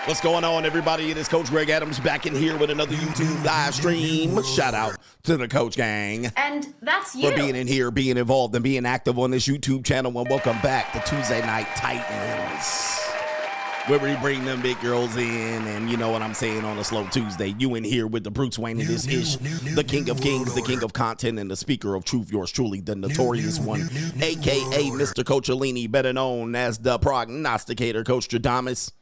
What's going on, everybody? It is Coach Greg Adams back in here with another YouTube live stream. Shout out to the Coach Gang. And that's you. For being in here, being involved, and being active on this YouTube channel. And welcome back to Tuesday Night Titans, where we bring them big girls in. And you know what I'm saying on a slow Tuesday. You in here with the Bruce Wayne of this ish, the King of Kings, the King of Content, and the Speaker of Truth, yours truly, the Notorious one, a.k.a. Mr. Coach Alini, better known as the Prognosticator, Coach Stradamus.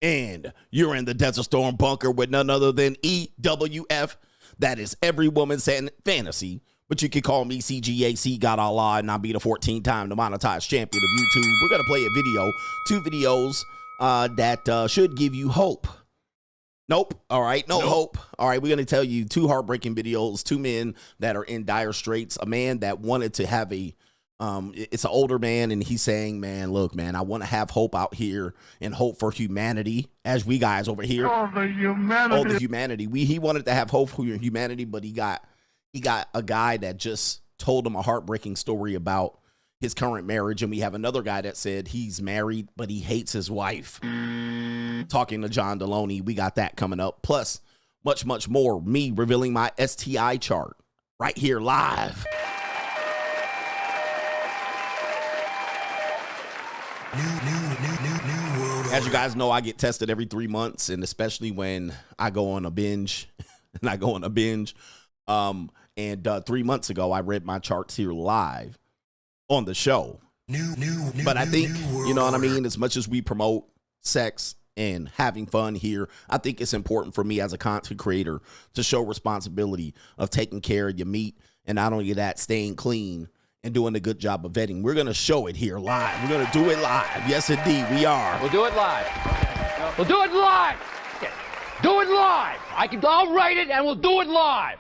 And you're in the Desert Storm bunker with none other than EWF. That is every woman's fantasy. But you can call me CGA, C God Allah, and I'll be the 14-time demonetized champion of YouTube. We're going to play a video, two videos that should give you hope. Nope. All right. No hope. All right. We're going to tell you two heartbreaking videos, two men that are in dire straits. A man that wanted to have a it's an older man, and he's saying, man, look, man, I want to have hope out here and hope for humanity, as we guys over here. Oh, the humanity. He wanted to have hope for humanity, but he got a guy that just told him a heartbreaking story about his current marriage. And we have another guy that said he's married, but he hates his wife. Talking to John Deloney. We got that coming up. Plus, much, much more. Me revealing my STI chart right here live. As you guys know, I get tested every 3 months, and especially when I go on a binge. And 3 months ago, I read my charts here live on the show. But I think, you know what I mean? As much as we promote sex and having fun here, I think it's important for me as a content creator to show responsibility of taking care of your meat, and not only that, staying clean and doing a good job of vetting. We're going to show it here live. We're going to do it live. Yes, indeed, we are. We'll do it live. We'll do it live. Okay. Do it live. I'll write it, and we'll do it live.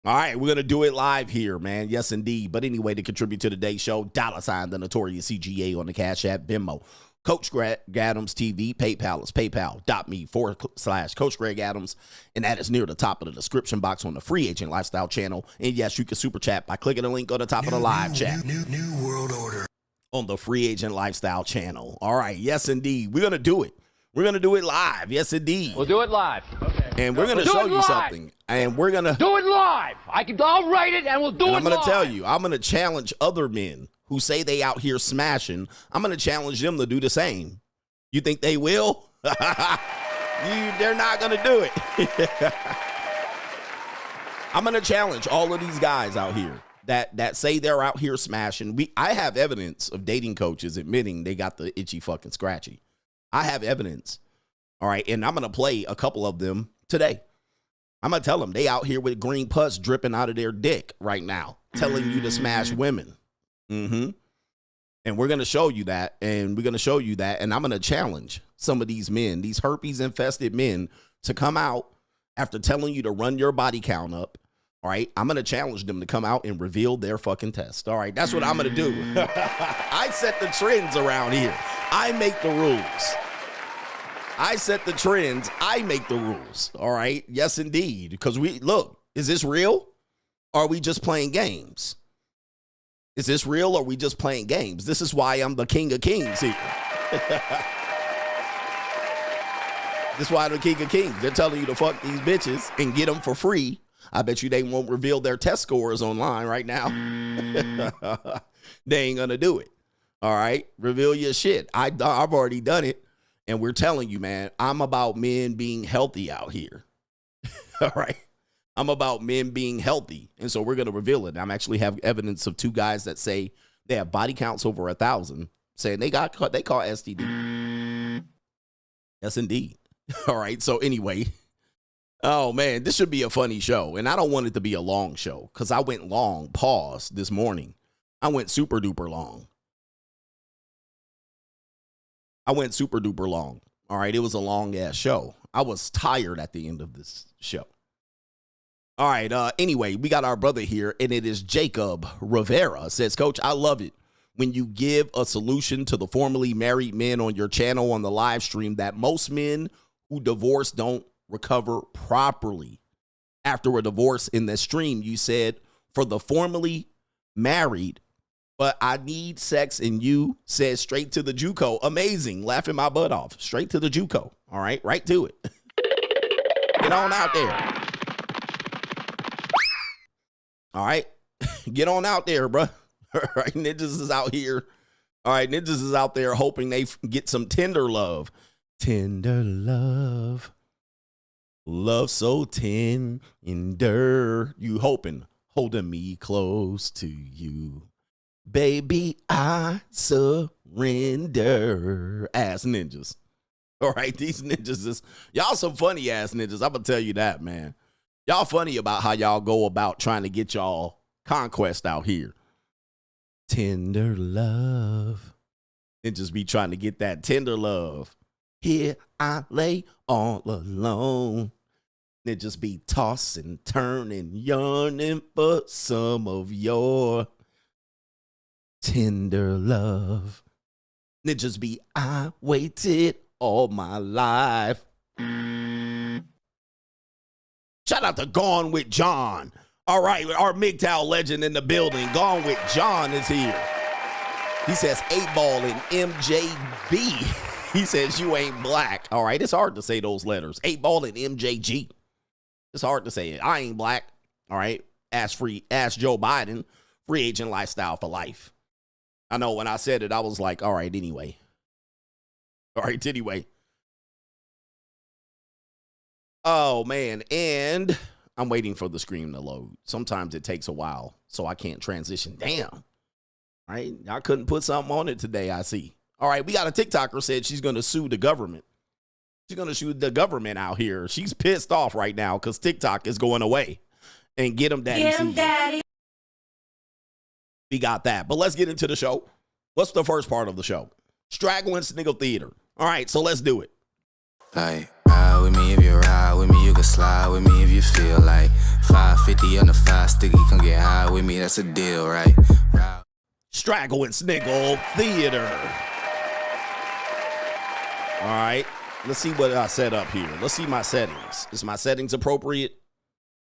All right, we're going to do it live here, man. Yes, indeed. But anyway, to contribute to today's show, $ the Notorious CGA on the CashApp, Venmo. Coach Greg Adams TV, PayPal is paypal.me/Coach Greg Adams. And that is near the top of the description box on the Free Agent Lifestyle channel. And yes, you can super chat by clicking the link on the top of the live chat. New world order. On the Free Agent Lifestyle channel. All right, yes, indeed. We're going to do it. We're going to do it live. Yes, indeed. We'll do it live. Okay. And we're going to show you something. And we're going to do it live. I'll write it, and we'll do it live. I'm going to tell you, I'm going to challenge other men who say they out here smashing. I'm going to challenge them to do the same. You think they will? They're not going to do it. I'm going to challenge all of these guys out here that say they're out here smashing. I have evidence of dating coaches admitting they got the itchy fucking scratchy. I have evidence. All right. And I'm going to play a couple of them today. I'm going to tell them they out here with green pus dripping out of their dick right now, telling you to smash women. And we're going to show you that. And we're going to show you that. And I'm going to challenge some of these men, these herpes infested men, to come out after telling you to run your body count up. All right. I'm going to challenge them to come out and reveal their fucking test. All right. That's what I'm going to do. I set the trends around here. I make the rules. I set the trends. I make the rules. All right. Yes, indeed. Because look, is this real? Or are we just playing games? Is this real, or are we just playing games? This is why I'm the King of Kings here. This is why I'm the King of Kings. They're telling you to fuck these bitches and get them for free. I bet you they won't reveal their test scores online right now. They ain't going to do it. All right? Reveal your shit. I've already done it. And we're telling you, man, I'm about men being healthy out here. All right? I'm about men being healthy. And so we're going to reveal it. I'm actually have evidence of two guys that say they have body counts over 1,000, saying they caught STD. Yes, indeed. All right. So anyway, oh man, this should be a funny show. And I don't want it to be a long show because I went long, pause this morning. I went super duper long. All right. It was a long ass show. I was tired at the end of this show. All right. Anyway, we got our brother here, and it is Jacob Rivera. Says, Coach, I love it when you give a solution to the formerly married men on your channel on the live stream that most men who divorce don't recover properly after a divorce. In the stream, you said, for the formerly married, but I need sex, and you said straight to the JUCO. Amazing. Laughing my butt off. Straight to the JUCO. All right, right to it. Get on out there. All right, get on out there, bro. All right, ninjas is out here. All right, ninjas is out there hoping they get some tender love. Tender love. Love so tender. You hoping, holding me close to you. Baby, I surrender. Ass ninjas. All right, these ninjas is, y'all some funny ass ninjas. I'm going to tell you that, man. Y'all funny about how y'all go about trying to get y'all conquest out here. Tender love. Ninjas be trying to get that tender love. Here I lay all alone. Ninjas be tossing, turning, yearning for some of your tender love. Ninjas be, I waited all my life. Shout out to Gone with John. All right, our MGTOW legend in the building. Gone with John is here. He says 8-ball in MJB. He says you ain't black. All right, it's hard to say those letters. 8-ball in MJG. It's hard to say it. I ain't black. All right, ask Joe Biden. Free agent lifestyle for life. I know when I said it, I was like, all right, anyway. All right, anyway. Oh, man. And I'm waiting for the screen to load. Sometimes it takes a while, so I can't transition. Damn. All right. I couldn't put something on it today, I see. All right. We got a TikToker said she's going to sue the government. She's going to sue the government out here. She's pissed off right now because TikTok is going away. And get him, daddy. Get him, daddy. We got that. But let's get into the show. What's the first part of the show? Straggle and Sniggle Theater. All right, so let's do it. Like, ride with me if you ride with me. You can slide with me if you feel like 550 on the 5 sticky. Come get high with me. That's a deal, right? Ride. Straggle and Sniggle Theater. All right, let's see what I set up here. Let's see my settings. Is my settings appropriate?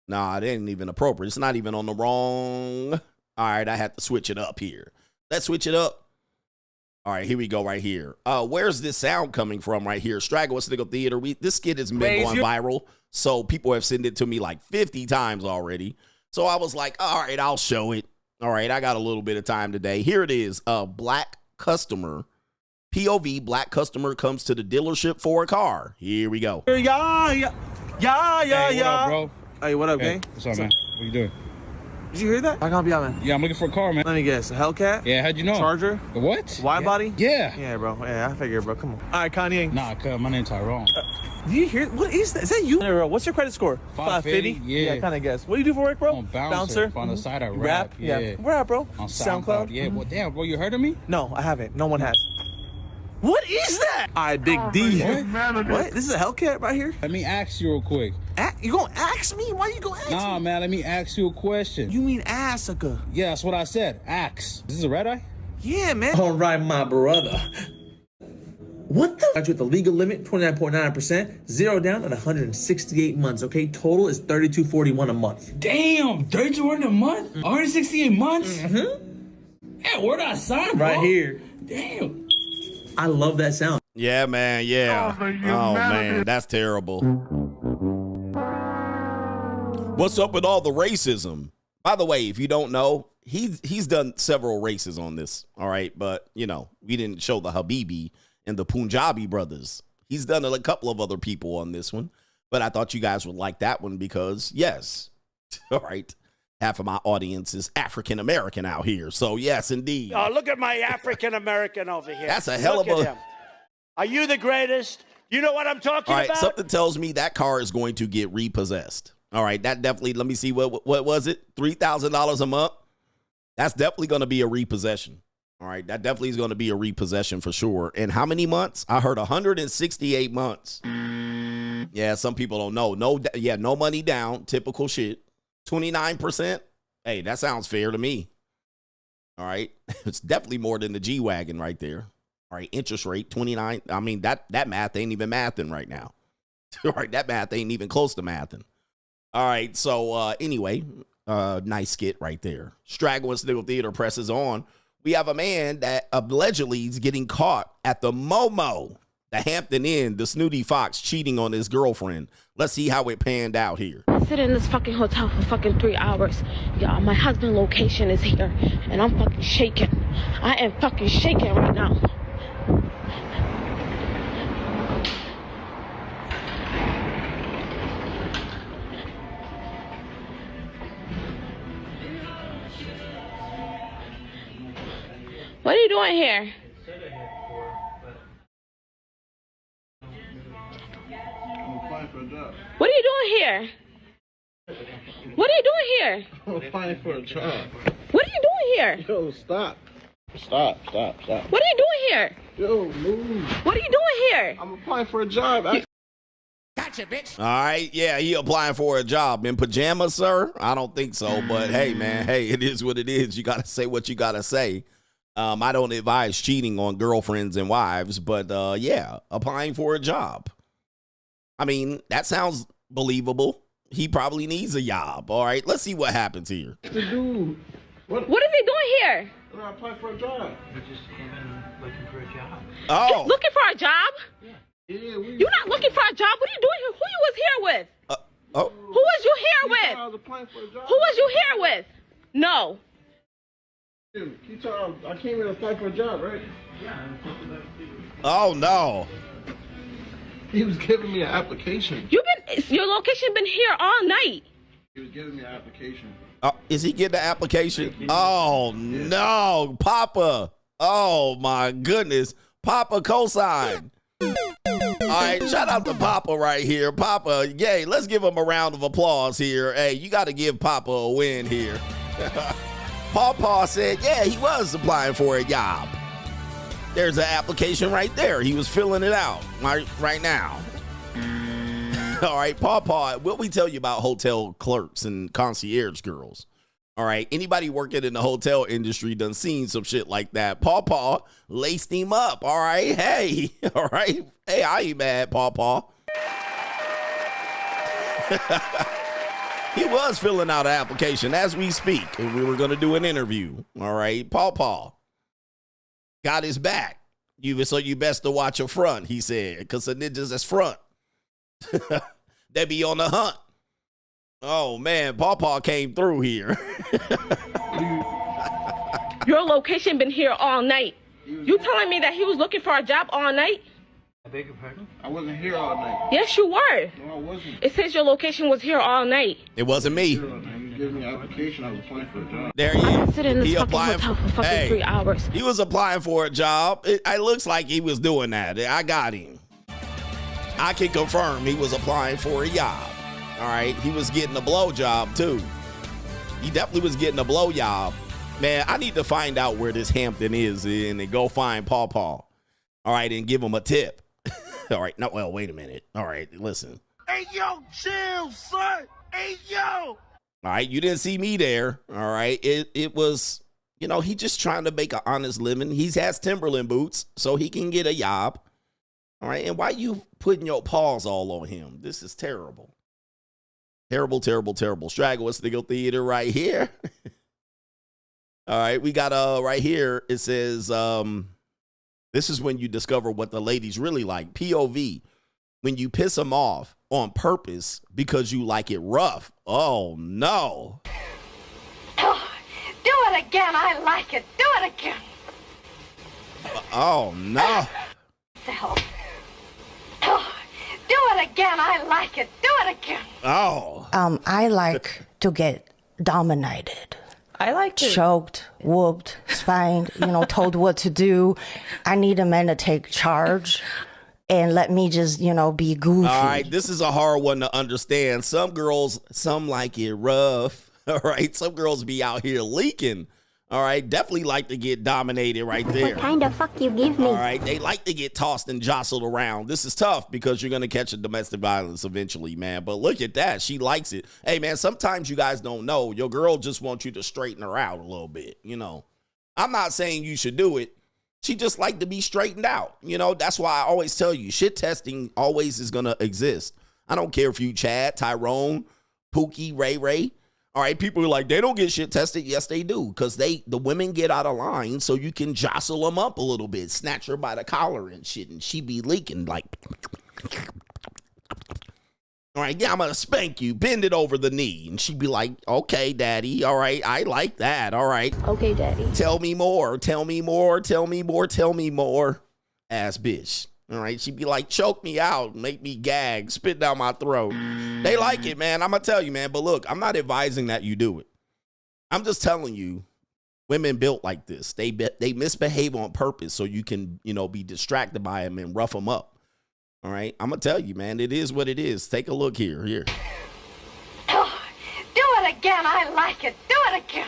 Nah, it ain't even appropriate. It's not even on the wrong. All right, I have to switch it up here. Let's switch it up. All right, here we go right here. Where's this sound coming from right here? Straggle and Sniggle Theater. This skit has been going viral, so people have sent it to me like 50 times already. So I was like, all right, I'll show it. All right, I got a little bit of time today. Here it is. A black customer, POV, black customer comes to the dealership for a car. Here we go. Hey, what up, bro? Hey, what up, Hey, gang? what's up, man? What you doing? Did you hear that? How can I help you out, man? Yeah, I'm looking for a car, man. Let me guess. A Hellcat? Yeah, how'd you know? Charger? The what? Wide body? Yeah. Yeah, bro. Yeah, I figured, bro. Come on. All right, Kanye. Nah, cuz, my name's Tyrone. Do you hear? What is that? Is that you? Hey, bro, what's your credit score? 550? Yeah. I kind of guess. What do you do for work, bro? I'm bouncer. On the side, I rap. Yeah. Where at, bro? On SoundCloud. Yeah, well, damn, bro, you heard of me? No, I haven't. No one has. What is that? All right, Big D. What? This is a Hellcat right here? Let me ask you real quick. You gonna ask me? Why you gonna ask me? Nah, man, let me ask you a question. You mean Asuka? Yeah, that's what I said. Axe. This is a red eye? Yeah, man. All right, my brother. What the? Got you at the legal limit, 29.9%, 0 down at 168 months, okay? Total is $32.41 a month. Damn, $32 a month? 168 months? Mm-hmm. Yeah, where'd I sign, bro? Right here. Damn. I love that sound. Yeah, man, yeah. Oh, man, that's terrible. What's up with all the racism? By the way, if you don't know, he's done several races on this, all right? But, you know, we didn't show the Habibi and the Punjabi brothers. He's done a couple of other people on this one, but I thought you guys would like that one because, yes, all right, half of my audience is African-American out here. So, yes, indeed. Oh, look at my African-American over here. That's a hell look of a... him. Are you the greatest? You know what I'm talking All right, about? something tells me that car is going to get repossessed. All right, that definitely, let me see, what was it? $3,000 a month? That's definitely going to be a repossession. All right, that definitely is going to be a repossession for sure. And how many months? I heard 168 months. Yeah, some people don't know. No money down, typical shit. 29%. Hey, that sounds fair to me. All right, it's definitely more than the G-Wagon right there. All right, interest rate, 29. I mean, that math ain't even mathing right now. All right, that math ain't even close to mathing. All right, so anyway, nice skit right there. Straggle and Sniggle Theater presses on. We have a man that allegedly is getting caught at the Momo. The Hampton Inn, the snooty fox cheating on his girlfriend. Let's see how it panned out here. I sit in this fucking hotel for fucking 3 hours. Y'all, my husband's location is here, and I'm fucking shaking. I am fucking shaking right now. What are you doing here? What are you doing here? What are you doing here? I'm applying for a job. What are you doing here? Yo, stop. Stop. What are you doing here? Yo, move. What are you doing here? I'm applying for a job. Gotcha, bitch. All right, yeah, he applying for a job in pajamas, sir. I don't think so, but hey, man, hey, it is what it is. You gotta say what you gotta say. I don't advise cheating on girlfriends and wives, but yeah, applying for a job. I mean, that sounds believable. He probably needs a job. All right, let's see what happens here. Dude, what is he doing here? I'm applying for a job. We just came in looking for a job. Oh, Looking for a job? Yeah, You're not looking for a job. What are you doing here? Who you was here with? oh, Who was you here I with? was applying for a job. Who was you here with? No. Dude, I came here to apply for a job, right? oh no. He was giving me an application. Your location been here all night. He was giving me an application. Is he getting the application? Oh no, Papa. Oh my goodness, Papa cosign. All right, shout out to Papa right here. Papa, yay, let's give him a round of applause here. Hey, you got to give Papa a win here. Papa said, yeah, he was applying for a job. There's an application right there. He was filling it out right now. All right, Papa, what we tell you about hotel clerks and concierge girls? All right, anybody working in the hotel industry done seen some shit like that. Papa laced him up. All right, hey, all right. Hey, I ain't mad, Papa. He was filling out an application as we speak, and we were going to do an interview. All right, Papa got his back. So you best to watch your front, he said, because the ninjas that's front. They be on the hunt. Oh, man, Pawpaw came through here. Your location been here all night. You telling me that he was looking for a job all night? I beg your pardon? I wasn't here all night. Yes, you were. No, I wasn't. It says your location was here all night. It wasn't me. He was giving me an application. I was applying for a job. There he I is. sit in this He fucking applying hotel for fucking 3 hours. He was applying for a job. It looks like he was doing that. I got him. I can confirm he was applying for a job. All right. He was getting a blow job too. He definitely was getting a blow job. Man, I need to find out where this Hampton is and go find Paw Paw. All right, and give him a tip. All right. No, well, wait a minute. All right, listen. Hey, yo, chill, son. Hey, yo. All right, you didn't see me there. All right, it was, he just trying to make an honest living. He has Timberland boots, so he can get a job. All right, and why you putting your paws all on him? This is terrible. Terrible, terrible, terrible. Straggle Westigal Theater right here. All right, we got right here. It says, this is when you discover what the ladies really like. POV, when you piss them off on purpose because you like it rough. Oh, no. Oh, do it again. I like it. Do it again. Oh, no. So. Oh, do it again. I like it. Do it again. Oh. I like to get dominated. I like to choked, whooped, spanked, told what to do. I need a man to take charge and let me just, be goofy. All right, this is a hard one to understand. Some girls, some like it rough. All right, some girls be out here leaking. All right, definitely like to get dominated right there. What kind of fuck you give me? All right, they like to get tossed and jostled around. This is tough because you're going to catch a domestic violence eventually, man. But look at that. She likes it. Hey, man, sometimes you guys don't know. Your girl just wants you to straighten her out a little bit, I'm not saying you should do it. She just like to be straightened out. That's why I always tell you, shit testing always is going to exist. I don't care if you Chad, Tyrone, Pookie, Ray Ray. All right, people are like, they don't get shit tested. Yes, they do, because the women get out of line so you can jostle them up a little bit, snatch her by the collar and shit, and she be leaking like, all right, yeah, I'm going to spank you, bend it over the knee. And she'd be like, okay, daddy, all right, I like that, all right. Okay, daddy. Tell me more, tell me more, tell me more, tell me more, ass bitch. All right, she'd be like, choke me out, make me gag, spit down my throat. They like it, man. I'm going to tell you, man. But look, I'm not advising that you do it. I'm just telling you, women built like this. They misbehave on purpose so you can, be distracted by them and rough them up. All right, I'm going to tell you, man, it is what it is. Take a look here. Oh, do it again. I like it. Do it again.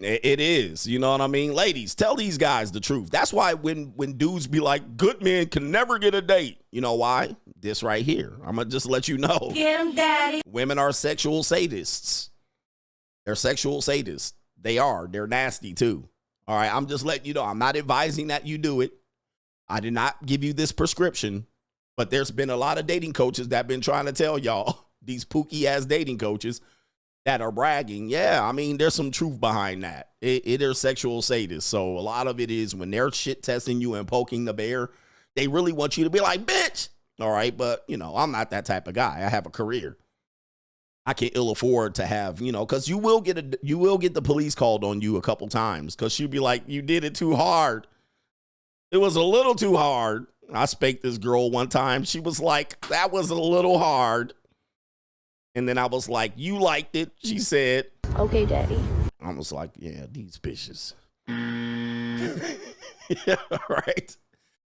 It is, you know what I mean? Ladies, tell these guys the truth. That's why when dudes be like, good men can never get a date. You know why? This right here. I'm going to just let you know. Get him, daddy. Women are sexual sadists. They're sexual sadists. They are. They're nasty too. All right, I'm just letting you know. I'm not advising that you do it. I did not give you this prescription, but there's been a lot of dating coaches that have been trying to tell y'all, these pooky ass dating coaches, that are bragging. Yeah, I mean, there's some truth behind that. It are sexual sadists. So a lot of it is when they're shit testing you and poking the bear, they really want you to be like, bitch. All right, but, I'm not that type of guy. I have a career. I can ill afford to have, because you will get the police called on you a couple times because she'll be like, you did it too hard. It was a little too hard. I spanked this girl one time. She was like, that was a little hard. And then I was like, you liked it, she said. Okay, daddy. I was like, yeah, these bitches. Yeah, right.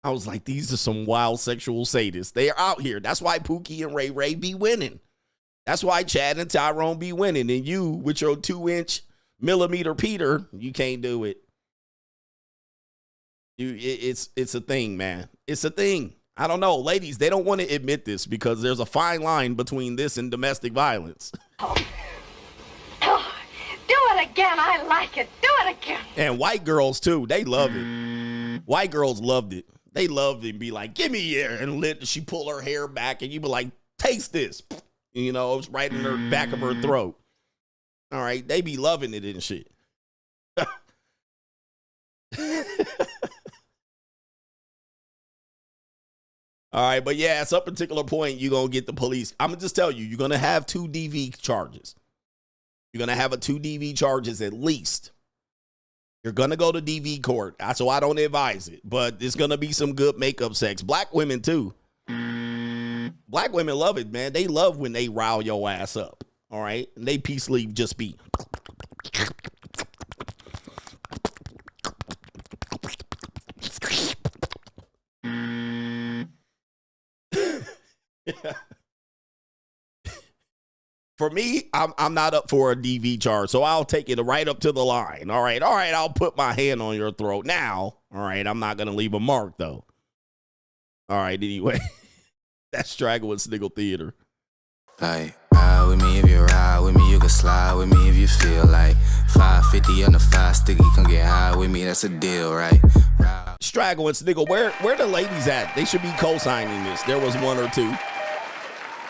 I was like, these are some wild sexual sadists. They are out here. That's why Pookie and Ray be winning. That's why Chad and Tyrone be winning. And you, with your 2-inch millimeter Peter, you can't do it. It's a thing, man. It's a thing. I don't know. Ladies, they don't want to admit this because there's a fine line between this and domestic violence. Oh, do it again. I like it. Do it again. And white girls, too. They love it. White girls loved it. They loved it and be like, give me here. And she pull her hair back and you be like, taste this. It's right in her back of her throat. All right. They be loving it and shit. All right, but yeah, at some particular point, you're going to get the police. I'm going to just tell you, you're going to have 2 DV charges. You're going to have 2 DV charges at least. You're going to go to DV court. So I don't advise it, but it's going to be some good makeup sex. Black women, too. Black women love it, man. They love when they rile your ass up, all right? And they peacefully just be... For me, I'm not up for a DV charge, so I'll take it right up to the line. All right, I'll put my hand on your throat now. All right, I'm not going to leave a mark, though. All right, anyway, that's Straggle and Sniggle Theater. Like, ride with me if you ride with me, you can slide with me if you feel like 550 on the 5 sticky, come get high with me, that's a deal, right? Straggle and Sniggle, where the ladies at? They should be co-signing this. There was 1 or 2.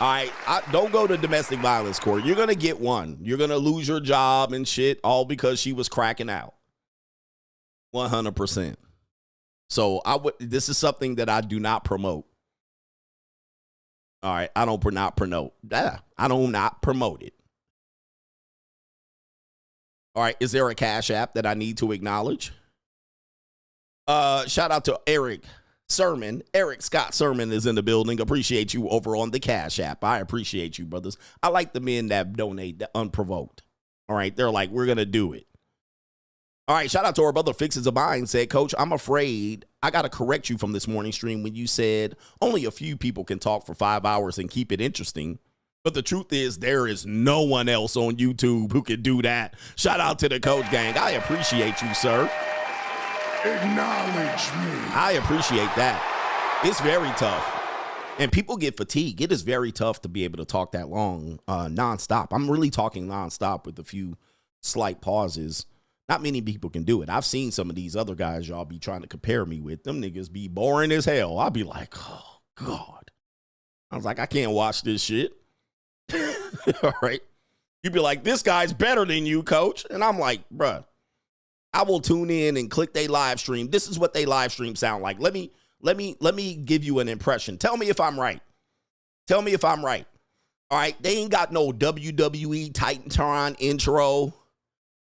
All right, don't go to domestic violence court. You're going to get one. You're going to lose your job and shit, all because she was cracking out. 100%. So this is something that I do not promote. All right, I don't not promote. I don't not promote it. All right, is there a Cash App that I need to acknowledge? Shout out to Eric Sermon. Eric Scott Sermon is in the building. Appreciate you over on the Cash App. I appreciate you, brothers. I like the men that donate unprovoked. All right, they're like, we're going to do it. All right, shout out to our brother Fixes a Mind. Said, Coach, I'm afraid I got to correct you from this morning stream when you said only a few people can talk for 5 hours and keep it interesting. But the truth is there is no one else on YouTube who can do that. Shout out to the Coach Gang. I appreciate you, sir. Acknowledge me. I appreciate that. It's very tough. And people get fatigued. It is very tough to be able to talk that long, nonstop. I'm really talking nonstop with a few slight pauses. Not many people can do it. I've seen some of these other guys y'all be trying to compare me with. Them niggas be boring as hell. I'll be like, oh, God. I was like, I can't watch this shit. All right. You'd be like, this guy's better than you, coach. And I'm like, bruh, I will tune in and click they live stream. This is what they live stream sound like. Let me give you an impression. Tell me if I'm right. Tell me if I'm right. All right. They ain't got no WWE Titantron intro.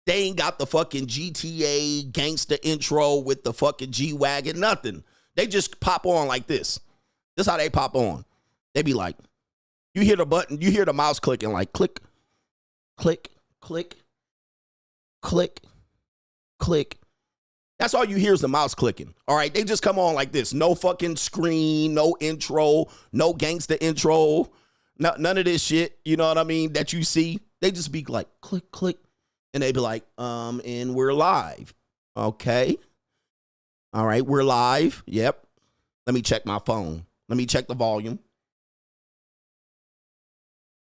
They ain't got the fucking GTA gangster intro with the fucking G-Wagon, nothing. They just pop on like this. This is how they pop on. They be like, you hear the button, you hear the mouse clicking like click, click, click, click, click. That's all you hear is the mouse clicking. All right, they just come on like this. No fucking screen, no intro, no gangster intro, none of this shit, you know what I mean, that you see. They just be like click, click. And they be like, and we're live. Okay. All right, we're live. Yep. Let me check my phone. Let me check the volume.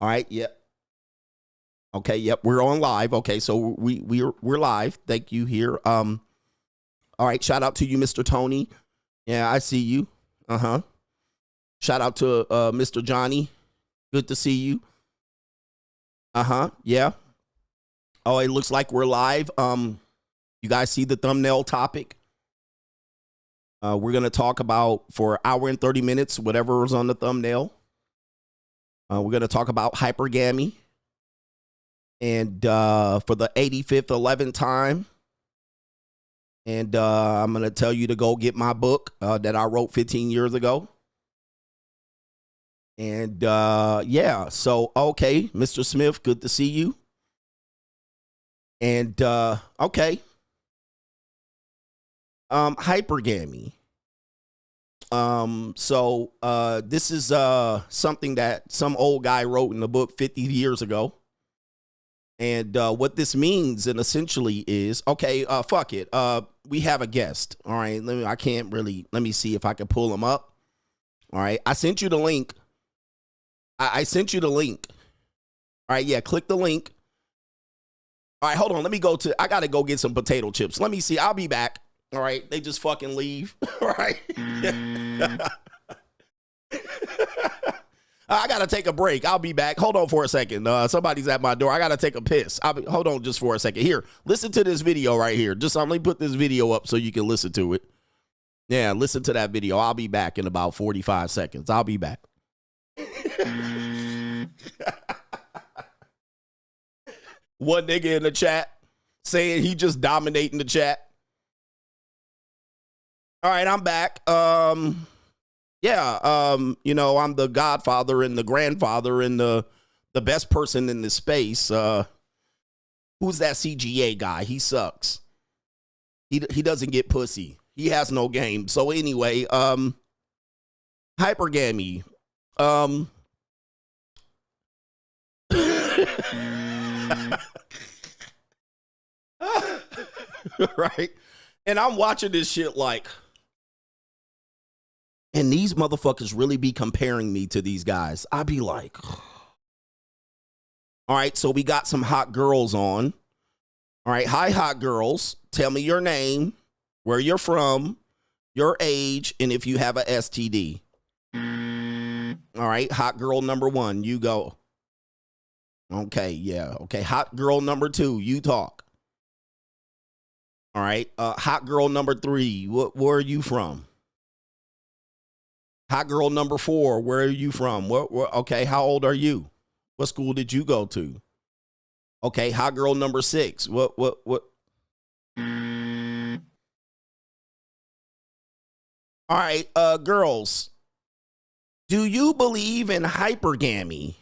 All right, yep. Okay, yep, we're on live. Okay, so we're live. Thank you here. All right, shout out to you, Mr. Tony. Yeah, I see you. Shout out to Mr. Johnny. Good to see you. Yeah. Oh, it looks like we're live. You guys see the thumbnail topic? We're going to talk about, for an hour and 30 minutes, whatever is on the thumbnail. We're going to talk about hypergamy. And for the 85th, 11th time. And I'm going to tell you to go get my book that I wrote 15 years ago. And yeah, so, okay, Mr. Smith, good to see you. And, okay. Hypergamy. So, this is, something that some old guy wrote in the book 50 years ago. And, what this means and essentially is, okay, fuck it. We have a guest. All right. Let me see if I can pull him up. All right. I sent you the link. I sent you the link. All right. Yeah. Click the link. All right, hold on. I got to go get some potato chips. Let me see. I'll be back. All right. They just fucking leave. All right. I got to take a break. I'll be back. Hold on for a second. Somebody's at my door. I got to take a piss. Hold on just for a second. Here, listen to this video right here. Just let me put this video up so you can listen to it. Yeah, listen to that video. I'll be back in about 45 seconds. I'll be back. One nigga in the chat saying he just dominating the chat. All right, I'm back. Yeah, you know, I'm the godfather and the grandfather and the best person in this space. Who's that CGA guy? He sucks. He doesn't get pussy. He has no game. So anyway, hypergamy. Right? And I'm watching this shit like, and these motherfuckers really be comparing me to these guys. I be like, all right, so we got some hot girls on. All right, hi, hot girls. Tell me your name, where you're from, your age, and if you have a STD. All right, hot girl number 1, you go. Okay, yeah. Okay, hot girl number 2, you talk. All right, hot girl number 3, where are you from? Hot girl number 4, where are you from? Okay, how old are you? What school did you go to? Okay, hot girl number 6, what? All right, girls, do you believe in hypergamy?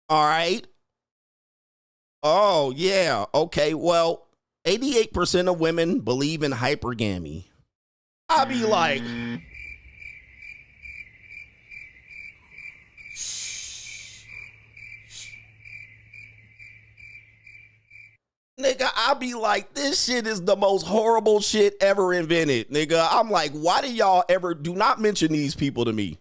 All right. Oh, yeah. Okay, well, 88% of women believe in hypergamy. I'll be like, nigga, I'll be like, this shit is the most horrible shit ever invented, nigga. I'm like, why do y'all ever, do not mention these people to me.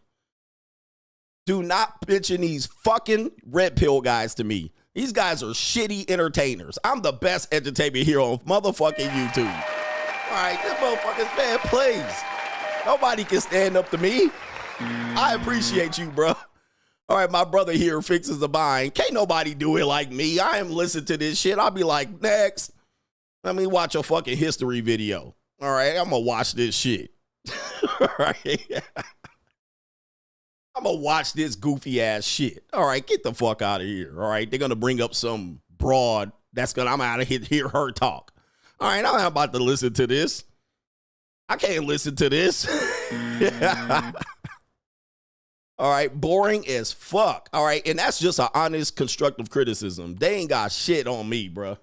Do not mention these fucking red pill guys to me. These guys are shitty entertainers. I'm the best entertainment here on motherfucking YouTube. All right, this motherfucker's man, please. Nobody can stand up to me. I appreciate you, bro. All right, my brother here fixes the bind. Can't nobody do it like me. I am listening to this shit. I'll be like, next. Let me watch a fucking history video. All right, I'm going to watch this shit. All right. I'm going to watch this goofy ass shit. All right, get the fuck out of here. All right, they're going to bring up some broad I'm out of here to hear her talk. All right, I'm not about to listen to this. I can't listen to this. All right, boring as fuck. All right, and that's just an honest, constructive criticism. They ain't got shit on me, bro.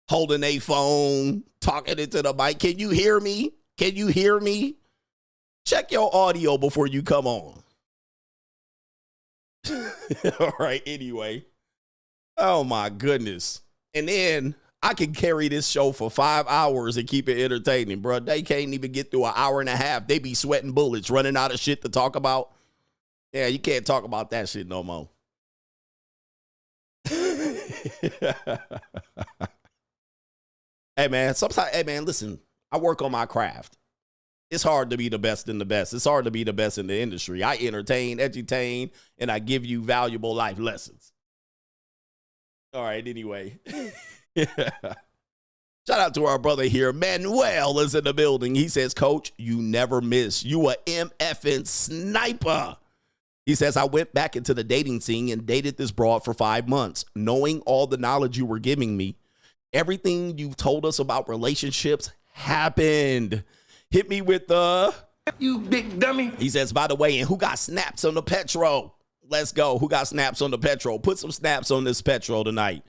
Holding a phone, talking into the mic. Can you hear me? Can you hear me? Check your audio before you come on. All right, anyway. Oh, my goodness. And then I can carry this show for 5 hours and keep it entertaining, bro. They can't even get through an hour and a half. They be sweating bullets, running out of shit to talk about. Yeah, you can't talk about that shit no more. Hey, man, listen, I work on my craft. It's hard to be the best in the best. It's hard to be the best in the industry. I entertain, edutain, and I give you valuable life lessons. All right, anyway. Shout out to our brother here. Manuel is in the building. He says, Coach, you never miss. You a MFing sniper. He says, I went back into the dating scene and dated this broad for 5 months, knowing all the knowledge you were giving me. Everything you've told us about relationships happened. Hit me with the... You big dummy. He says, by the way, and who got snaps on the petrol? Let's go. Who got snaps on the petrol? Put some snaps on this petrol tonight.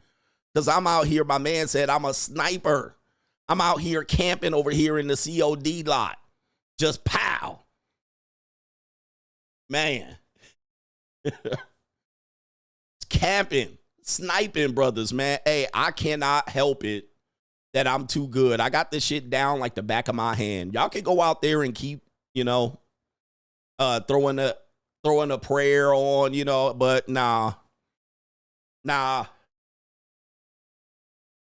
Because I'm out here, my man said, I'm a sniper. I'm out here camping over here in the COD lot. Just pow. Man. It's camping. Sniping, brothers, man. Hey, I cannot help it that I'm too good. I got this shit down like the back of my hand. Y'all can go out there and keep, throwing a prayer on, but nah.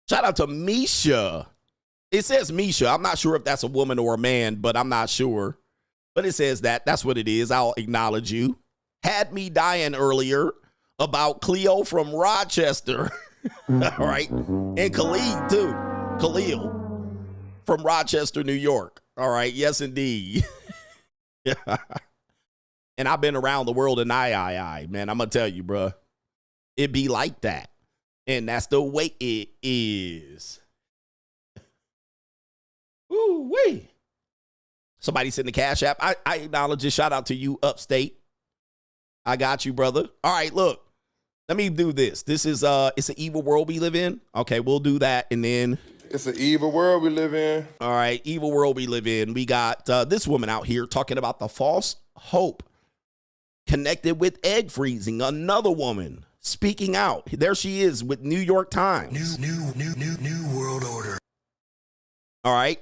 Shout out to Misha. It says Misha. I'm not sure if that's a woman or a man, but I'm not sure. But it says that. That's what it is. I'll acknowledge you. Had me dying earlier about Cleo from Rochester. All right. And Khalid, too. Khalil from Rochester, New York. All right. Yes, indeed. And I've been around the world in I, man. I'm going to tell you, bro. It be like that. And that's the way it is. Ooh, wee. Somebody sent the cash app. I acknowledge it. Shout out to you, Upstate. I got you, brother. All right, look. Let me do this. This is it's an evil world we live in. Okay, we'll do that, and then it's an evil world we live in. All right, evil world we live in. We got this woman out here talking about the false hope connected with egg freezing. Another woman speaking out. There she is with New York Times. New world order. All right.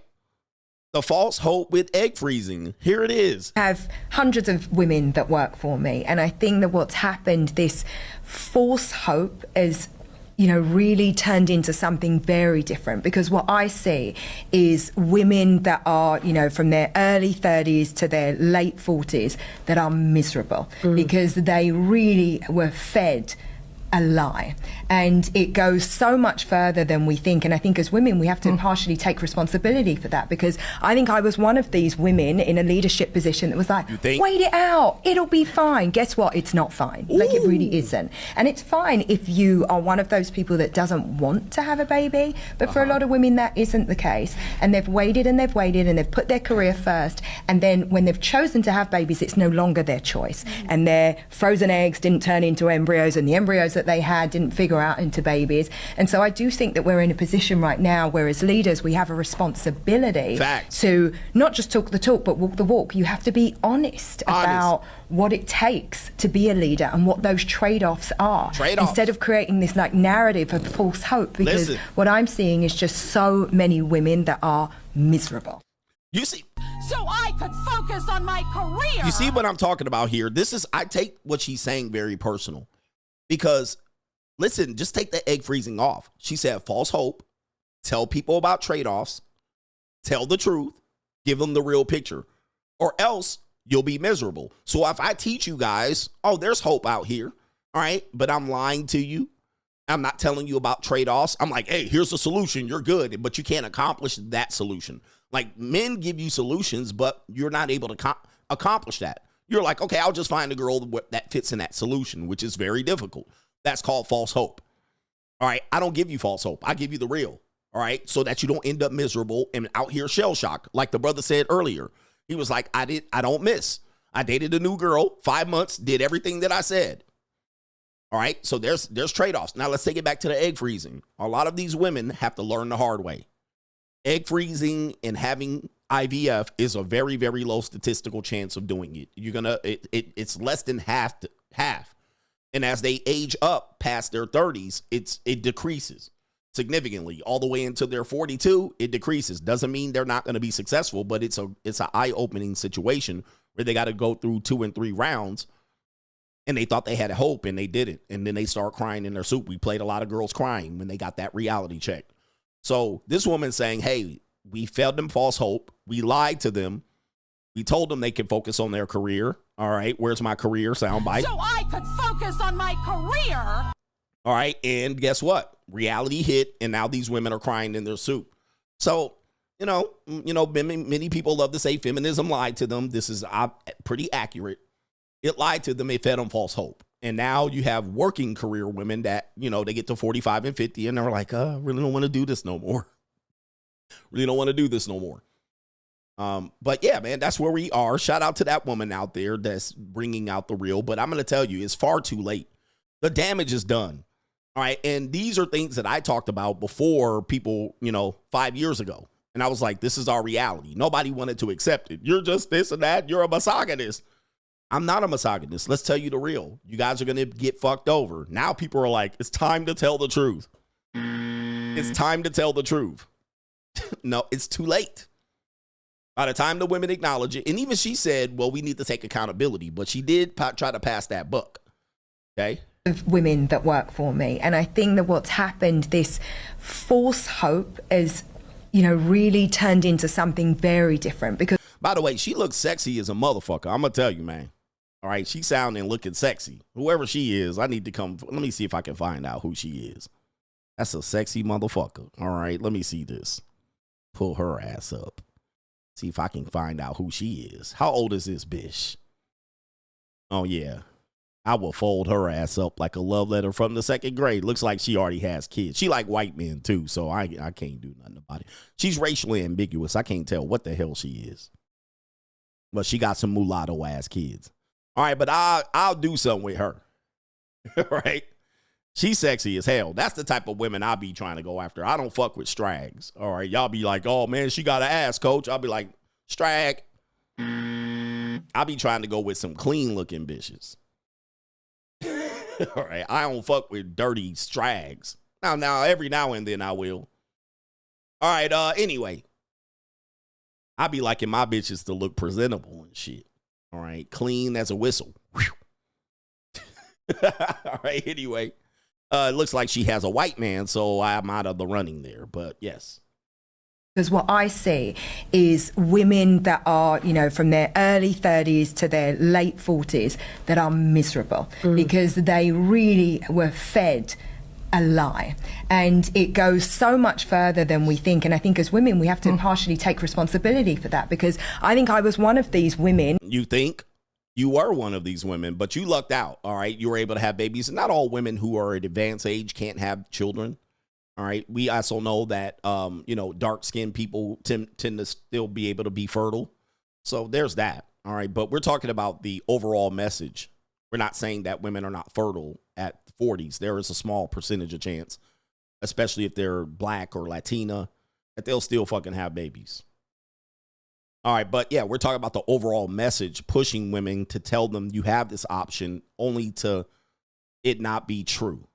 The false hope with egg freezing. Here it is. I have hundreds of women that work for me, and I think that what's happened, this false hope is, really turned into something very different, because what I see is women that are, from their early 30s to their late 40s that are miserable because they really were fed a lie, and it goes so much further than we think. And I think as women we have to partially take responsibility for that, because I think I was one of these women in a leadership position that was like, wait it out, it'll be fine. Guess what? It's not fine. Like, it really isn't. And it's fine if you are one of those people that doesn't want to have a baby, but for a lot of women that isn't the case, and they've waited and they've waited and they've put their career first, and then when they've chosen to have babies, it's no longer their choice, and their frozen eggs didn't turn into embryos, and the embryos that they had didn't figure out into babies. And so I do think that we're in a position right now where as leaders we have a responsibility to not just talk the talk but walk the walk. You have to be honest about what it takes to be a leader and what those trade-offs are, instead of creating this narrative of false hope, because what I'm seeing is just so many women that are miserable. You see, so I could focus on my career. You see what I'm talking about here? I take what she's saying very personal, because listen, just take the egg freezing off. She said false hope, tell people about trade-offs, tell the truth, give them the real picture. Or else you'll be miserable. So if I teach you guys, oh, there's hope out here, all right, but I'm lying to you, I'm not telling you about trade-offs. I'm like, hey, here's a solution. You're good, but you can't accomplish that solution. Like, men give you solutions, but you're not able to accomplish that. You're like, okay, I'll just find a girl that fits in that solution, which is very difficult. That's called false hope. All right, I don't give you false hope. I give you the real, all right, so that you don't end up miserable and out here shell shocked. Like the brother said earlier, he was like, I don't miss. I dated a new girl, 5 months, did everything that I said. All right, so there's trade-offs. Now let's take it back to the egg freezing. A lot of these women have to learn the hard way. Egg freezing and having IVF is a very, very low statistical chance of doing it. It's less than half. And as they age up past their 30s, it decreases significantly. All the way until they're 42, it decreases. Doesn't mean they're not going to be successful, but it's an eye-opening situation where they got to go through 2 and 3 rounds. And they thought they had hope, and they didn't. And then they start crying in their soup. We played a lot of girls crying when they got that reality check. So this woman's saying, hey, we fed them false hope. We lied to them. We told them they could focus on their career. All right, where's my career soundbite? So I could focus on my career. All right, and guess what? Reality hit, and now these women are crying in their soup. So, many people love to say feminism lied to them. This is pretty accurate. It lied to them. It fed them false hope. And now you have working career women that, they get to 45 and 50 and they're like, I really don't want to do this no more. Really don't want to do this no more. But yeah, man, that's where we are. Shout out to that woman out there that's bringing out the real. But I'm going to tell you, it's far too late. The damage is done. All right. And these are things that I talked about before people, 5 years ago. And I was like, this is our reality. Nobody wanted to accept it. You're just this and that. You're a misogynist. I'm not a misogynist. Let's tell you the real. You guys are going to get fucked over. Now people are like, it's time to tell the truth. It's time to tell the truth. No, it's too late. By the time the women acknowledge it, and even she said, well, we need to take accountability, but she did try to pass that buck. Okay. Of women that work for me. And I think that what's happened, this false hope is, really turned into something very different. Because, by the way, she looks sexy as a motherfucker. I'm going to tell you, man. All right. She's sounding and looking sexy. Whoever she is, I need to let me see if I can find out who she is. That's a sexy motherfucker. All right. Let me see this. Pull her ass up. See if I can find out who she is. How old is this bitch? Oh, yeah. I will fold her ass up like a love letter from the 2nd grade. Looks like she already has kids. She like white men, too, so I can't do nothing about it. She's racially ambiguous. I can't tell what the hell she is. But she got some mulatto-ass kids. All right, but I'll do something with her. Right? She's sexy as hell. That's the type of women I'll be trying to go after. I don't fuck with strags. All right, y'all be like, oh, man, she got an ass, coach. I'll be like, strag. I'll be trying to go with some clean-looking bitches. All right, I don't fuck with dirty strags. Now, every now and then I will. All right, anyway. I be liking my bitches to look presentable and shit. All right, clean as a whistle. All right, anyway. It looks like she has a white man, so I'm out of the running there. But yes. Because what I see is women that are, from their early 30s to their late 40s that are miserable because they really were fed a lie. And it goes so much further than we think. And I think as women, we have to partially take responsibility for that, because I think I was one of these women. You think? You were one of these women, but you lucked out, all right? You were able to have babies. And not all women who are at advanced age can't have children, all right? We also know that, dark-skinned people tend to still be able to be fertile. So there's that, all right? But we're talking about the overall message. We're not saying that women are not fertile at 40s. There is a small percentage of chance, especially if they're black or Latina, that they'll still fucking have babies. All right, but yeah, we're talking about the overall message, pushing women to tell them you have this option, only to it not be true.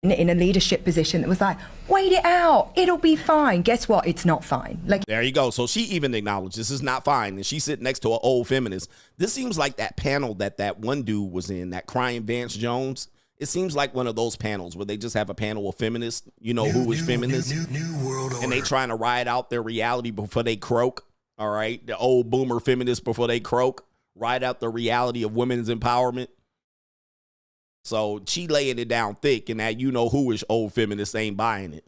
In a leadership position that was like, wait it out, it'll be fine. Guess what? It's not fine. Like, there you go. So she even acknowledged this is not fine. And she's sitting next to an old feminist. This seems like that panel that one dude was in, that crying Vance Jones. It seems like one of those panels where they just have a panel of feminists, who is feminist. New world order. And they trying to ride out their reality before they croak. All right. The old boomer feminists before they croak. ride out the reality of women's empowerment. So she laying it down thick, and that who-ish old feminist ain't buying it.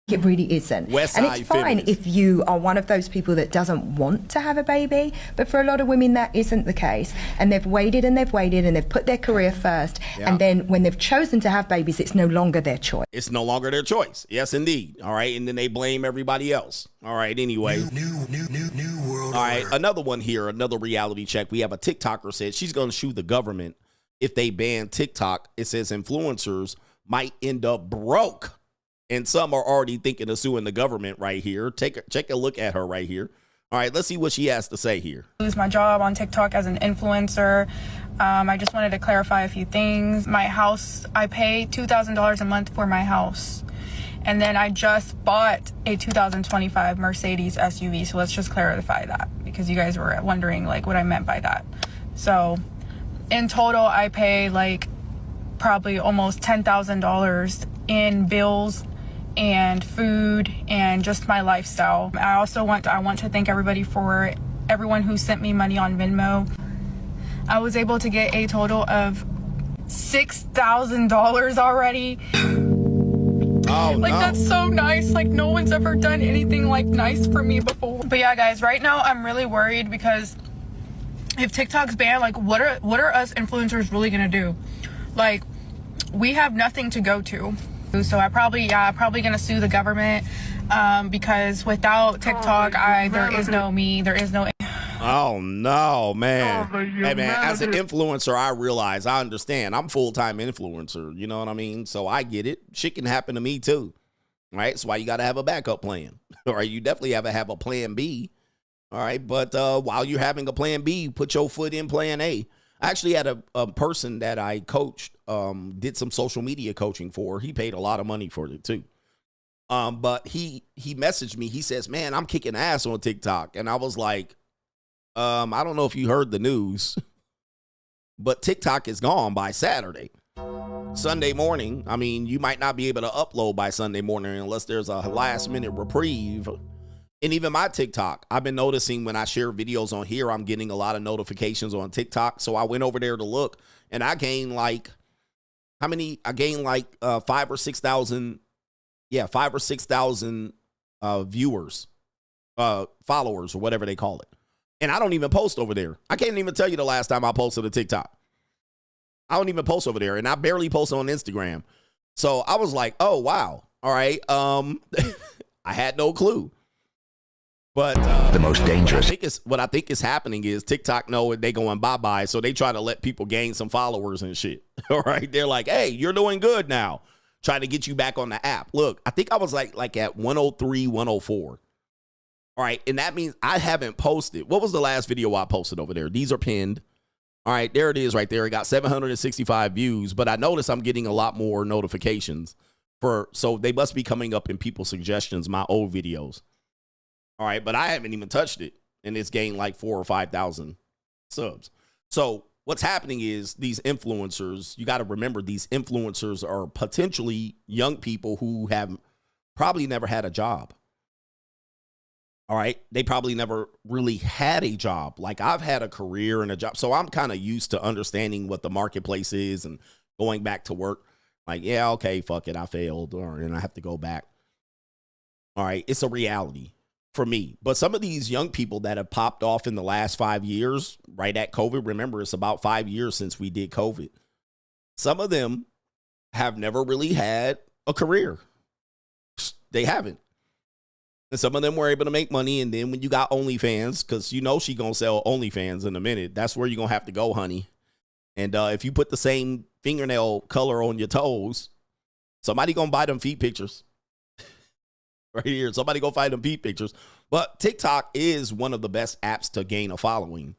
It really isn't. West and Side it's fine feminist. if you are one of those people that doesn't want to have a baby, but for a lot of women that isn't the case. And they've waited and they've waited and they've put their career first. Yeah. And then when they've chosen to have babies, it's no longer their choice. It's no longer their choice. Yes, indeed. All right. And then they blame everybody else. All right. Anyway. New world. All right. Another one here, another reality check. We have a TikToker said she's going to sue the government if they ban TikTok. It says influencers might end up broke. And some are already thinking of suing the government right here. Take a look at her right here. All right, let's see what she has to say here. Lose my job on TikTok as an influencer. I just wanted to clarify a few things. My house, I pay $2,000 a month for my house. And then I just bought a 2025 Mercedes SUV. So let's just clarify that because you guys were wondering like what I meant by that. So in total, I pay like probably almost $10,000 in bills and food and just my lifestyle. I want to thank everyone who sent me money on Venmo. I was able to get a total of $6,000 already. Oh, like no. That's so nice. Like no one's ever done anything like nice for me before. But yeah, guys, right now I'm really worried because if TikTok's banned, like what are us influencers really gonna do? Like we have nothing to go to. So I'm probably gonna sue the government because without TikTok, there is no me. There is no. Oh no, man! Hey man, as an influencer, I understand. I'm full-time influencer. You know what I mean? So I get it. Shit can happen to me too, right? That's why you got to have a backup plan. All right, you definitely have a plan B. All right, but while you're having a plan B, put your foot in plan A. I actually had a person that I coached, did some social media coaching for. He paid a lot of money for it too. But he messaged me. He says, man, I'm kicking ass on TikTok. And I was like, I don't know if you heard the news, but TikTok is gone by Saturday. Sunday morning, I mean, you might not be able to upload by Sunday morning unless there's a last minute reprieve. And even my TikTok, I've been noticing when I share videos on here, I'm getting a lot of notifications on TikTok. So I went over there to look, and I gained like, how many? I gained like 5,000 or 6,000. Yeah, 5,000 or 6,000 viewers, followers, or whatever they call it. And I don't even post over there. I can't even tell you the last time I posted a TikTok. I don't even post over there, and I barely post on Instagram. So I was like, oh, wow. All right. I had no clue. But the most dangerous. What I think is happening is TikTok know they going bye-bye, so they try to let people gain some followers and shit. All right. They're like, hey, you're doing good now. Trying to get you back on the app. Look, I think I was like at 103, 104. All right. And that means I haven't posted. What was the last video I posted over there? These are pinned. All right. There it is right there. It got 765 views, but I noticed I'm getting a lot more notifications so they must be coming up in people's suggestions, my old videos. All right. But I haven't even touched it. And it's gained like 4,000 or 5,000 subs. So what's happening is these influencers, you got to remember these influencers are potentially young people who have probably never had a job. All right. They probably never really had a job. Like I've had a career and a job. So I'm kind of used to understanding what the marketplace is and going back to work. Like, yeah, okay, fuck it. I failed and I have to go back. All right. It's a reality for me. But some of these young people that have popped off in the last 5 years, right at COVID, remember it's about 5 years since we did COVID. Some of them have never really had a career. They haven't. And some of them were able to make money. And then when you got OnlyFans, because you know she going to sell OnlyFans in a minute, that's where you're going to have to go, honey. And if you put the same fingernail color on your toes, somebody going to buy them feet pictures. Right here. Somebody go find them feet pictures. But TikTok is one of the best apps to gain a following.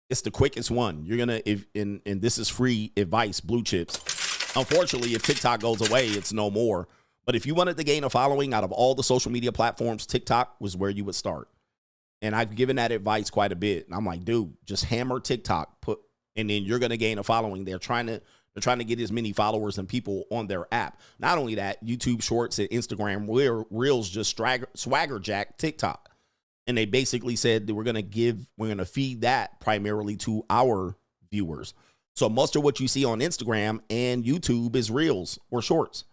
It's the quickest one. You're going to, and this is free advice, blue chips. Unfortunately, if TikTok goes away, it's no more. But if you wanted to gain a following out of all the social media platforms, TikTok was where you would start. And I've given that advice quite a bit. And I'm like, dude, just hammer TikTok, and then you're going to gain a following. They're trying to get as many followers and people on their app. Not only that, YouTube Shorts and Instagram Reels just swagger jack TikTok. And they basically said that we're going to feed that primarily to our viewers. So most of what you see on Instagram and YouTube is reels or shorts.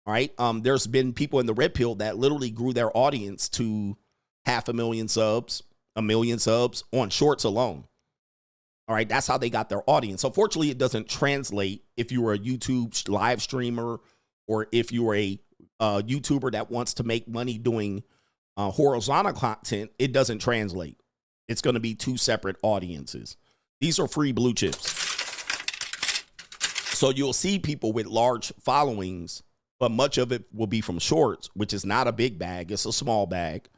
All right. There's been people in the red pill that literally grew their audience to 500,000 subs, 1 million subs on shorts alone. All right. That's how they got their audience. Unfortunately, it doesn't translate if you were a YouTube live streamer or if you were a YouTuber that wants to make money doing horizontal content. It doesn't translate. It's going to be two separate audiences. These are free blue chips. So you'll see people with large followings, but much of it will be from shorts, which is not a big bag. It's a small bag.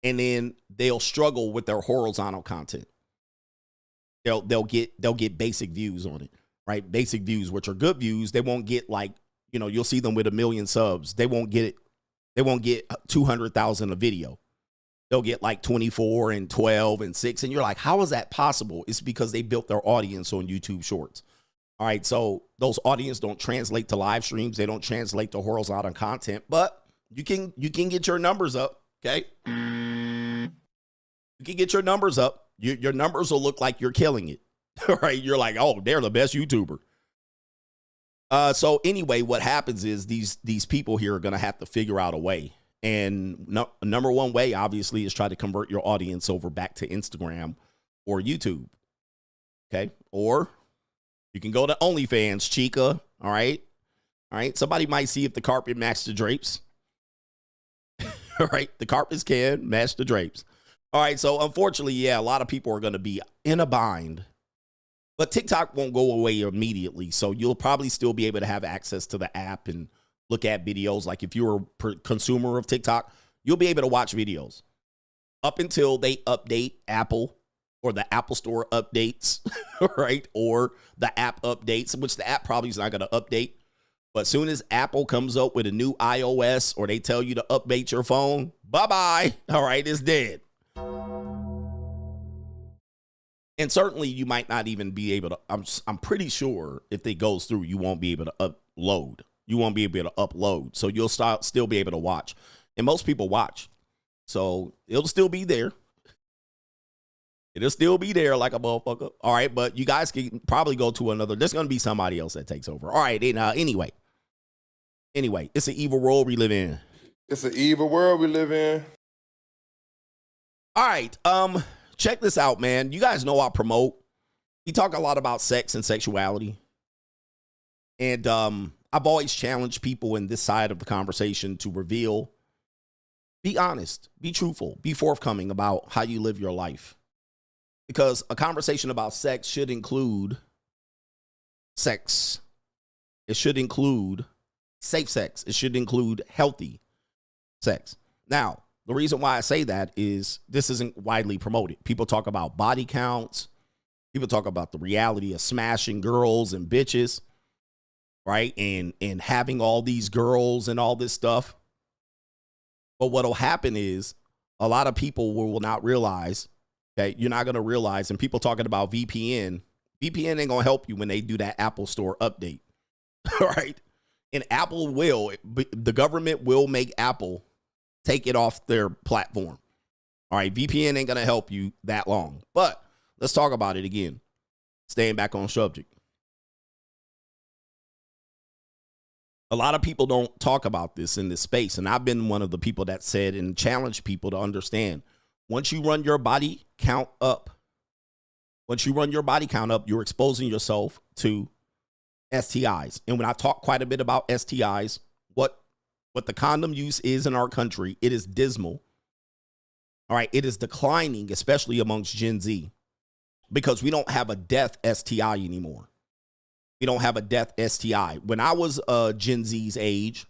And then they'll struggle with their horizontal content. They'll get basic views on it, right? Basic views, which are good views. They won't get like, you know, you'll see them with 1 million subs. They won't get 200,000 a video. They'll get like 24 and 12 and 6. And you're like, how is that possible? It's because they built their audience on YouTube Shorts. All right. So those audience don't translate to live streams. They don't translate to horizontal content, but you can get your numbers up. Okay. You can get your numbers up. Your numbers will look like you're killing it. All right. You're like, oh, they're the best YouTuber. So anyway, what happens is these people here are going to have to figure out a way. And number one way, obviously, is try to convert your audience over back to Instagram or YouTube. Okay. Or you can go to OnlyFans, Chica. All right. All right. Somebody might see if the carpet matched the drapes. All right. The carpets can match the drapes. All right. So unfortunately, yeah, a lot of people are going to be in a bind. But TikTok won't go away immediately. So you'll probably still be able to have access to the app and look at videos. Like if you're a consumer of TikTok, you'll be able to watch videos up until they update Apple or the Apple Store updates, right? Or the app updates, which the app probably is not going to update. But as soon as Apple comes up with a new iOS or they tell you to update your phone, bye-bye. All right, it's dead. And certainly you might not even be able to, I'm pretty sure if it goes through, you won't be able to upload. You won't be able to upload. So you'll still be able to watch. And most people watch. So it'll still be there. It'll still be there like a motherfucker. All right. But you guys can probably go to another. There's going to be somebody else that takes over. All right. And, anyway, it's an evil world we live in. It's an evil world we live in. All right. Check this out, man. You guys know I promote. We talk a lot about sex and sexuality. And I've always challenged people in this side of the conversation to reveal, be honest, be truthful, be forthcoming about how you live your life. Because a conversation about sex should include sex. It should include safe sex. It should include healthy sex. Now, the reason why I say that is this isn't widely promoted. People talk about body counts. People talk about the reality of smashing girls and bitches, right? And having all these girls and all this stuff. But what'll happen is a lot of people will not realize that you're not going to realize. And people talking about VPN ain't going to help you when they do that Apple Store update, right? And Apple the government will make Apple take it off their platform. All right, VPN ain't going to help you that long. But let's talk about it again. Staying back on subject. A lot of people don't talk about this in this space. And I've been one of the people that said and challenged people to understand. Once you run your body count up, you're exposing yourself to STIs. And when I talk quite a bit about STIs, what the condom use is in our country, it is dismal. All right. It is declining, especially amongst Gen Z, because we don't have a death STI anymore. We don't have a death STI. When I was Gen Z's age,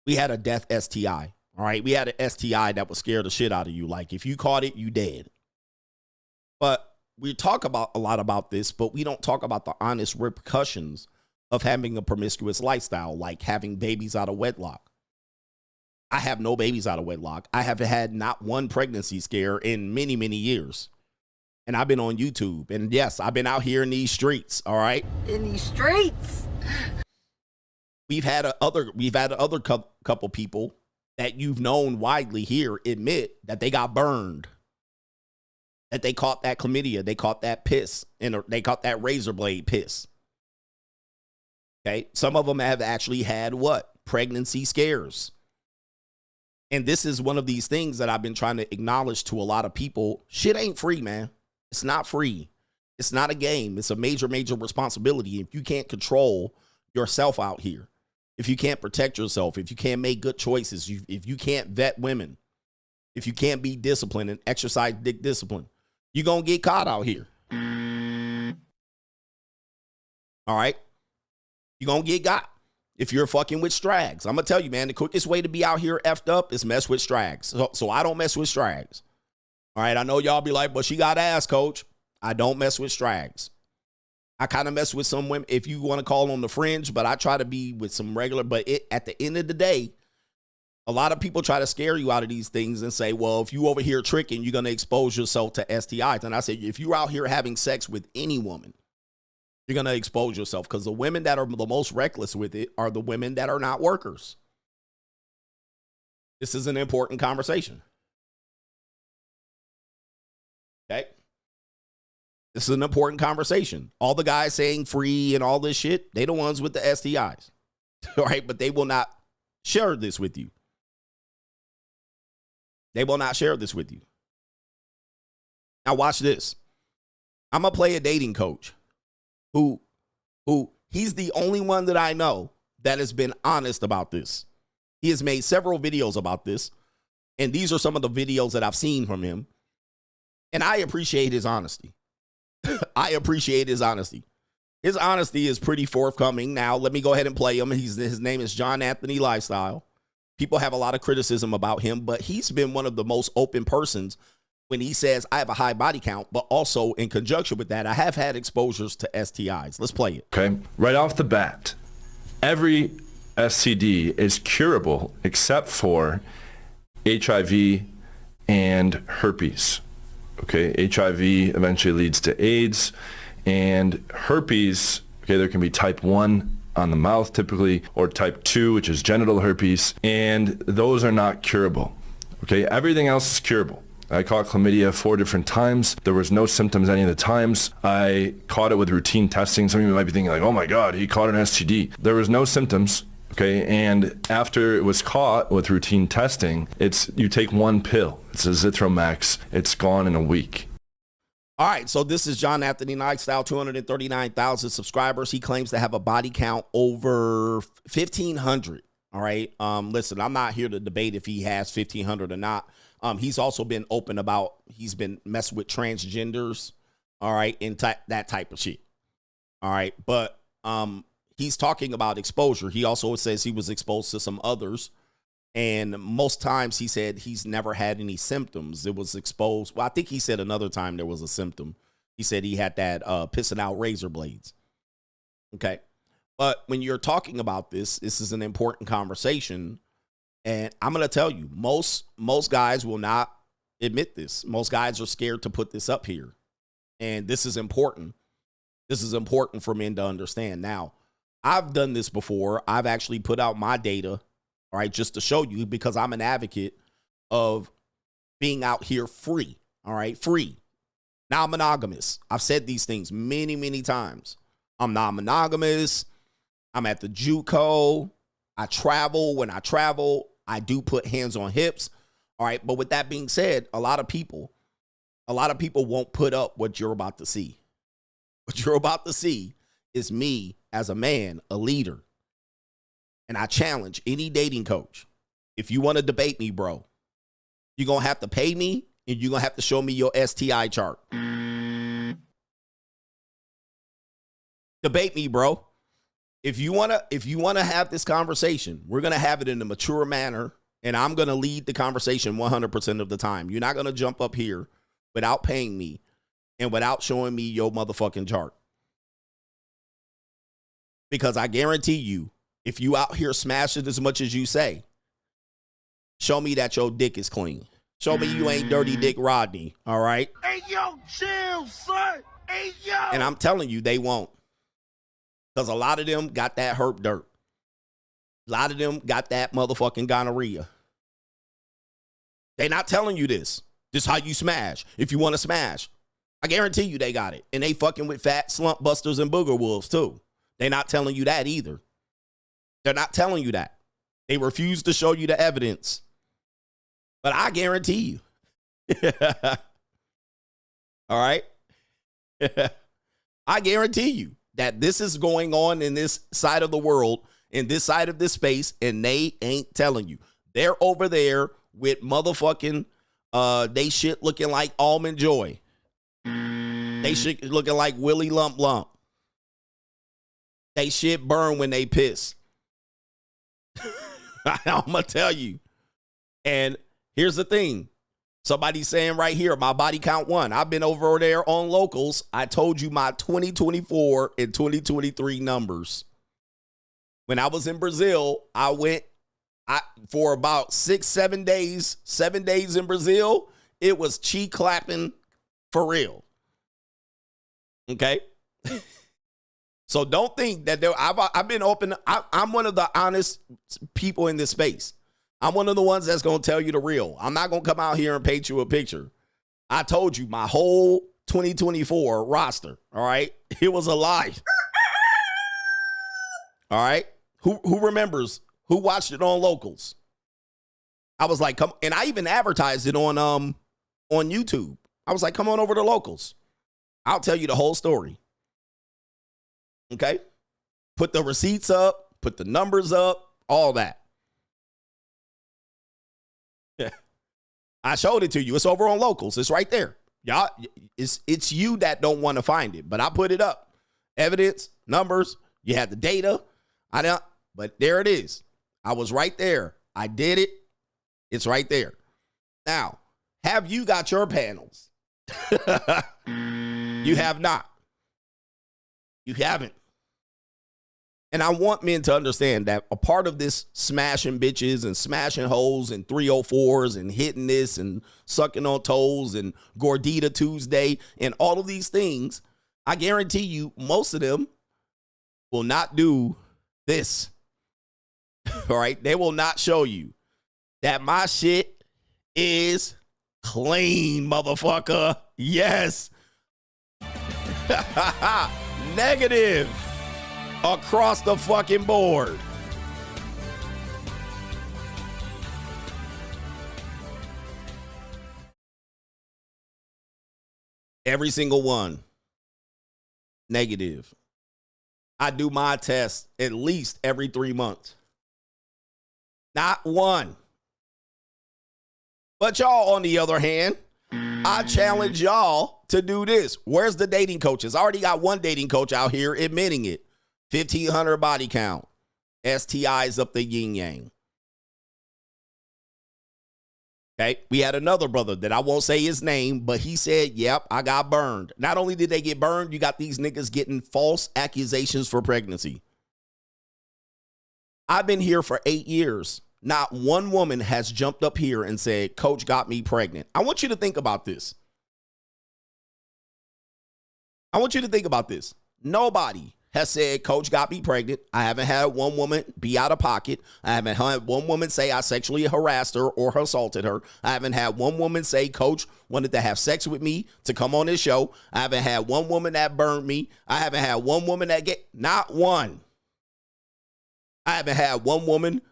we had a death STI. All right. We had an STI that would scare the shit out of you. Like if you caught it, you dead. But we talk about a lot about this, but we don't talk about the honest repercussions of having a promiscuous lifestyle, like having babies out of wedlock. I have no babies out of wedlock. I have had not one pregnancy scare in many, many years. And I've been on YouTube. And yes, I've been out here in these streets. All right. In these streets. We've had other couple people that you've known widely here admit that they got burned, that they caught that chlamydia, they caught that piss, and they caught that razor blade piss. Okay, some of them have actually had what? Pregnancy scares. And this is one of these things that I've been trying to acknowledge to a lot of people. Shit ain't free, man. It's not free. It's not a game. It's a major, major responsibility. If you can't control yourself out here, if you can't protect yourself, if you can't make good choices, if you can't vet women, if you can't be disciplined and exercise dick discipline, you're going to get caught out here. All right? You're going to get got. If you're fucking with strags, I'm going to tell you, man, the quickest way to be out here effed up is mess with strags. So I don't mess with strags. All right, I know y'all be like, but she got ass, coach. I don't mess with strags. I kind of mess with some women, if you want to call on the fringe, but I try to be with some regular. But at the end of the day, a lot of people try to scare you out of these things and say, well, if you over here tricking, you're going to expose yourself to STIs. And I say, if you're out here having sex with any woman, you're going to expose yourself, because the women that are the most reckless with it are the women that are not workers. This is an important conversation. Okay? This is an important conversation. All the guys saying free and all this shit, they the ones with the STIs. All right? But they will not share this with you. They will not share this with you. Now watch this. I'm going to play a dating coach who he's the only one that I know that has been honest about this. He has made several videos about this, and these are some of the videos that I've seen from him, and I appreciate his honesty. I appreciate his honesty. His honesty is pretty forthcoming. Now, let me go ahead and play him. His name is John Anthony Lifestyle. People have a lot of criticism about him, but he's been one of the most open persons when he says, I have a high body count, but also in conjunction with that, I have had exposures to STIs. Let's play it. Okay, right off the bat, every STD is curable except for HIV and herpes. Okay, HIV eventually leads to AIDS, and herpes, okay, there can be type 1 on the mouth typically, or type 2, which is genital herpes, and those are not curable. Okay, everything else is curable. I caught chlamydia 4 different times. There was no symptoms any of the times. I caught it with routine testing. Some of you might be thinking like, oh my God, he caught an STD. There was no symptoms, okay? And after it was caught with routine testing, you take one pill. It's a Zithromax. It's gone in a week. All right, so this is John Anthony Lifestyle, 239,000 subscribers. He claims to have a body count over 1,500. All right, listen, I'm not here to debate if he has 1,500 or not. He's also been open about he's been messing with transgenders, all right, and that type of shit. All right, but he's talking about exposure. He also says he was exposed to some others, and most times he said he's never had any symptoms. It was exposed. Well, I think he said another time there was a symptom. He said he had that pissing out razor blades. Okay, but when you're talking about this is an important conversation. And I'm going to tell you, most guys will not admit this. Most guys are scared to put this up here. And this is important. This is important for men to understand. Now, I've done this before. I've actually put out my data, all right, just to show you, because I'm an advocate of being out here free, all right, free. Now, monogamous. I've said these things many, many times. I'm non-monogamous. I'm at the JUCO. I travel. When I travel, I do put hands on hips. All right. But with that being said, a lot of people won't put up what you're about to see. What you're about to see is me as a man, a leader. And I challenge any dating coach. If you want to debate me, bro, you're going to have to pay me, and you're going to have to show me your STI chart. Debate me, bro. If you want to have this conversation, we're going to have it in a mature manner, and I'm going to lead the conversation 100% of the time. You're not going to jump up here without paying me and without showing me your motherfucking chart. Because I guarantee you, if you out here smashing as much as you say, show me that your dick is clean. Show me you ain't dirty dick Rodney, all right? Hey, yo, chill, son. Hey, yo. And I'm telling you, they won't. Because a lot of them got that herp dirt. A lot of them got that motherfucking gonorrhea. They not telling you this. This is how you smash. If you want to smash, I guarantee you they got it. And they fucking with fat slump busters and booger wolves too. They not telling you that either. They're not telling you that. They refuse to show you the evidence. But I guarantee you. All right? I guarantee you that this is going on in this side of the world, in this side of this space, and they ain't telling you. They're over there with motherfucking, they shit looking like Almond Joy. They shit looking like Willy Lump Lump. They shit burn when they piss. I'm going to tell you. And here's the thing. Somebody's saying right here, my body count 1. I've been over there on locals. I told you my 2024 and 2023 numbers. When I was in Brazil, I went for about 7 days in Brazil. It was cheek clapping for real. Okay? So don't think that I've been open. I'm one of the honest people in this space. I'm one of the ones that's going to tell you the real. I'm not going to come out here and paint you a picture. I told you my whole 2024 roster, all right? It was a lie. All right? Who remembers? Who watched it on locals? I was like, come, and I even advertised it on YouTube. I was like, come on over to locals. I'll tell you the whole story. Okay? Put the receipts up, put the numbers up, all that. I showed it to you. It's over on locals. It's right there. Y'all, it's you that don't want to find it, but I put it up. Evidence, numbers, you have the data. But there it is. I was right there. I did it. It's right there. Now, have you got your panels? You have not. You haven't. And I want men to understand that a part of this smashing bitches and smashing hoes and 304s and hitting this and sucking on toes and Gordita Tuesday and all of these things, I guarantee you most of them will not do this. All right? They will not show you that my shit is clean, motherfucker. Yes. Negative. Across the fucking board. Every single one. Negative. I do my test at least every 3 months. Not one. But y'all, on the other hand, I challenge y'all to do this. Where's the dating coaches? I already got one dating coach out here admitting it. 1,500 body count. STIs up the yin yang. Okay. We had another brother that I won't say his name, but he said, yep, I got burned. Not only did they get burned, you got these niggas getting false accusations for pregnancy. I've been here for 8 years. Not one woman has jumped up here and said, Coach got me pregnant. I want you to think about this. Nobody has said, Coach got me pregnant. I haven't had one woman be out of pocket. I haven't had one woman say I sexually harassed her or assaulted her. I haven't had one woman say, Coach wanted to have sex with me to come on this show. I haven't had one woman that burned me. I haven't had one woman that not one. I haven't had one woman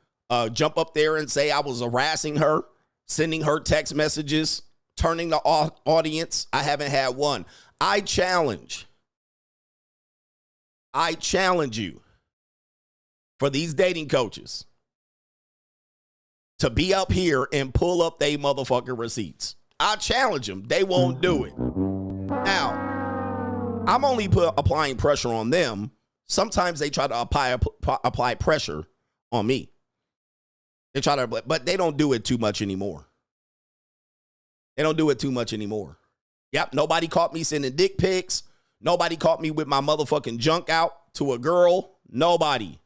jump up there and say I was harassing her, sending her text messages, turning the audience. I haven't had one. I challenge you for these dating coaches to be up here and pull up they motherfucking receipts. I challenge them. They won't do it. Now, I'm only applying pressure on them. Sometimes they try to apply pressure on me. They try to, but they don't do it too much anymore. Yep, nobody caught me sending dick pics. Nobody caught me with my motherfucking junk out to a girl. Nobody.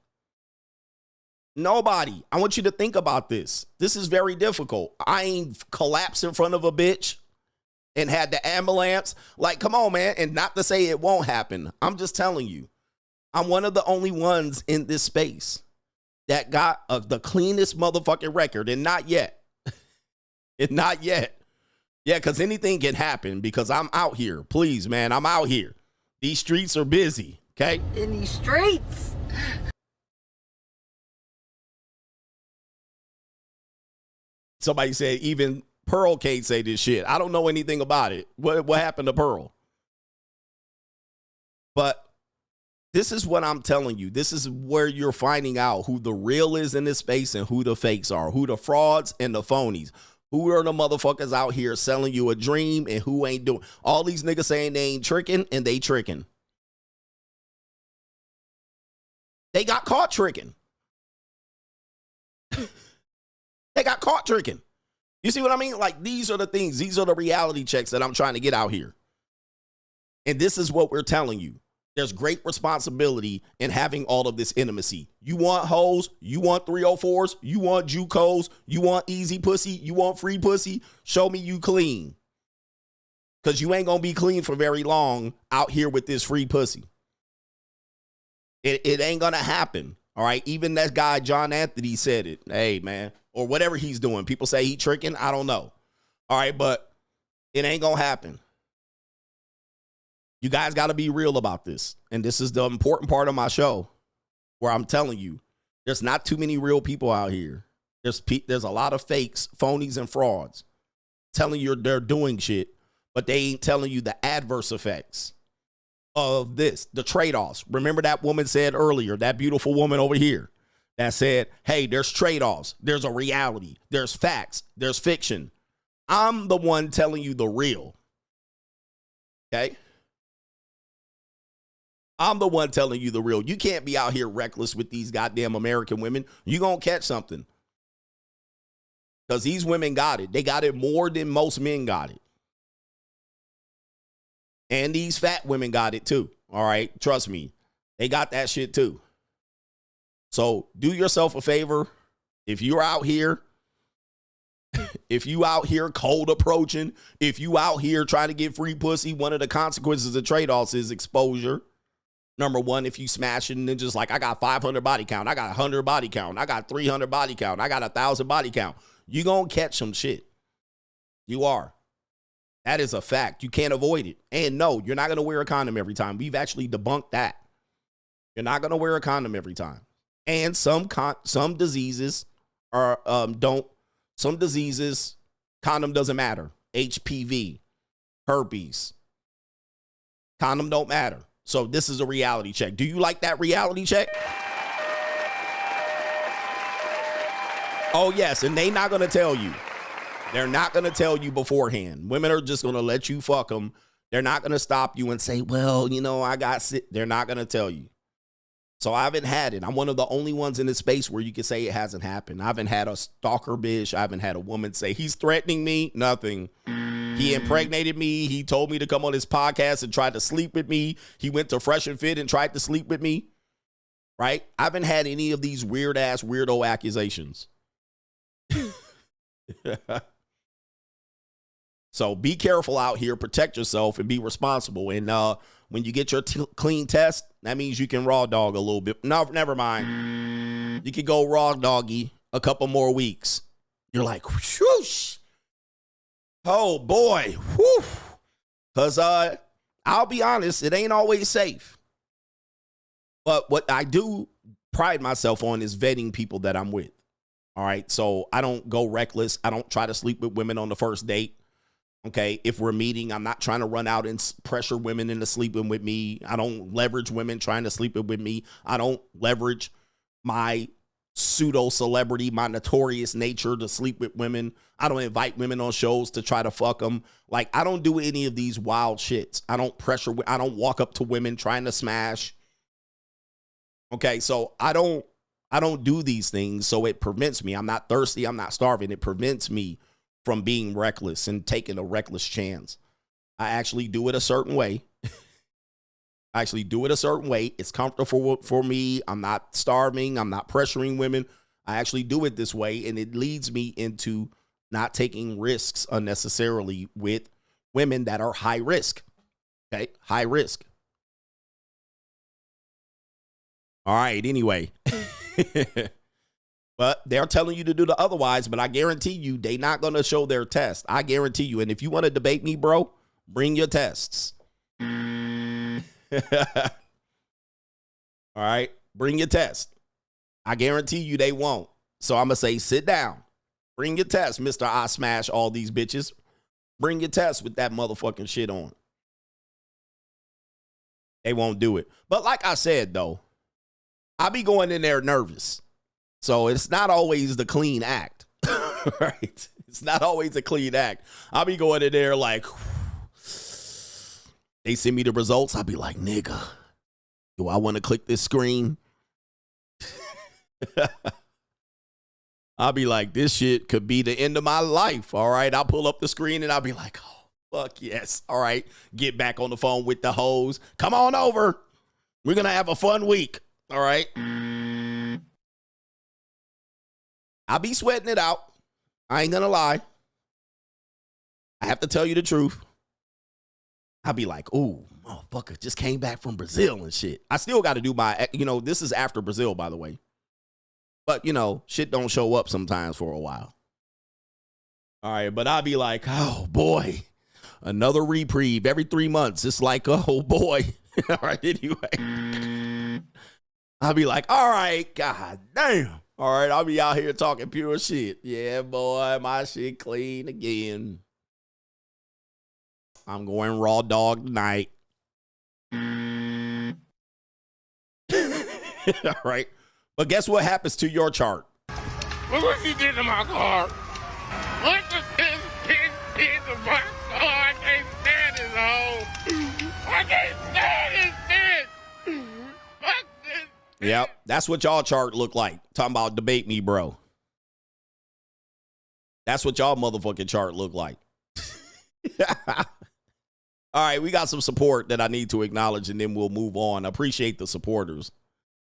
I want you to think about this. This is very difficult. I ain't collapsed in front of a bitch and had the ambulance. Like, come on, man. And not to say it won't happen. I'm just telling you. I'm one of the only ones in this space that got the cleanest motherfucking record, and not yet. Not yet. Yeah, because anything can happen because I'm out here. Please, man, I'm out here. These streets are busy, okay? In these streets. Somebody said even Pearl can't say this shit. I don't know anything about it. What happened to Pearl? But this is what I'm telling you. This is where you're finding out who the real is in this space and who the fakes are, who the frauds and the phonies. Who are the motherfuckers out here selling you a dream and who ain't doing? All these niggas saying they ain't tricking and they tricking. They got caught tricking. They got caught tricking. You see what I mean? Like, these are the things. These are the reality checks that I'm trying to get out here. And this is what we're telling you. There's great responsibility in having all of this intimacy. You want hoes, you want 304s, you want JUCOs, you want easy pussy, you want free pussy. Show me you clean. Because you ain't going to be clean for very long out here with this free pussy. It ain't going to happen. All right. Even that guy, John Anthony, said it. Hey, man. Or whatever he's doing. People say he tricking. I don't know. All right. But it ain't going to happen. You guys got to be real about this. And this is the important part of my show where I'm telling you, there's not too many real people out here. There's a lot of fakes, phonies, and frauds telling you they're doing shit, but they ain't telling you the adverse effects of this, the trade-offs. Remember that woman said earlier, that beautiful woman over here that said, hey, there's trade-offs. There's a reality. There's facts. There's fiction. I'm the one telling you the real. Okay? I'm the one telling you the real. You can't be out here reckless with these goddamn American women. You're going to catch something. Because these women got it. They got it more than most men got it. And these fat women got it too. All right. Trust me. They got that shit too. So do yourself a favor. If you're out here, cold approaching, if you out here trying to get free pussy, one of the consequences of trade-offs is exposure. Number one, if you smash it and then just like, I got 500 body count, I got 100 body count, I got 300 body count, I got 1,000 body count, you gonna catch some shit. You are. That is a fact. You can't avoid it. And no, you're not going to wear a condom every time. We've actually debunked that. You're not going to wear a condom every time. And some diseases are some diseases, condom doesn't matter. HPV, herpes, condom don't matter. So this is a reality check. Do you like that reality check? Oh, yes. And they not going to tell you. They're not going to tell you beforehand. Women are just going to let you fuck them. They're not going to stop you and say, well, you know, I got sick. They're not going to tell you. So I haven't had it. I'm one of the only ones in this space where you can say it hasn't happened. I haven't had a stalker bitch. I haven't had a woman say he's threatening me. Nothing. He impregnated me. He told me to come on his podcast and tried to sleep with me. He went to Fresh and Fit and tried to sleep with me. Right? I haven't had any of these weird ass weirdo accusations. So be careful out here, protect yourself, and be responsible. And when you get your clean test, that means you can raw dog a little bit. No, never mind. You can go raw doggy a couple more weeks. You're like, whoosh. Oh, boy. Whew. Because I'll be honest, it ain't always safe. But what I do pride myself on is vetting people that I'm with. All right, so I don't go reckless. I don't try to sleep with women on the first date. Okay, if we're meeting, I'm not trying to run out and pressure women into sleeping with me. I don't leverage women trying to sleep with me. I don't leverage my pseudo celebrity, my notorious nature to sleep with women. I don't invite women on shows to try to fuck them. Like, I don't do any of these wild shits. I don't pressure. I don't walk up to women trying to smash. Okay, so I don't do these things, so it prevents me. I'm not thirsty. I'm not starving. It prevents me from being reckless and taking a reckless chance. I actually do it a certain way. It's comfortable for me. I'm not starving. I'm not pressuring women. I actually do it this way, and it leads me into not taking risks unnecessarily with women that are high risk. Okay, high risk. All right, anyway. But they're telling you to do the otherwise, but I guarantee you they not going to show their test. I guarantee you. And if you want to debate me, bro, bring your tests. All right? Bring your test. I guarantee you they won't. So I'm going to say sit down. Bring your test, Mr. I smash all these bitches. Bring your test with that motherfucking shit on. They won't do it. But like I said, though, I be going in there nervous. So it's not always the clean act, right? It's not always a clean act. I'll be going in there like, they send me the results. I'll be like, nigga, do I want to click this screen? I'll be like, this shit could be the end of my life, all right? I'll pull up the screen and I'll be like, oh, fuck yes, all right? Get back on the phone with the hoes. Come on over. We're going to have a fun week, all right? I'll be sweating it out. I ain't gonna lie. I have to tell you the truth. I'll be like, ooh, motherfucker just came back from Brazil and shit. I still got to do my, this is after Brazil, by the way. But, shit don't show up sometimes for a while. All right, but I'll be like, oh, boy, another reprieve every 3 months. It's like, oh, boy. All right, anyway. I'll be like, all right, god damn. All right, I'll be out here talking pure shit. Yeah, boy, my shit clean again. I'm going raw dog tonight. All right. But guess what happens to your chart? Look what she did to my car. Look what this bitch did to my car. I can't stand this hoe. I can't stand this bitch. Fuck this. Yep, that's what y'all chart look like. Talking about debate me, bro. That's what y'all motherfucking chart look like. All right, we got some support that I need to acknowledge, and then we'll move on. Appreciate the supporters.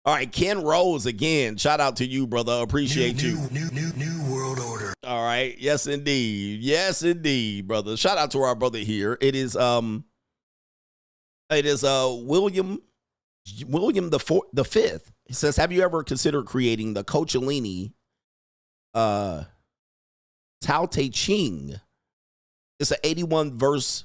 All right, Ken Rose again. Shout out to you, brother. Appreciate you. New world order. All right, yes indeed, brother. Shout out to our brother here. It is William the Fifth. He says, have you ever considered creating the Cocellini Tao Te Ching? It's an 81 verse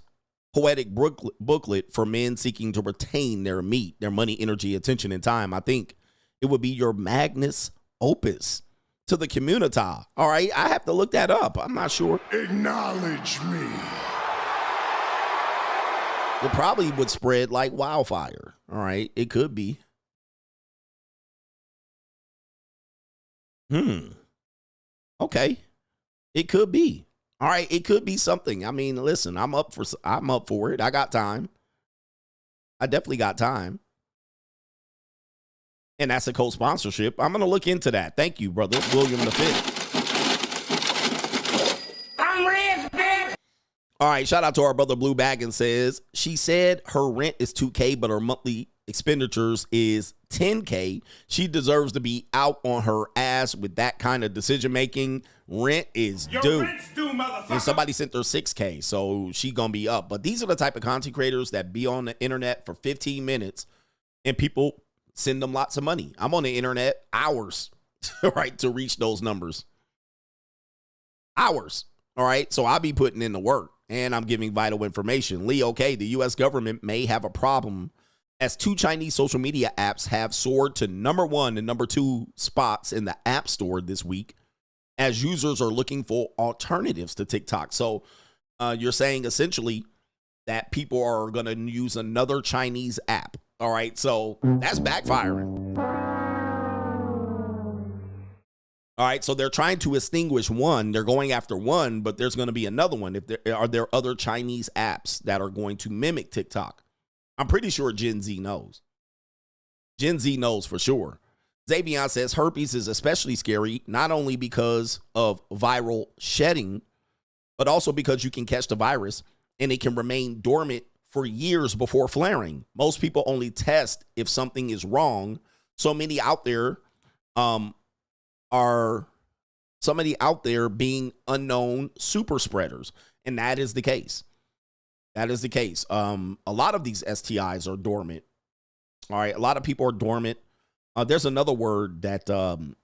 poetic booklet for men seeking to retain their meat, their money, energy, attention, and time. I think it would be your magnus opus to the community. All right, I have to look that up. I'm not sure. Acknowledge me. It probably would spread like wildfire. All right, it could be. Okay, it could be. All right, it could be something. I mean, listen, I'm up for it. I got time. I definitely got time. And that's a co-sponsorship. I'm going to look into that. Thank you, brother. William the Fifth. I'm rich, bitch. All right, shout out to our brother Blue Baggins says, she said her rent is $2K, but her monthly expenditures is $10K. She deserves to be out on her ass with that kind of decision making. Rent is due. And somebody sent her $6K, so she gonna be up. But these are the type of content creators that be on the internet for 15 minutes and people send them lots of money. I'm on the internet hours, right, to reach those numbers. Hours. All right, so I'll be putting in the work and I'm giving vital information. Lee, okay, the U.S. government may have a problem as 2 Chinese social media apps have soared to #1 and #2 spots in the App Store this week as users are looking for alternatives to TikTok. So you're saying essentially that people are going to use another Chinese app. All right, so that's backfiring. All right, so they're trying to extinguish one. They're going after one, but there's going to be another one. Are there other Chinese apps that are going to mimic TikTok? I'm pretty sure Gen Z knows. Gen Z knows for sure. Xavier says herpes is especially scary, not only because of viral shedding, but also because you can catch the virus and it can remain dormant for years before flaring. Most people only test if something is wrong. So many out there being unknown super spreaders. And that is the case. That is the case. A lot of these STIs are dormant. All right. A lot of people are dormant. There's another word that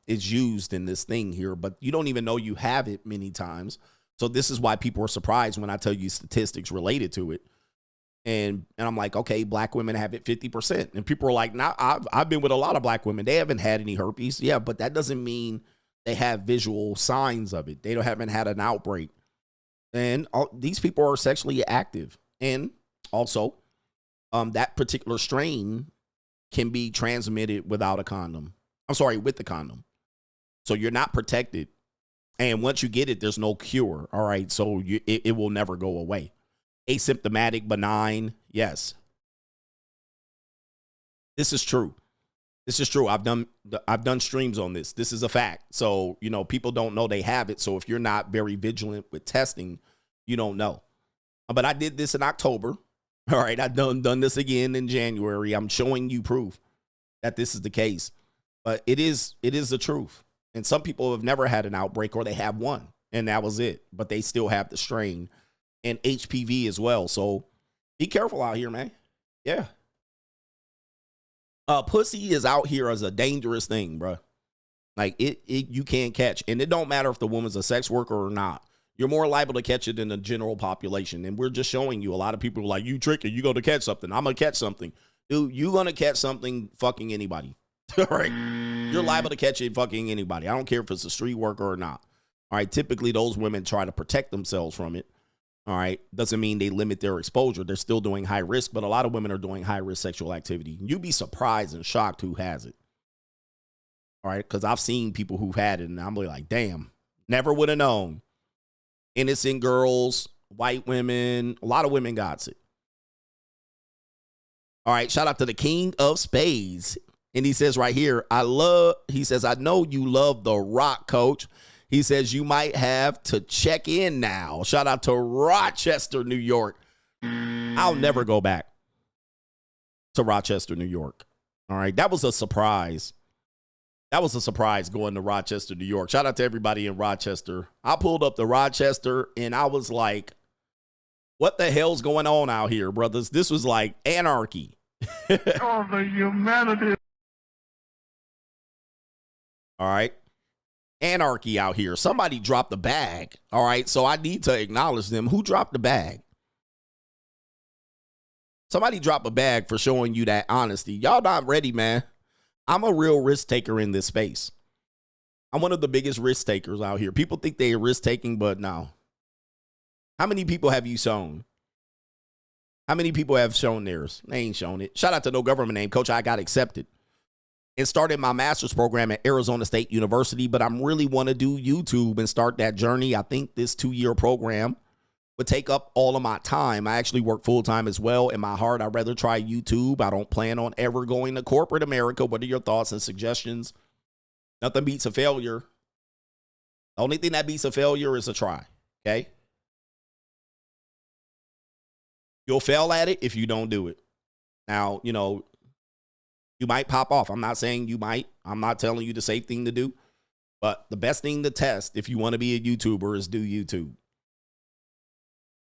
is used in this thing here, but you don't even know you have it many times. So this is why people are surprised when I tell you statistics related to it. And I'm like, okay, black women have it 50%. And people are like, nah, I've been with a lot of black women. They haven't had any herpes. Yeah, but that doesn't mean they have visual signs of it. They haven't had an outbreak. And these people are sexually active. And also, that particular strain can be transmitted without a condom. I'm sorry, with the condom. So you're not protected. And once you get it, there's no cure. All right. So it will never go away. Asymptomatic, benign. Yes. This is true. This is true. I've done streams on this. This is a fact. So, you know, people don't know they have it. So if you're not very vigilant with testing, you don't know. But I did this in October. All right. I've done this again in January. I'm showing you proof that this is the case. But it is the truth. And some people have never had an outbreak, or they have one and that was it. But they still have the strain and HPV as well. So be careful out here, man. Yeah. Pussy is out here as a dangerous thing, bro. Like it you can't catch. And it don't matter if the woman's a sex worker or not. You're more liable to catch it than the general population. And we're just showing you. A lot of people are like, you tricky, you go to catch something. I'm going to catch something. Dude, you going to catch something fucking anybody. All right. You're liable to catch it fucking anybody. I don't care if it's a street worker or not. All right. Typically, those women try to protect themselves from it. All right. Doesn't mean they limit their exposure. They're still doing high risk, but a lot of women are doing high risk sexual activity. You'd be surprised and shocked who has it. All right. Because I've seen people who've had it and I'm like, damn, never would have known. Innocent girls, white women, a lot of women got it. All right. Shout out to the King of Spades. And he says right here, I know you love The Rock, coach. He says you might have to check in now. Shout out to Rochester, New York. I'll never go back to Rochester, New York. All right. That was a surprise. That was a surprise going to Rochester, New York. Shout out to everybody in Rochester. I pulled up to Rochester and I was like, what the hell's going on out here, brothers? This was like anarchy. Oh, the humanity. All right. Anarchy out here. Somebody dropped the bag. All right. So I need to acknowledge them. Who dropped the bag? Somebody dropped a bag for showing you that honesty. Y'all not ready, man. I'm a real risk taker in this space. I'm one of the biggest risk takers out here. People think they're risk taking, but no. How many people have you shown? How many people have shown theirs? They ain't shown it. Shout out to No Government Name. Coach, I got accepted and started my master's program at Arizona State University, but I'm really want to do YouTube and start that journey. I think this 2-year program would take up all of my time. I actually work full-time as well. In my heart, I'd rather try YouTube. I don't plan on ever going to corporate America. What are your thoughts and suggestions? Nothing beats a failure. The only thing that beats a failure is a try, okay? You'll fail at it if you don't do it. Now, you know, you might pop off. I'm not saying you might. I'm not telling you the safe thing to do. But the best thing to test if you want to be a YouTuber is do YouTube.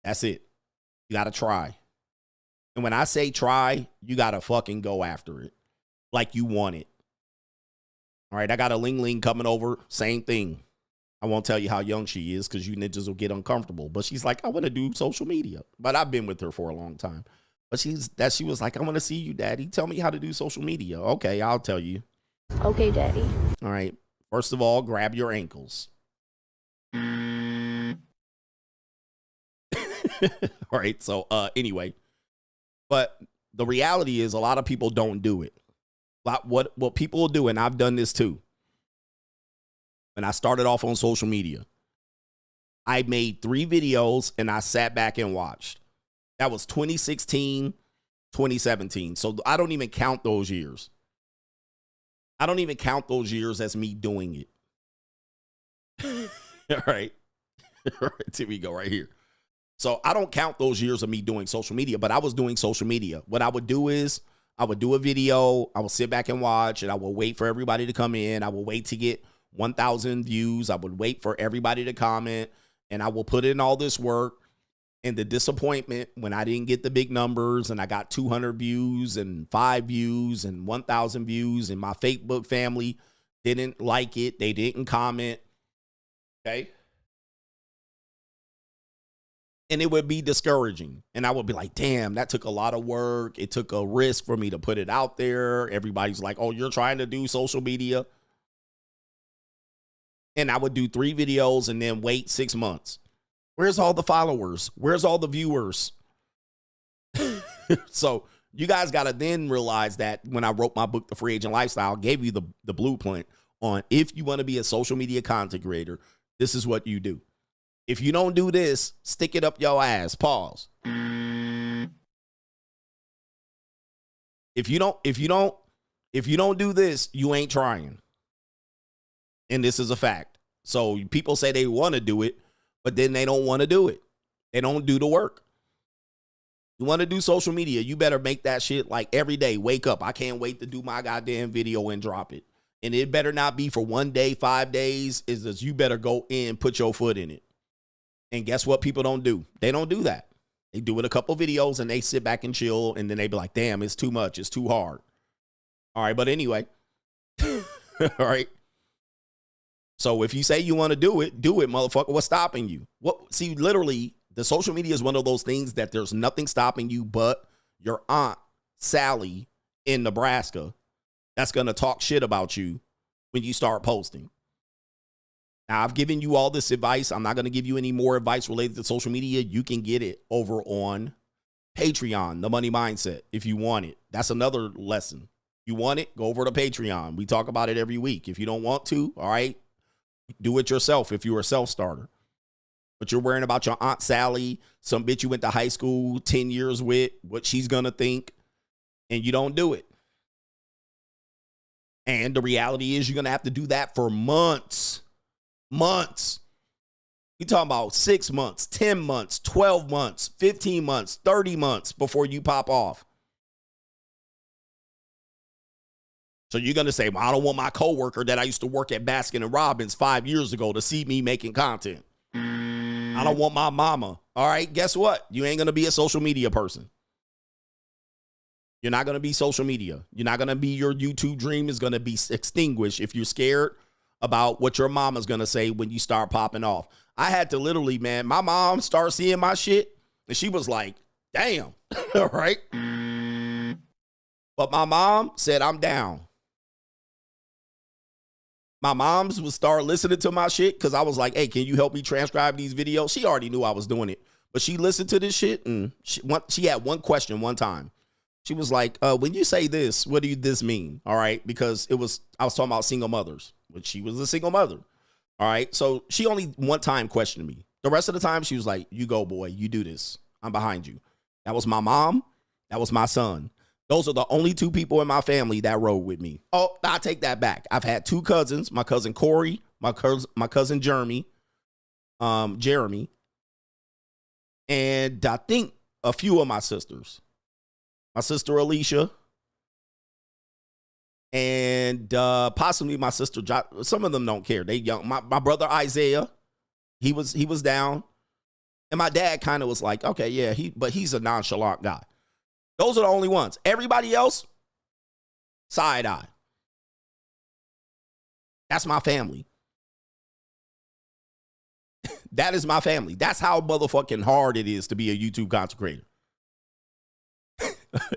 That's it. You got to try. And when I say try, you got to fucking go after it like you want it. All right, I got a Ling Ling coming over. Same thing. I won't tell you how young she is because you ninjas will get uncomfortable. But she's like, I want to do social media. But I've been with her for a long time. But she was like, I want to see you, Daddy. Tell me how to do social media. Okay, I'll tell you. Okay, Daddy. All right. First of all, grab your ankles. All right. So anyway, but the reality is a lot of people don't do it. What people will do, and I've done this too. When I started off on social media, I made 3 videos and I sat back and watched. That was 2016, 2017. So I don't even count those years. I don't even count those years as me doing it. All right. All right. Here we go right here. So I don't count those years of me doing social media, but I was doing social media. What I would do is I would do a video. I would sit back and watch, and I would wait for everybody to come in. I would wait to get 1,000 views. I would wait for everybody to comment, and I will put in all this work. And the disappointment when I didn't get the big numbers and I got 200 views and 5 views and 1,000 views and my Facebook family didn't like it. They didn't comment. Okay. And it would be discouraging. And I would be like, damn, that took a lot of work. It took a risk for me to put it out there. Everybody's like, oh, you're trying to do social media. And I would do 3 videos and then wait 6 months. Where's all the followers? Where's all the viewers? So you guys got to then realize that when I wrote my book, The Free Agent Lifestyle, I gave you the blueprint on if you want to be a social media content creator, this is what you do. If you don't do this, stick it up your ass. Pause. If you don't do this, you ain't trying. And this is a fact. So people say they want to do it, but then they don't want to do it. They don't do the work. You want to do social media, you better make that shit like every day. Wake up. I can't wait to do my goddamn video and drop it. And it better not be for 1 day, 5 days. Is that you better go in, put your foot in it. And guess what people don't do? They don't do that. They do it a couple videos and they sit back and chill. And then they be like, damn, it's too much. It's too hard. All right. But anyway. All right. So if you say you want to do it, motherfucker. What's stopping you? What? See, literally, the social media is one of those things that there's nothing stopping you but your aunt, Sally, in Nebraska, that's going to talk shit about you when you start posting. Now, I've given you all this advice. I'm not going to give you any more advice related to social media. You can get it over on Patreon, The Money Mindset, if you want it. That's another lesson. You want it? Go over to Patreon. We talk about it every week. If you don't want to, all right, do it yourself if you're a self-starter. But you're worrying about your Aunt Sally, some bitch you went to high school 10 years with, what she's going to think, and you don't do it. And the reality is you're going to have to do that for months. Months. You're talking about 6 months, 10 months, 12 months, 15 months, 30 months before you pop off. So you're going to say, well, I don't want my coworker that I used to work at Baskin and Robbins 5 years ago to see me making content. I don't want my mama. All right, guess what? You ain't going to be a social media person. You're not going to be social media. You're not going to be, your YouTube dream is going to be extinguished if you're scared about what your mama's going to say when you start popping off. I had to literally, man, my mom started seeing my shit and she was like, damn. All right. But my mom said, I'm down. My mom's would start listening to my shit because I was like, hey, can you help me transcribe these videos? She already knew I was doing it, but she listened to this shit and she had one question one time. She was like, when you say this, what do this mean? All right. Because I was talking about single mothers, which she was a single mother. All right. So she only one time questioned me. The rest of the time she was like, you go, boy, you do this. I'm behind you. That was my mom. That was my son. Those are the only 2 people in my family that rode with me. Oh, I take that back. I've had 2 cousins, my cousin Corey, my cousin Jeremy, and I think a few of my sisters. My sister Alicia, and possibly my sister. Some of them don't care. They young. My brother Isaiah, he was down, and my dad kind of was like, okay, yeah, but he's a nonchalant guy. Those are the only ones. Everybody else, side eye. That's my family. That is my family. That's how motherfucking hard it is to be a YouTube content creator.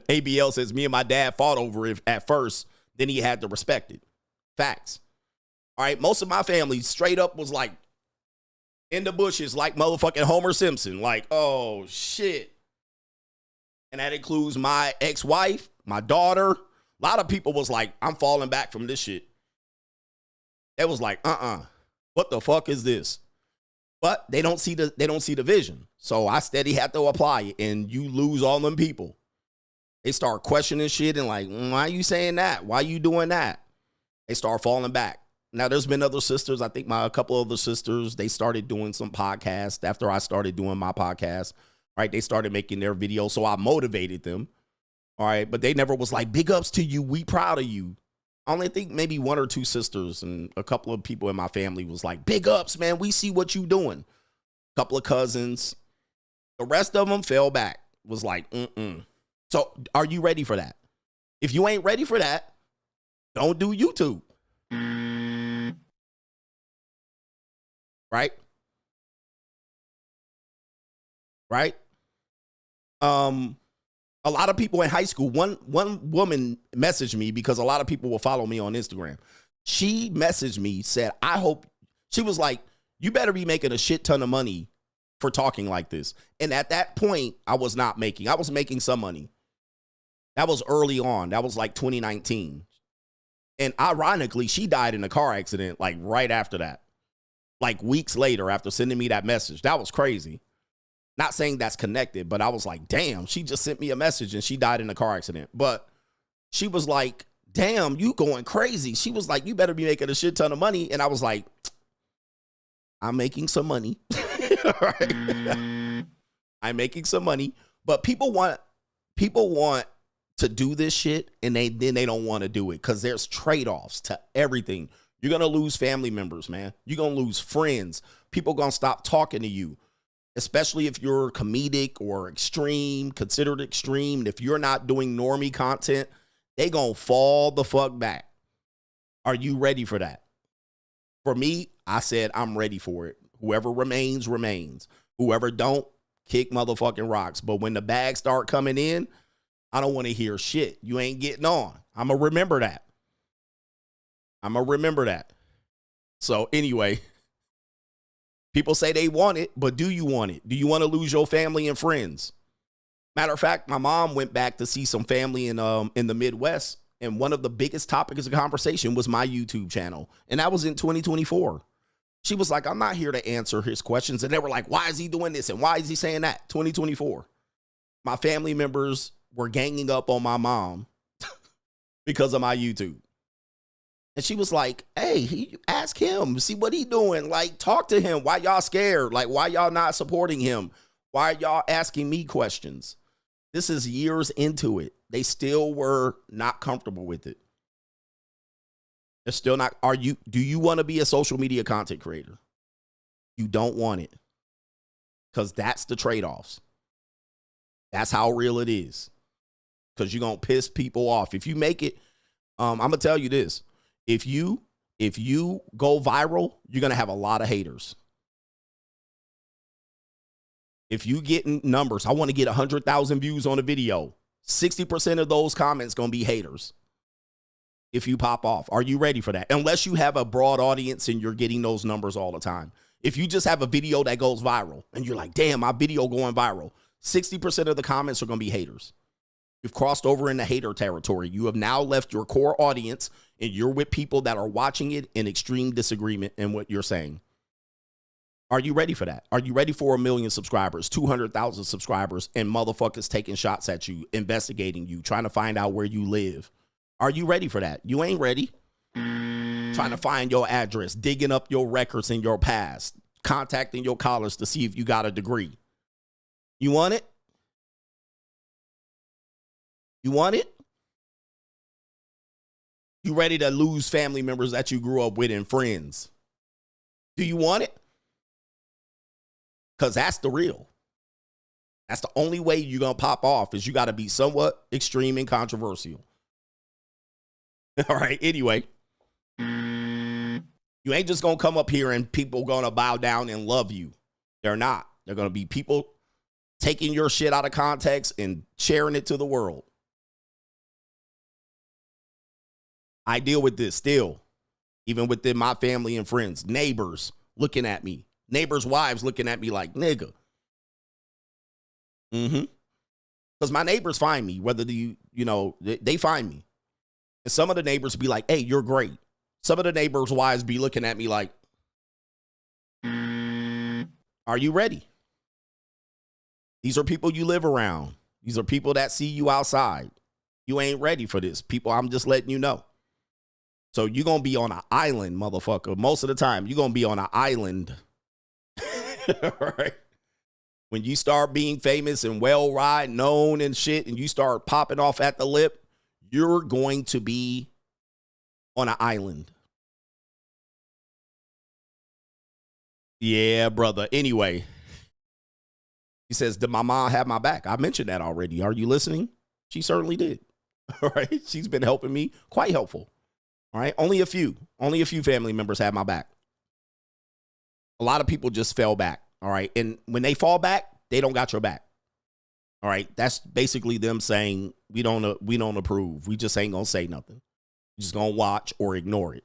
ABL says, me and my dad fought over it at first, then he had to respect it. Facts. All right, most of my family straight up was like in the bushes like motherfucking Homer Simpson. Like, oh, shit. And that includes my ex-wife, my daughter. A lot of people was like, I'm falling back from this shit. It was like, what the fuck is this? But they don't see the vision. So I steady had to apply it, and you lose all them people. They start questioning shit and like, why are you saying that? Why are you doing that? They start falling back. Now, there's been other sisters. I think a couple other sisters, they started doing some podcasts after I started doing my podcast. Right? They started making their videos, so I motivated them. All right, but they never was like, big ups to you. We proud of you. I only think maybe 1 or 2 sisters and a couple of people in my family was like, big ups, man. We see what you doing. A couple of cousins. The rest of them fell back. Was like, mm-mm. So are you ready for that? If you ain't ready for that, don't do YouTube. Right? Right? A lot of people in high school, one woman messaged me because a lot of people will follow me on Instagram. She messaged me, said, she was like, you better be making a shit ton of money for talking like this. And at that point, I was making some money. That was early on. That was like 2019. And ironically, she died in a car accident like right after that. Like weeks later after sending me that message. That was crazy. Not saying that's connected, but I was like, damn, she just sent me a message and she died in a car accident. But she was like, damn, you going crazy. She was like, you better be making a shit ton of money. And I was like, I'm making some money. Right? I'm making some money. But people want to do this shit and then they don't want to do it because there's trade-offs to everything. You're going to lose family members, man. You're going to lose friends. People going to stop talking to you. Especially if you're comedic or extreme, considered extreme. If you're not doing normie content, they gonna fall the fuck back. Are you ready for that? For me, I said I'm ready for it. Whoever remains, remains. Whoever don't, kick motherfucking rocks. But when the bags start coming in, I don't want to hear shit. You ain't getting on. I'm gonna remember that. So anyway, people say they want it, but do you want it? Do you want to lose your family and friends? Matter of fact, my mom went back to see some family in the Midwest, and one of the biggest topics of conversation was my YouTube channel, and that was in 2024. She was like, I'm not here to answer his questions, and they were like, why is he doing this, and why is he saying that? 2024. My family members were ganging up on my mom because of my YouTube. And she was like, hey, ask him, see what he doing. Like, talk to him. Why y'all scared? Like, why y'all not supporting him? Why are y'all asking me questions? This is years into it. They still were not comfortable with it. They're still not. Do you want to be a social media content creator? You don't want it. Because that's the trade-offs. That's how real it is. Because you're going to piss people off. If you make it, I'm going to tell you this. If you go viral, you're going to have a lot of haters. If you get numbers, I want to get 100,000 views on a video. 60% of those comments going to be haters. If you pop off, are you ready for that? Unless you have a broad audience and you're getting those numbers all the time. If you just have a video that goes viral and you're like, damn, my video going viral, 60% of the comments are going to be haters. You've crossed over into hater territory. You have now left your core audience and you're with people that are watching it in extreme disagreement in what you're saying. Are you ready for that? Are you ready for 1 million subscribers, 200,000 subscribers, and motherfuckers taking shots at you, investigating you, trying to find out where you live? Are you ready for that? You ain't ready. Trying to find your address, digging up your records in your past, contacting your college to see if you got a degree. You want it? You want it? You ready to lose family members that you grew up with and friends? Do you want it? Because that's the real. That's the only way you're going to pop off is you got to be somewhat extreme and controversial. All right, anyway. You ain't just going to come up here and people going to bow down and love you. They're not. They're going to be people taking your shit out of context and sharing it to the world. I deal with this still, even within my family and friends, neighbors looking at me, neighbors' wives looking at me like, nigga. Because my neighbors find me, whether they find me. And some of the neighbors be like, hey, you're great. Some of the neighbors' wives be looking at me like, are you ready? These are people you live around. These are people that see you outside. You ain't ready for this. People, I'm just letting you know. So you're going to be on an island, motherfucker. Most of the time, you're going to be on an island. All right. When you start being famous and well-ride, known and shit, and you start popping off at the lip, you're going to be on an island. Yeah, brother. Anyway, He says, did my mom have my back? I mentioned that already. Are you listening? She certainly did. All right. She's been helping me, quite helpful. All right. Only a few family members have my back. A lot of people just fell back. All right. And when they fall back, they don't got your back. All right. That's basically them saying, we don't approve. We just ain't going to say nothing. We're just going to watch or ignore it.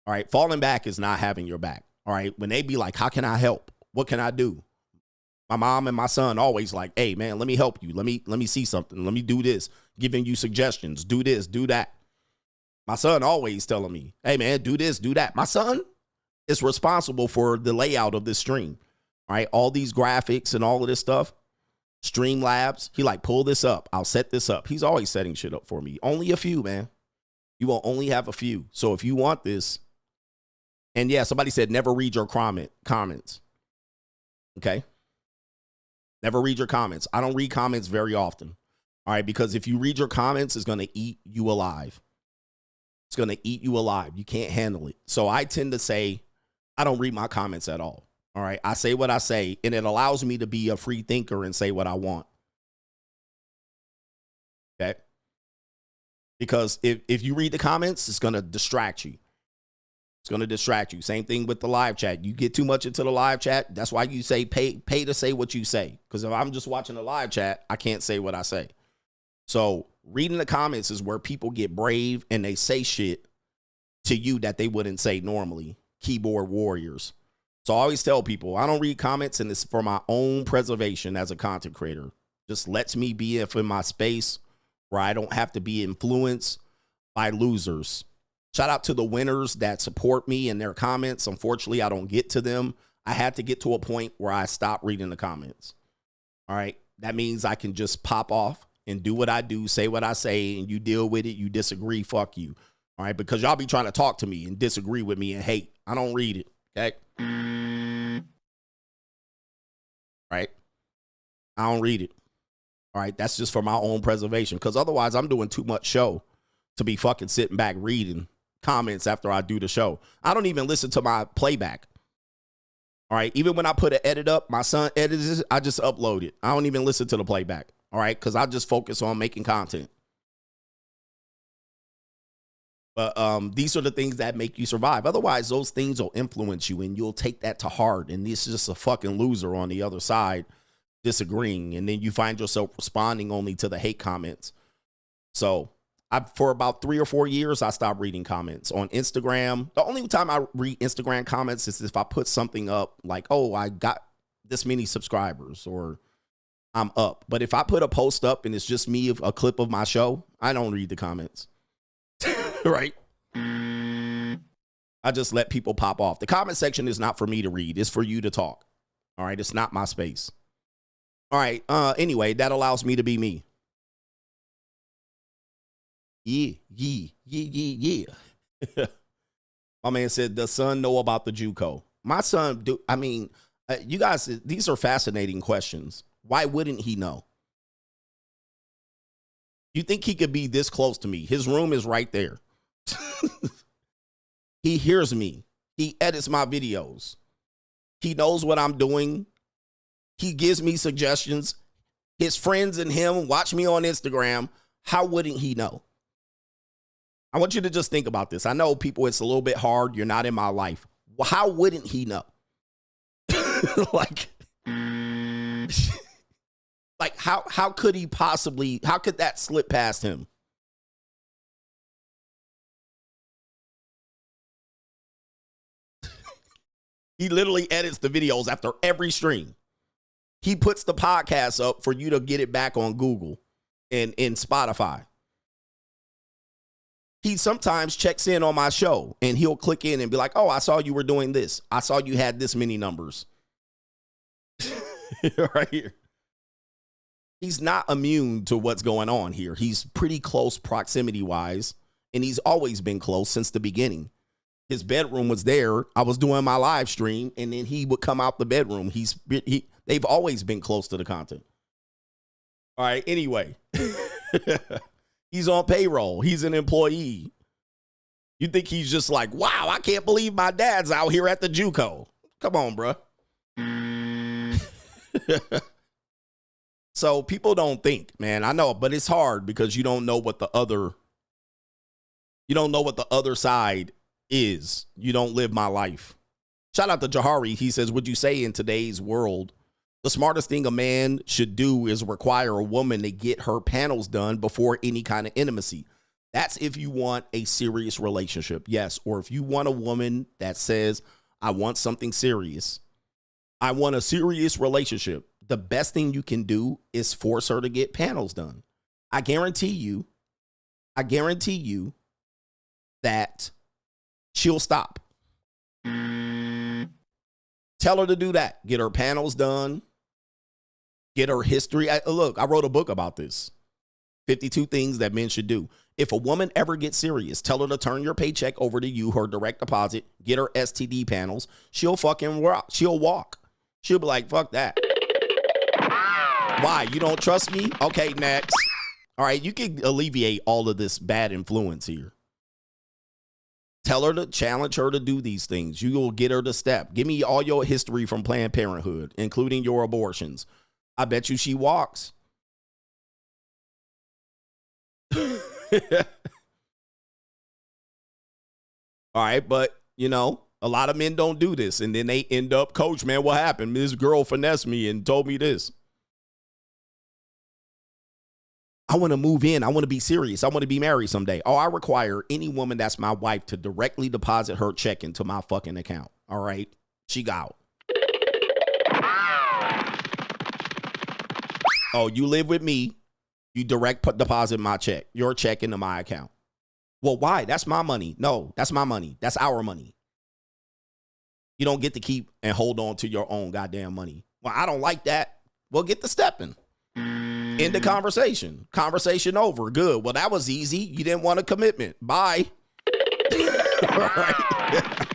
All right. Falling back is not having your back. All right. When they be like, how can I help? What can I do? My mom and my son always like, hey, man, let me help you. Let me see something. Let me do this. Giving you suggestions. Do this, do that. My son always telling me, hey, man, do this, do that. My son is responsible for the layout of this stream. All right. All these graphics and all of this stuff. Streamlabs. He like, pull this up. I'll set this up. He's always setting shit up for me. Only a few, man. You will only have a few. So if you want this, and yeah, somebody said never read your comments. Okay. Never read your comments. I don't read comments very often. All right. Because if you read your comments, it's going to eat you alive. It's going to eat you alive. You can't handle it. So I tend to say, I don't read my comments at all. All right. I say what I say, and it allows me to be a free thinker and say what I want. Okay. Because if you read the comments, it's going to distract you. It's going to distract you. Same thing with the live chat. You get too much into the live chat. That's why you say pay to say what you say. Because if I'm just watching the live chat, I can't say what I say. So reading the comments is where people get brave and they say shit to you that they wouldn't say normally. Keyboard warriors. So I always tell people, I don't read comments, and it's for my own preservation as a content creator. Just lets me be in my space where I don't have to be influenced by losers. Shout out to the winners that support me in their comments. Unfortunately, I don't get to them. I had to get to a point where I stopped reading the comments. All right. That means I can just pop off and do what I do, say what I say, and you deal with it. You disagree, fuck you. All right. Because y'all be trying to talk to me and disagree with me and hate. I don't read it. Okay. Right. I don't read it. All right. That's just for my own preservation. Because otherwise I'm doing too much show to be fucking sitting back reading comments after I do the show. I don't even listen to my playback. All right. Even when I put an edit up, my son edits it, I just upload it. I don't even listen to the playback. All right. Because I just focus on making content. But these are the things that make you survive. Otherwise, those things will influence you and you'll take that to heart. And this is just a fucking loser on the other side disagreeing. And then you find yourself responding only to the hate comments. So for about 3 or 4 years, I stopped reading comments on Instagram. The only time I read Instagram comments is if I put something up like, oh, I got this many subscribers or I'm up. But if I put a post up and it's just me, a clip of my show, I don't read the comments. Right? I just let people pop off. The comment section is not for me to read. It's for you to talk. All right? It's not my space. All right. Anyway, that allows me to be me. Yeah. My man said, does son know about the JUCO? My son, you guys, these are fascinating questions. Why wouldn't he know? You think he could be this close to me? His room is right there. He hears me. He edits my videos. He knows what I'm doing. He gives me suggestions. His friends and him watch me on Instagram. How wouldn't he know? I want you to just think about this. I know people, it's a little bit hard. You're not in my life. Well, how wouldn't he know? How could he possibly, how could that slip past him? He literally edits the videos after every stream. He puts the podcast up for you to get it back on Google and in Spotify. He sometimes checks in on my show and he'll click in and be like, oh, I saw you were doing this. I saw you had this many numbers. Right here. He's not immune to what's going on here. He's pretty close proximity wise, and he's always been close since the beginning. His bedroom was there. I was doing my live stream, and then he would come out the bedroom. They've always been close to the content. All right. Anyway, he's on payroll. He's an employee. You think he's just like, wow, I can't believe my dad's out here at the JUCO. Come on, bro. So people don't think, man. I know, but it's hard because you don't know what the other side is. You don't live my life. Shout out to Jahari. He says, would you say in today's world, the smartest thing a man should do is require a woman to get her panels done before any kind of intimacy? That's if you want a serious relationship. Yes. Or if you want a woman that says, I want something serious. I want a serious relationship. The best thing you can do is force her to get panels done. I guarantee you that she'll stop. Tell her to do that. Get her panels done. Get her history. Look, I wrote a book about this. 52 things that men should do. If a woman ever gets serious, tell her to turn your paycheck over to you, her direct deposit, get her STD panels. She'll fucking walk. She'll walk. She'll be like, fuck that. Why? You don't trust me? Okay, next. All right, you can alleviate all of this bad influence here. Tell her to challenge her to do these things. You will get her to step. Give me all your history from Planned Parenthood, including your abortions. I bet you she walks. All right, but, you know, a lot of men don't do this. And then they end up, coach, man, what happened? This girl finessed me and told me this. I want to move in. I want to be serious. I want to be married someday. Oh, I require any woman that's my wife to directly deposit her check into my fucking account. All right? She got. Oh, you live with me. You direct deposit my check, your check into my account. Well, why? That's my money. No, that's my money. That's our money. You don't get to keep and hold on to your own goddamn money. Well, I don't like that. Well, get the stepping. End the conversation. Conversation over. Good. Well, that was easy. You didn't want a commitment. Bye. All right.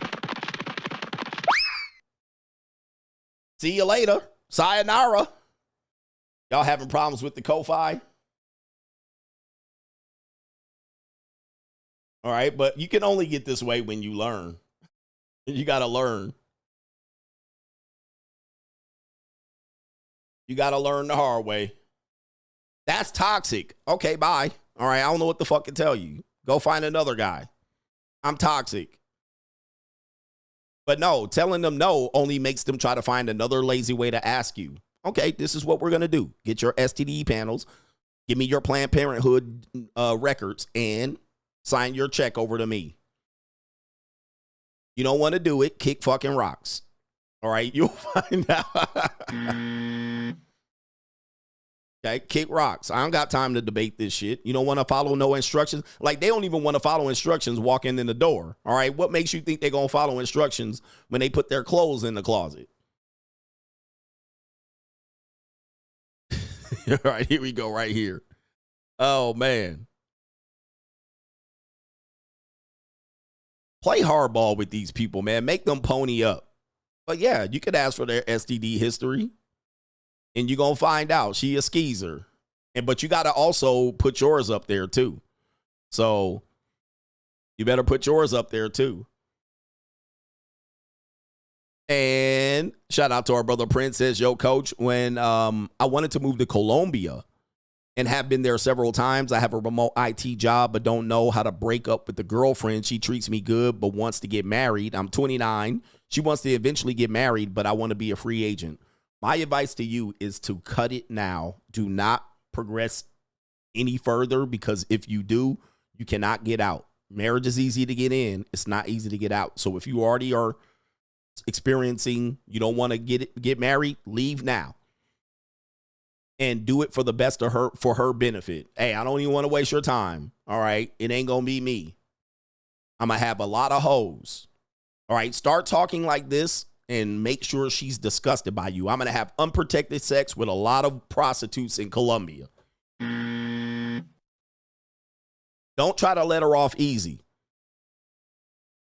See you later. Sayonara. Y'all having problems with the Ko-Fi? All right, but you can only get this way when you learn. You got to learn. You got to learn the hard way. That's toxic. Okay, bye. All right, I don't know what the fuck to tell you. Go find another guy. I'm toxic. But no, telling them no only makes them try to find another lazy way to ask you. Okay, this is what we're going to do. Get your STD panels. Give me your Planned Parenthood records and sign your check over to me. You don't want to do it, kick fucking rocks. All right, you'll find out. Okay, kick rocks. I don't got time to debate this shit. You don't want to follow no instructions? Like, they don't even want to follow instructions walking in the door. All right, what makes you think they're going to follow instructions when they put their clothes in the closet? All right, here we go right here. Oh, man. Play hardball with these people, man. Make them pony up. But yeah, you could ask for their STD history. And you're going to find out she a skeezer. But you got to also put yours up there too. So you better put yours up there too. And shout out to our brother Prince. Says, yo, coach, when I wanted to move to Colombia and have been there several times, I have a remote IT job, but don't know how to break up with the girlfriend. She treats me good, but wants to get married. I'm 29. She wants to eventually get married, but I want to be a free agent. My advice to you is to cut it now. Do not progress any further, because if you do, you cannot get out. Marriage is easy to get in. It's not easy to get out. So if you already are experiencing, you don't want to get married, leave now. And do it for the best of her, for her benefit. Hey, I don't even want to waste your time. All right. It ain't going to be me. I'm going to have a lot of hoes. All right. Start talking like this and make sure she's disgusted by you. I'm going to have unprotected sex with a lot of prostitutes in Colombia. Don't try to let her off easy.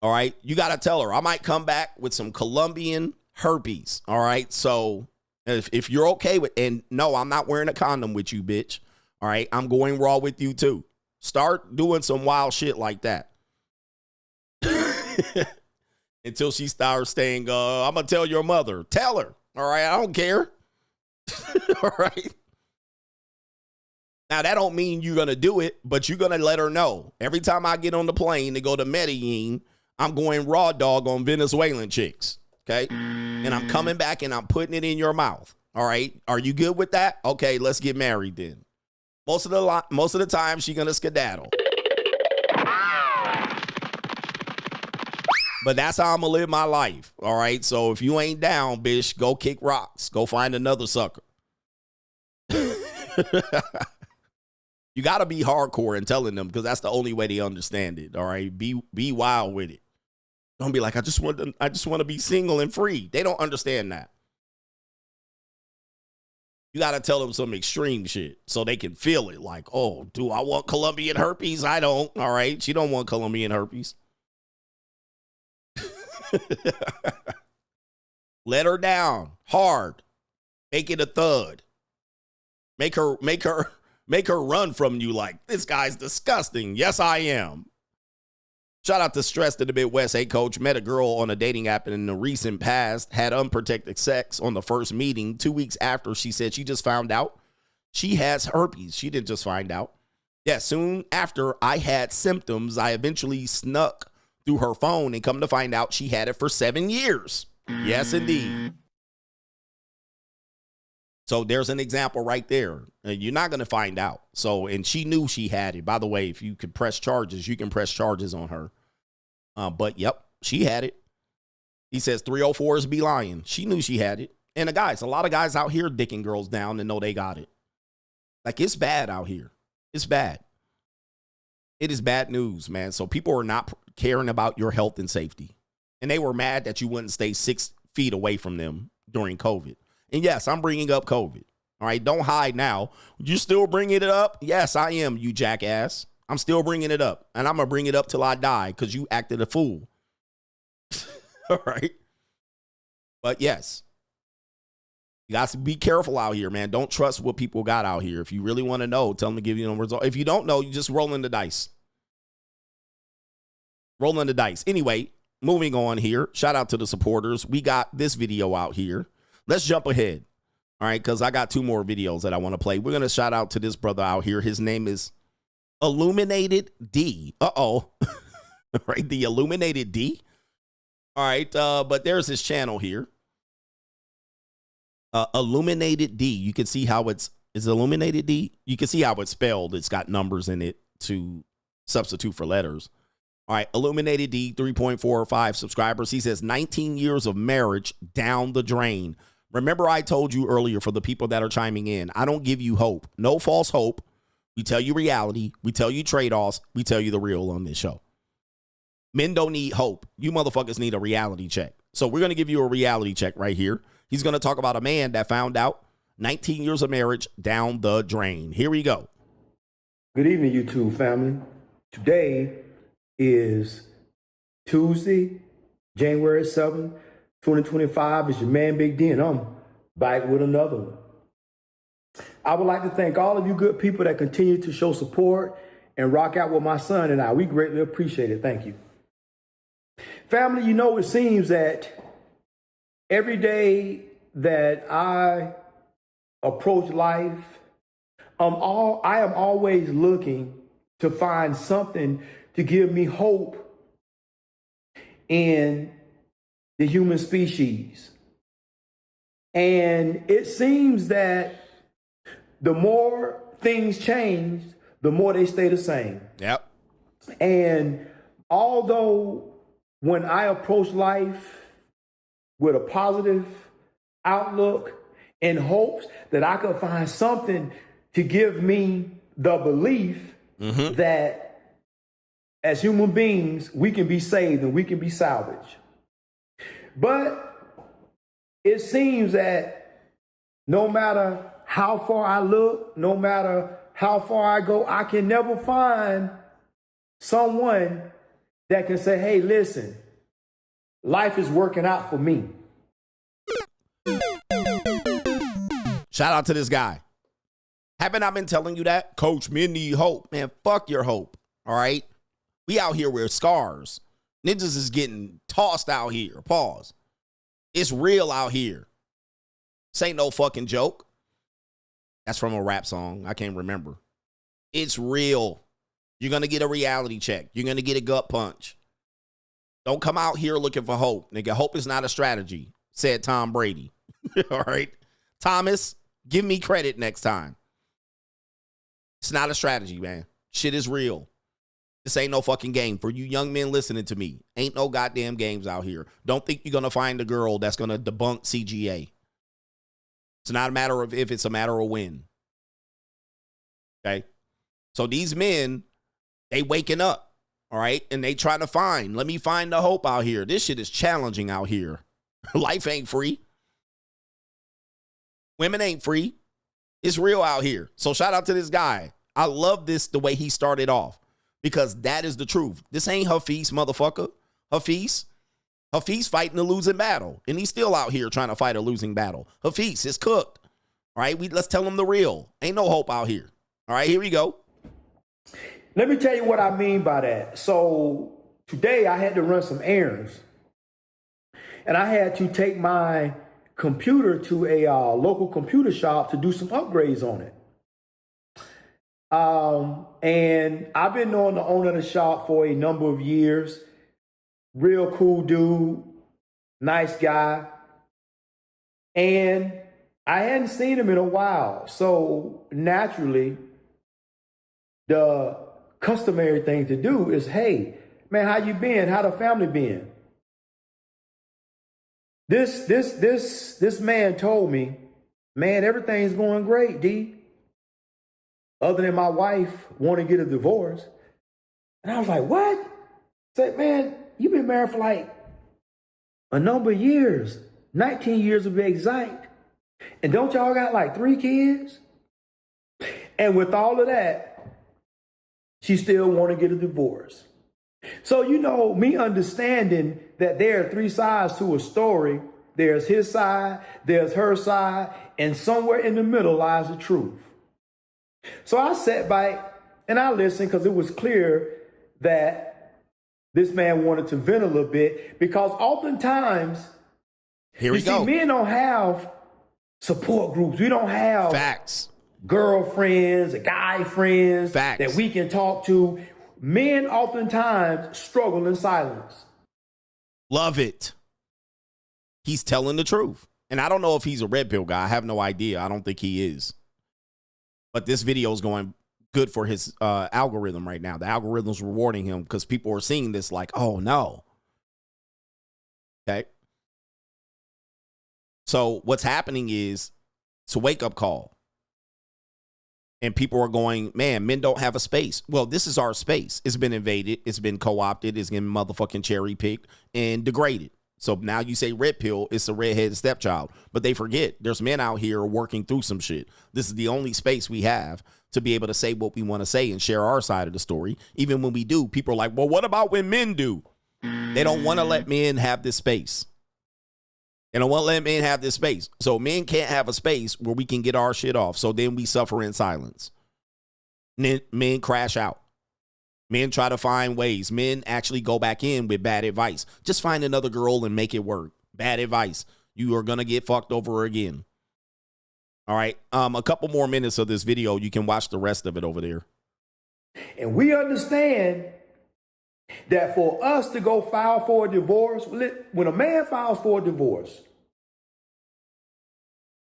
All right. You got to tell her, I might come back with some Colombian herpes. All right. So if you're okay with, and no, I'm not wearing a condom with you, bitch. All right. I'm going raw with you too. Start doing some wild shit like that. Until she starts saying, I'm going to tell your mother. Tell her. All right. I don't care. All right. Now, that don't mean you're going to do it, but you're going to let her know. Every time I get on the plane to go to Medellin, I'm going raw dog on Venezuelan chicks, okay? And I'm coming back and I'm putting it in your mouth, all right? Are you good with that? Okay, let's get married then. Most of the time, she's going to skedaddle. But that's how I'm going to live my life, all right? So if you ain't down, bitch, go kick rocks. Go find another sucker. You got to be hardcore in telling them because that's the only way they understand it, all right? Be wild with it. Don't be like, I just want to be single and free. They don't understand that. You got to tell them some extreme shit so they can feel it. Like, oh, do I want Colombian herpes? I don't, all right? She don't want Colombian herpes. Let her down hard. Make it a thud. Make her run from you like, this guy's disgusting. Yes, I am. Shout out to Stressed in the Midwest. Hey, coach, met a girl on a dating app in the recent past, had unprotected sex on the first meeting. 2 weeks after, she said she just found out she has herpes. She didn't just find out. Yeah, soon after I had symptoms, I eventually snuck through her phone and come to find out she had it for 7 years. Yes, indeed. So there's an example right there. You're not going to find out. So, and she knew she had it. By the way, if you could press charges, you can press charges on her. But yep, she had it. He says 304s be lying. She knew she had it. And the guys, a lot of guys out here dicking girls down and know they got it. Like, it's bad out here. It's bad. It is bad news, man. So people are not caring about your health and safety. And they were mad that you wouldn't stay 6 feet away from them during COVID. And yes, I'm bringing up COVID. All right, don't hide now. You still bringing it up? Yes, I am, you jackass. I'm still bringing it up. And I'm going to bring it up till I die because you acted a fool. All right. But yes, you got to be careful out here, man. Don't trust what people got out here. If you really want to know, tell them to give you the result. If you don't know, you just rolling the dice. Rolling the dice. Anyway, moving on here. Shout out to the supporters. We got this video out here. Let's jump ahead. All right, because I got 2 more videos that I want to play. We're going to shout out to this brother out here. His name is Illuminated D. Uh-oh. Right, the Illuminated D. All right, but there's his channel here. Illuminated D. You can see how is Illuminated D? You can see how it's spelled. It's got numbers in it to substitute for letters. All right, Illuminated D, 3.45 subscribers. He says 19 years of marriage down the drain. Remember, I told you earlier, for the people that are chiming in, I don't give you hope. No false hope. We tell you reality. We tell you trade-offs. We tell you the real on this show. Men don't need hope. You motherfuckers need a reality check. So we're going to give you a reality check right here. He's going to talk about a man that found out 19 years of marriage down the drain. Here we go. Good evening, YouTube family. Today is Tuesday, January 7th, 2025. It's your man, Big D, and I'm back with another one. I would like to thank all of you good people that continue to show support and rock out with my son and I. We greatly appreciate it. Thank you. Family, you know, it seems that every day that I approach life, I am always looking to find something to give me hope in the human species. And it seems that the more things change, the more they stay the same. Yep. And although when I approach life with a positive outlook in hopes that I could find something to give me the belief that as human beings, we can be saved and we can be salvaged. But it seems that no matter how far I look, no matter how far I go, I can never find someone that can say, hey, listen, life is working out for me. Shout out to this guy. Haven't I been telling you that? Coach, men need hope. Man, fuck your hope. All right? We out here with scars. Ninjas is getting tossed out here. Pause. It's real out here. This ain't no fucking joke. That's from a rap song. I can't remember. It's real. You're going to get a reality check. You're going to get a gut punch. Don't come out here looking for hope. Nigga, hope is not a strategy, said Tom Brady. All right. Thomas, give me credit next time. It's not a strategy, man. Shit is real. This ain't no fucking game. For you young men listening to me, ain't no goddamn games out here. Don't think you're going to find a girl that's going to debunk CGA. It's not a matter of if, it's a matter of when. Okay? So these men, they waking up, all right? And they trying to find, let me find the hope out here. This shit is challenging out here. Life ain't free. Women ain't free. It's real out here. So shout out to this guy. I love this, the way he started off, because that is the truth. This ain't Hafiz, motherfucker. Hafiz fighting a losing battle, and he's still out here trying to fight a losing battle. Hafiz is cooked. All right, let's tell him the real. Ain't no hope out here. All right, here we go. Let me tell you what I mean by that. So today I had to run some errands, and I had to take my computer to a local computer shop to do some upgrades on it. And I've been knowing the owner of the shop for a number of years. Real cool dude, nice guy. And I hadn't seen him in a while. So naturally, the customary thing to do is, hey, man, how you been? How the family been? This man told me, man, everything's going great, D. Other than my wife wanting to get a divorce. And I was like, what? Said, man, you've been married for like a number of years, 19 years to be exact. And don't y'all got like 3 kids? And with all of that, she still want to get a divorce. So, you know, me understanding that there are 3 sides to a story. There's his side, there's her side, and somewhere in the middle lies the truth. So I sat back and I listened, because it was clear that this man wanted to vent a little bit, because oftentimes, here we go. Men don't have support groups. We don't have facts, girlfriends, guy friends facts that we can talk to. Men oftentimes struggle in silence. Love it. He's telling the truth. And I don't know if he's a red pill guy. I have no idea. I don't think he is. But this video is going good for his algorithm right now. The algorithm's rewarding him because people are seeing this like, oh, no. Okay. So what's happening is it's a wake-up call. And people are going, man, men don't have a space. Well, this is our space. It's been invaded. It's been co-opted. It's been motherfucking cherry-picked and degraded. So now you say red pill, it's a redheaded stepchild. But they forget there's men out here working through some shit. This is the only space we have to be able to say what we want to say and share our side of the story. Even when we do, people are like, well, what about when men do? They don't want to let men have this space. They don't want to let men have this space. So men can't have a space where we can get our shit off. So then we suffer in silence. Men crash out. Men try to find ways. Men actually go back in with bad advice. Just find another girl and make it work. Bad advice. You are going to get fucked over again. All right. A couple more minutes of this video. You can watch the rest of it over there. And we understand that for us to go file for a divorce, when a man files for a divorce,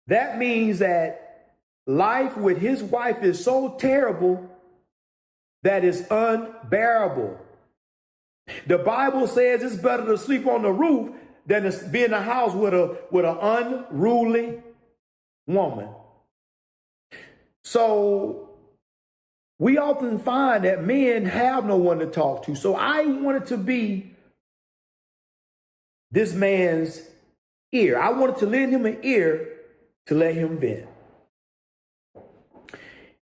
that means that life with his wife is so terrible that is unbearable. The Bible says it's better to sleep on the roof than to be in a house with an unruly woman. So we often find that men have no one to talk to. So I wanted to be this man's ear. I wanted to lend him an ear to let him vent.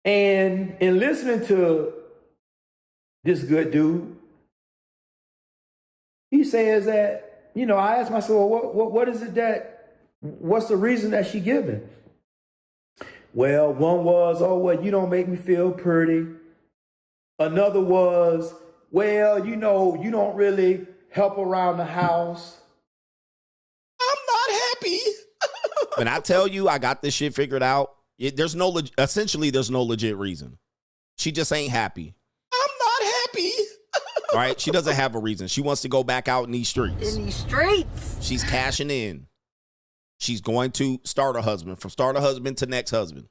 And in listening to this good dude, he says that, you know, I asked myself, well, what is it what's the reason that she giving? Well, one was, oh, well, you don't make me feel pretty. Another was, well, you know, you don't really help around the house. I'm not happy. When I tell you I got this shit figured out, There's no legit reason. She just ain't happy. I'm not happy. All right, she doesn't have a reason. She wants to go back out in these streets. In these streets. She's cashing in. She's going to start a husband, from start a husband to next husband.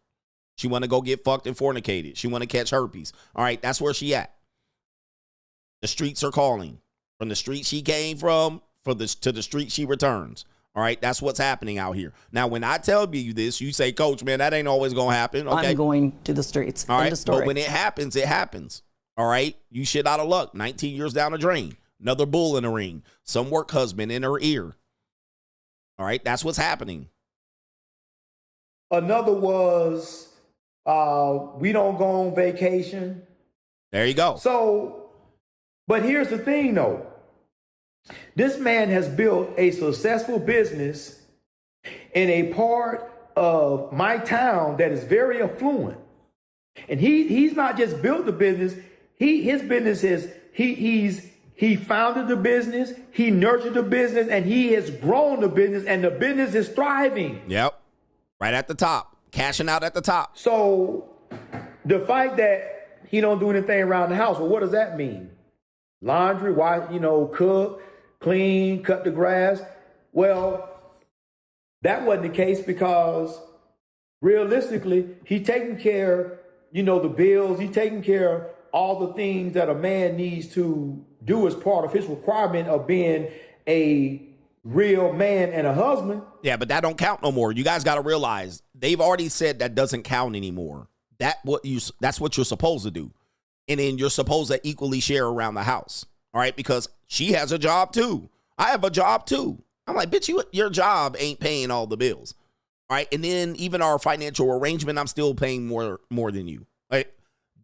She want to go get fucked and fornicated. She want to catch herpes. All right, that's where she at. The streets are calling. From the street she came from, to the street she returns. All right, that's what's happening out here. Now, when I tell you this, you say, Coach, man, that ain't always going to happen. Okay? I'm going to the streets. All right, story. but when it happens, it happens. All right, you shit out of luck. 19 years down the drain. Another bull in the ring. Some work husband in her ear. All right, that's what's happening. Another was, we don't go on vacation. There you go. So, but here's the thing, though. This man has built a successful business in a part of my town that is very affluent. And he's not just built the business. His business is, he founded the business, he nurtured the business, and he has grown the business, and the business is thriving. Yep. Right at the top. Cashing out at the top. So the fact that he don't do anything around the house, well, what does that mean? Laundry, cook, clean, cut the grass. Well, that wasn't the case because realistically, he taking care, the bills, he taking care of all the things that a man needs to do as part of his requirement of being a real man and a husband. Yeah, but that don't count no more. You guys got to realize they've already said that doesn't count anymore. That's what you're supposed to do. And then you're supposed to equally share around the house. All right, because she has a job too. I have a job too. I'm like, bitch, your job ain't paying all the bills. All right, and then even our financial arrangement, I'm still paying more than you. Like,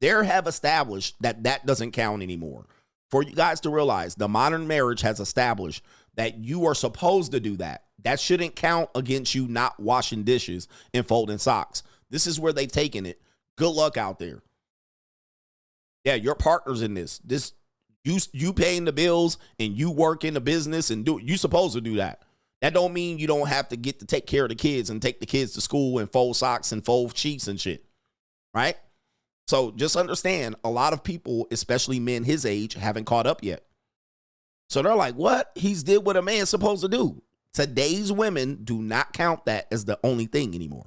they have established that doesn't count anymore. For you guys to realize, the modern marriage has established that you are supposed to do that. That shouldn't count against you not washing dishes and folding socks. This is where they've taken it. Good luck out there. Yeah, your partner's in this. You paying the bills and you work in the business and you supposed to do that. That don't mean you don't have to get to take care of the kids and take the kids to school and fold socks and fold sheets and shit. Right? So just understand, a lot of people, especially men his age, haven't caught up yet. So they're like, what? He's did what a man's supposed to do. Today's women do not count that as the only thing anymore.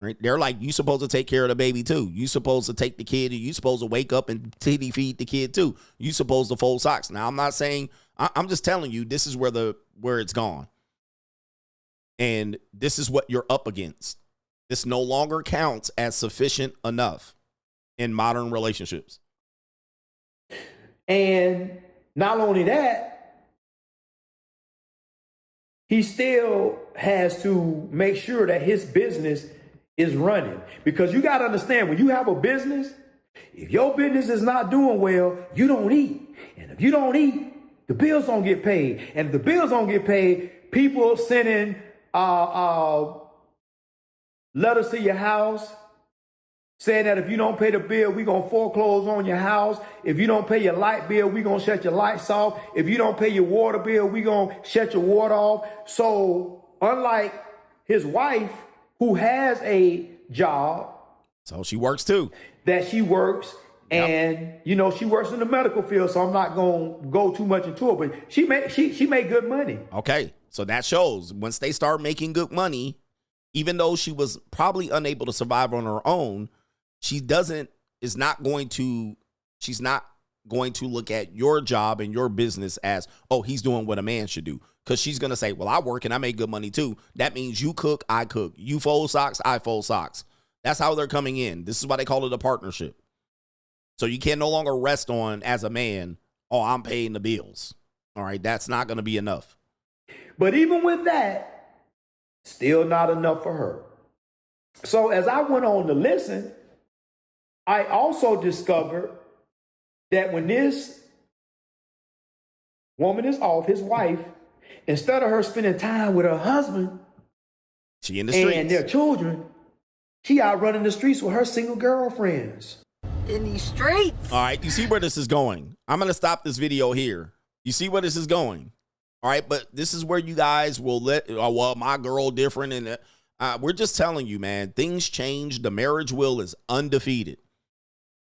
Right? They're like, you supposed to take care of the baby too. You supposed to take the kid, and you supposed to wake up and titty feed the kid too. You supposed to fold socks. Now, I'm not saying, I'm just telling you, this is where it's gone. And this is what you're up against. This no longer counts as sufficient enough in modern relationships. And not only that, he still has to make sure that his business is running. Because you got to understand, when you have a business, if your business is not doing well, you don't eat. And if you don't eat, the bills don't get paid. And if the bills don't get paid, people sending letters to your house saying that if you don't pay the bill, we're going to foreclose on your house. If you don't pay your light bill, we're going to shut your lights off. If you don't pay your water bill, we're going to shut your water off. So unlike his wife, who has a job. So she works too. That she works. Yep. And, she works in the medical field, so I'm not going to go too much into it. But she made good money. Okay, so that shows. Once they start making good money, even though she was probably unable to survive on her own, she's not going to look at your job and your business as, oh, he's doing what a man should do. Because she's going to say, well, I work and I make good money too. That means you cook, I cook. You fold socks, I fold socks. That's how they're coming in. This is why they call it a partnership. So you can no longer rest on, as a man, oh, I'm paying the bills. All right, that's not going to be enough. But even with that, still not enough for her. So as I went on to listen, I also discovered that when this woman is off, his wife, instead of her spending time with her husband she in the streets and their children, she out running the streets with her single girlfriends. In these streets. All right, you see where this is going. I'm going to stop this video here. You see where this is going. All right, but this is where you guys will well, my girl different. And We're just telling you, man, things change. The marriage wheel is undefeated.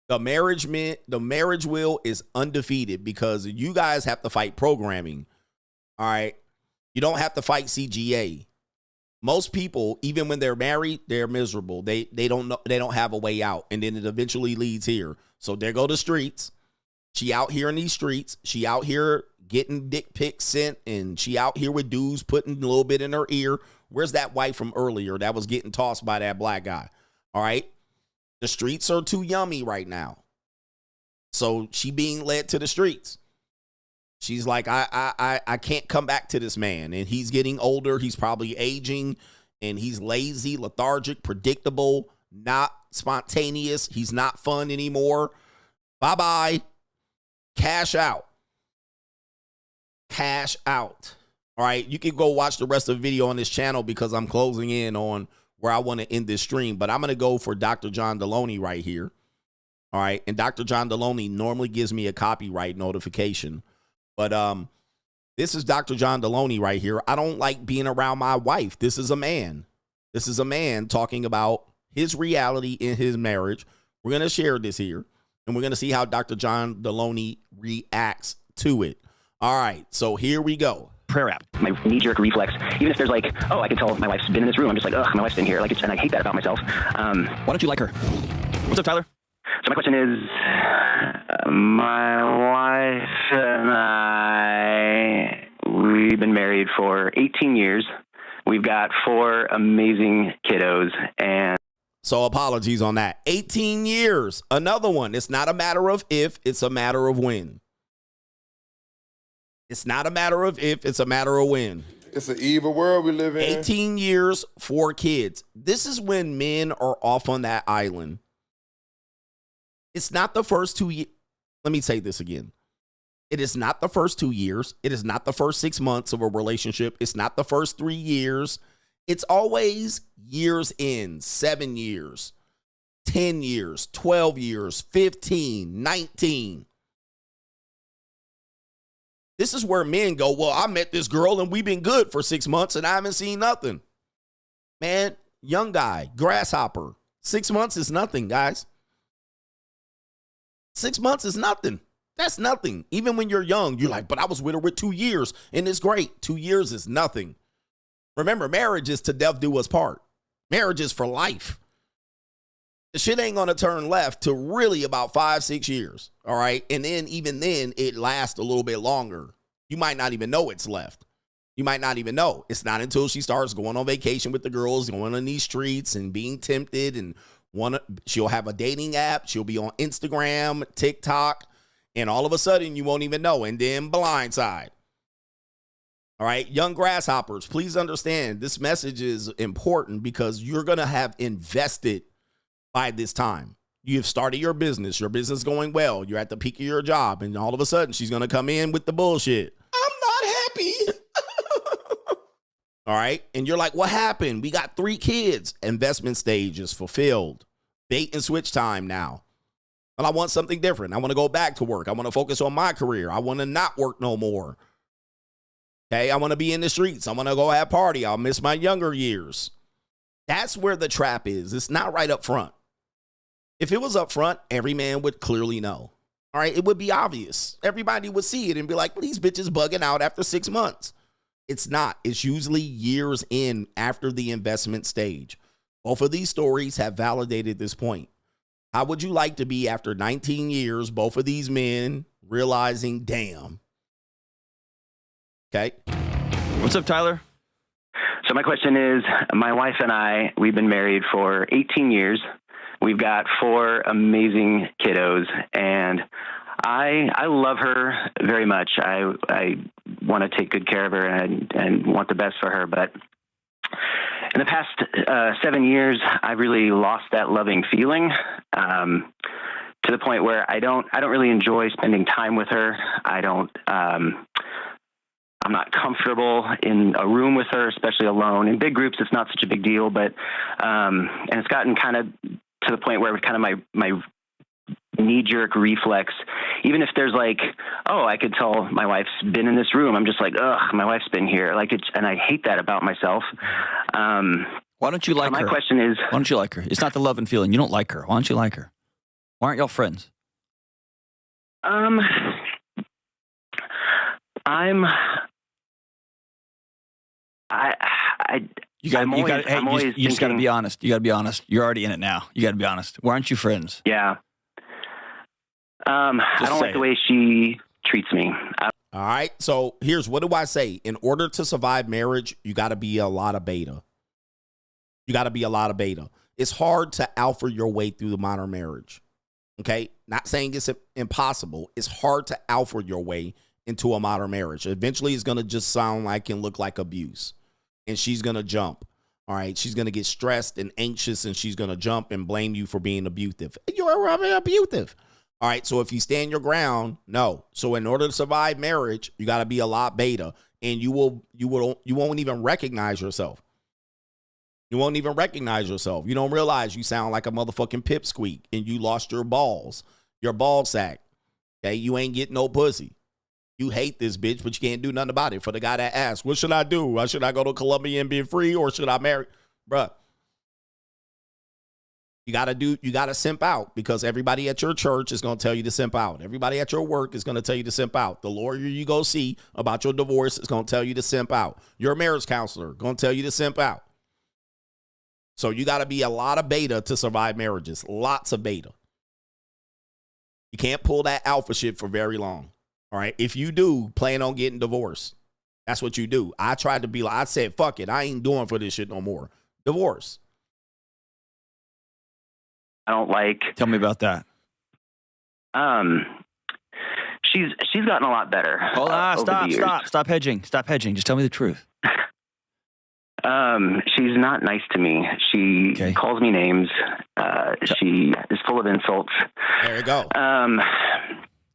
The marriage wheel is undefeated because you guys have to fight programming. All right. You don't have to fight CGA. Most people, even when they're married, they're miserable. They don't know, they don't have a way out. And then it eventually leads here. So there go the streets. She out here in these streets. She out here getting dick pics sent, and she out here with dudes putting a little bit in her ear. Where's that wife from earlier that was getting tossed by that black guy? All right. The streets are too yummy right now. So she being led to the streets. She's like, I can't come back to this man. And he's getting older. He's probably aging, and he's lazy, lethargic, predictable, not spontaneous. He's not fun anymore. Bye-bye. Cash out. Cash out. All right. You can go watch the rest of the video on this channel because I'm closing in on where I want to end this stream. But I'm going to go for Dr. John Deloney right here. All right. And Dr. John Deloney normally gives me a copyright notification. But this is Dr. John Deloney right here. I don't like being around my wife. This is a man. This is a man talking about his reality in his marriage. We're going to share this here, and we're going to see how Dr. John Deloney reacts to it. All right, so here we go. Prayer app. My knee-jerk reflex, even if there's like, oh, I can tell my wife's been in this room. I'm just like, ugh, my wife's been here. Like, and I hate that about myself. Why don't you like her? What's up, Tyler? So my question is, my wife and I, we've been married for 18 years. We've got 4 amazing kiddos, and so apologies on that. 18 years. Another one. It's not a matter of if, it's a matter of when. It's not a matter of if, it's a matter of when. It's an evil world we live in. 18 years, 4 kids. This is when men are off on that island. It's not the first 2 years. Let me say this again. It is not the first 2 years. It is not the first 6 months of a relationship. It's not the first 3 years. It's always years in, 7 years, 10 years, 12 years, 15, 19. This is where men go, well, I met this girl and we've been good for 6 months and I haven't seen nothing. Man, young guy, grasshopper. 6 months is nothing, guys. 6 months is nothing. That's nothing. Even when you're young, you're like, but I was with her with 2 years and it's great. 2 years is nothing. Remember, marriage is to death do us part. Marriage is for life. The shit ain't going to turn left to really about 5-6 years. All right. And then even then it lasts a little bit longer. You might not even know it's left. You might not even know. It's not until she starts going on vacation with the girls, going on these streets and being tempted, and she'll have a dating app. She'll be on Instagram, TikTok, and all of a sudden you won't even know. And then blindside. All right. Young grasshoppers, please understand this message is important because you're going to have invested by this time. You've started your business is going well. You're at the peak of your job, and all of a sudden she's going to come in with the bullshit. I'm not happy. All right. And you're like, what happened? We got 3 kids. Investment stage is fulfilled. Bait and switch time now. But I want something different. I want to go back to work. I want to focus on my career. I want to not work no more. Okay. I want to be in the streets. I want to go have party. I'll miss my younger years. That's where the trap is. It's not right up front. If it was up front, every man would clearly know. All right. It would be obvious. Everybody would see it and be like, these bitches bugging out after 6 months. It's not. It's usually years in after the investment stage. Both of these stories have validated this point. How would you like to be after 19 years, both of these men realizing, damn. Okay. What's up, Tyler? So my question is, my wife and I, we've been married for 18 years. We've got 4 amazing kiddos, and I love her very much. I want to take good care of her and want the best for her. But in the past 7 years, I really lost that loving feeling to the point where I don't really enjoy spending time with her. I'm not comfortable in a room with her, especially alone. In big groups, it's not such a big deal, but and it's gotten kind of to the point where it's kind of my knee-jerk reflex. Even if there's like, oh, I could tell my wife's been in this room. I'm just like, ugh, my wife's been here. Like and I hate that about myself. Why don't you like her? My question is, why don't you like her? It's not the love and feeling. You don't like her. Why don't you like her? Why aren't y'all friends? You just got to be honest. You got to be honest. You're already in it now. You got to be honest. Why aren't you friends? Yeah. I don't like the way she treats me. All right. So here's what do I say? In order to survive marriage, you got to be a lot of beta. You got to be a lot of beta. It's hard to alpha your way through the modern marriage. Okay. Not saying it's impossible. It's hard to alpha your way into a modern marriage. Eventually, it's going to just sound like and look like abuse. And she's going to jump. All right. She's going to get stressed and anxious, and she's going to jump and blame you for being abusive. You're abusive. All right. So if you stand your ground, no. So in order to survive marriage, you got to be a lot beta, and you won't even recognize yourself. You won't even recognize yourself. You don't realize you sound like a motherfucking pipsqueak, and you lost your balls, your ball sack. Okay. You ain't getting no pussy. You hate this bitch, but you can't do nothing about it. For the guy that asks, what should I do? Should I go to Colombia and be free, or should I marry? Bruh. You got to simp out, because everybody at your church is going to tell you to simp out. Everybody at your work is going to tell you to simp out. The lawyer you go see about your divorce is going to tell you to simp out. Your marriage counselor going to tell you to simp out. So you got to be a lot of beta to survive marriages. Lots of beta. You can't pull that alpha shit for very long. All right. If you do, plan on getting divorced. That's what you do. I tried to be like, I said, fuck it. I ain't doing for this shit no more. Divorce. I don't like. Tell me about that. She's gotten a lot better. Hold on, stop hedging. Stop hedging. Just tell me the truth. She's not nice to me. She calls me names. She is full of insults. There you go.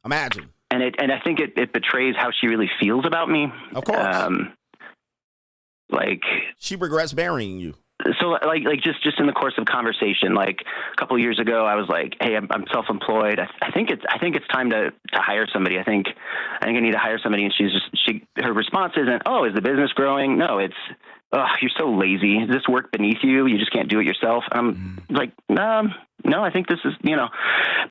Imagine. And I think it betrays how she really feels about me. Of course. Like she regrets marrying you. So like just in the course of conversation, like a couple of years ago, I was like, hey, I'm self-employed. I think it's time to hire somebody. I think I need to hire somebody. And her response isn't, oh, is the business growing? No, it's, oh, you're so lazy. Is this work beneath you? You just can't do it yourself. I'm like, no, I think this is,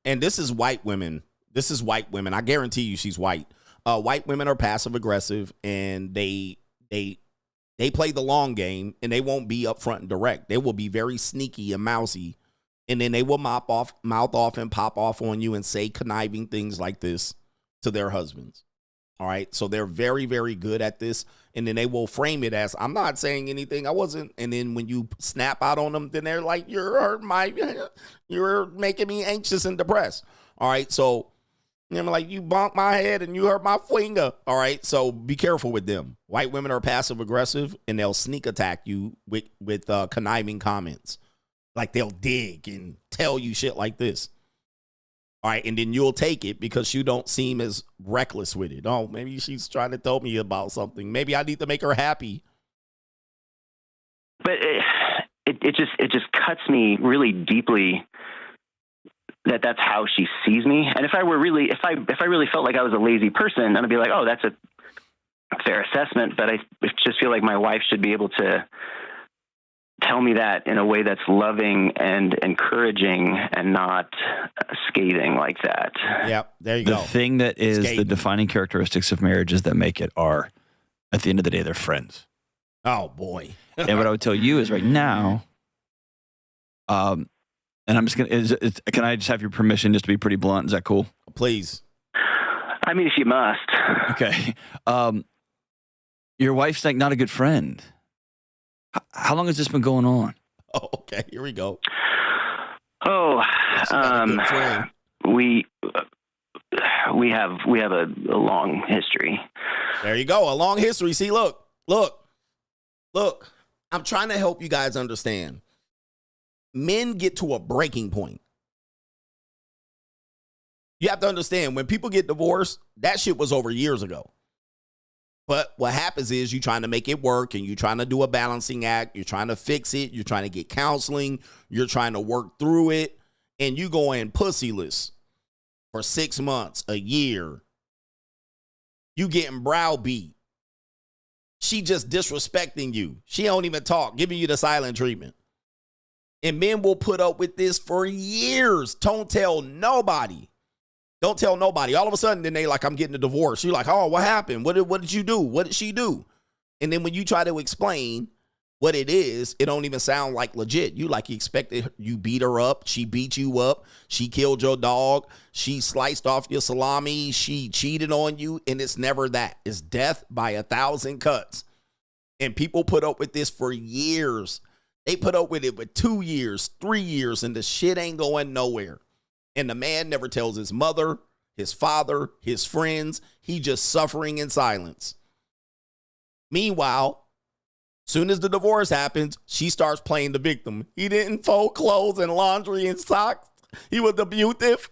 And this is white women. This is white women. I guarantee you she's white. White women are passive aggressive, and they play the long game, and they won't be upfront and direct. They will be very sneaky and mousy, and then they will mouth off and pop off on you and say conniving things like this to their husbands. All right. So they're very, very good at this. And then they will frame it as, I'm not saying anything. I wasn't. And then when you snap out on them, then they're like, you're making me anxious and depressed. All right. So I'm like, you bonked my head and you hurt my finger. All right. So be careful with them. White women are passive aggressive, and they'll sneak attack you with conniving comments. Like they'll dig and tell you shit like this. All right. And then you'll take it because you don't seem as reckless with it. Oh, maybe she's trying to tell me about something. Maybe I need to make her happy. But it just cuts me really deeply that's how she sees me. And if I really felt like I was a lazy person, I'd be like, oh, that's a fair assessment. But I just feel like my wife should be able to tell me that in a way that's loving and encouraging and not scathing like that. Yeah, there you go. The thing that is the defining characteristics of marriages that make it are, at the end of the day, they're friends. Oh, boy. And what I would tell you is right now, and I'm just going to, can I just have your permission just to be pretty blunt? Is that cool? Please. I mean, if you must. Okay. Your wife's like not a good friend. How long has this been going on? Oh, okay. Here we go. Oh, we have a long history. There you go. A long history. See, look. I'm trying to help you guys understand. Men get to a breaking point. You have to understand, when people get divorced, that shit was over years ago. But what happens is you're trying to make it work, and you're trying to do a balancing act. You're trying to fix it. You're trying to get counseling. You're trying to work through it. And you go in pussyless for 6 months, a year. You getting browbeat. She just disrespecting you. She don't even talk, giving you the silent treatment. And men will put up with this for years. Don't tell nobody. Don't tell nobody. All of a sudden, then they like, I'm getting a divorce. You're like, oh, what happened? What did you do? What did she do? And then when you try to explain what it is, it don't even sound like legit. You expected, you beat her up. She beat you up. She killed your dog. She sliced off your salami. She cheated on you. And it's never that. It's death by 1,000 cuts. And people put up with this for years. They put up with it for 2 years, 3 years, and the shit ain't going nowhere. And the man never tells his mother, his father, his friends. He just suffering in silence. Meanwhile, soon as the divorce happens, she starts playing the victim. He didn't fold clothes and laundry and socks. He was abusive.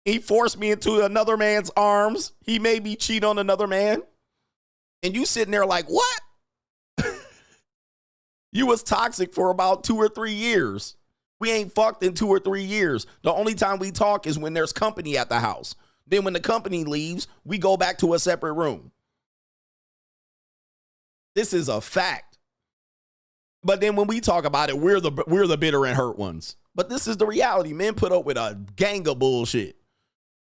He forced me into another man's arms. He made me cheat on another man. And you sitting there like, what? You was toxic for about 2 or 3 years. We ain't fucked in 2 or 3 years. The only time we talk is when there's company at the house. Then when the company leaves, we go back to a separate room. This is a fact. But then when we talk about it, we're the bitter and hurt ones. But this is the reality. Men put up with a gang of bullshit.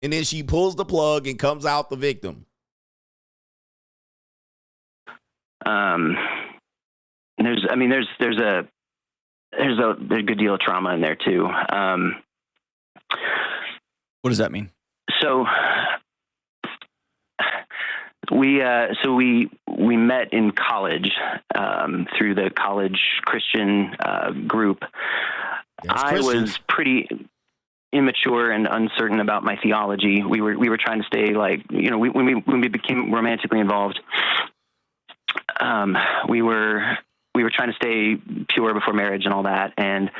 And then she pulls the plug and comes out the victim. There's a good deal of trauma in there too. What does that mean? So we met in college through the college Christian group. I was pretty immature and uncertain about my theology. We were trying to stay when we became romantically involved. We were trying to stay pure before marriage and all that. And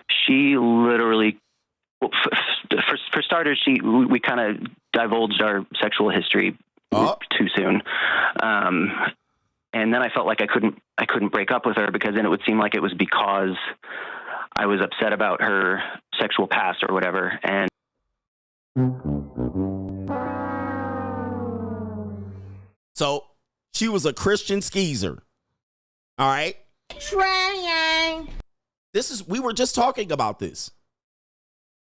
she literally, for starters, we kind of divulged our sexual history too soon. And then I felt like I couldn't break up with her, because then it would seem like it was because I was upset about her sexual past or whatever. And so she was a Christian skeezer. All right. Trying. We were just talking about this.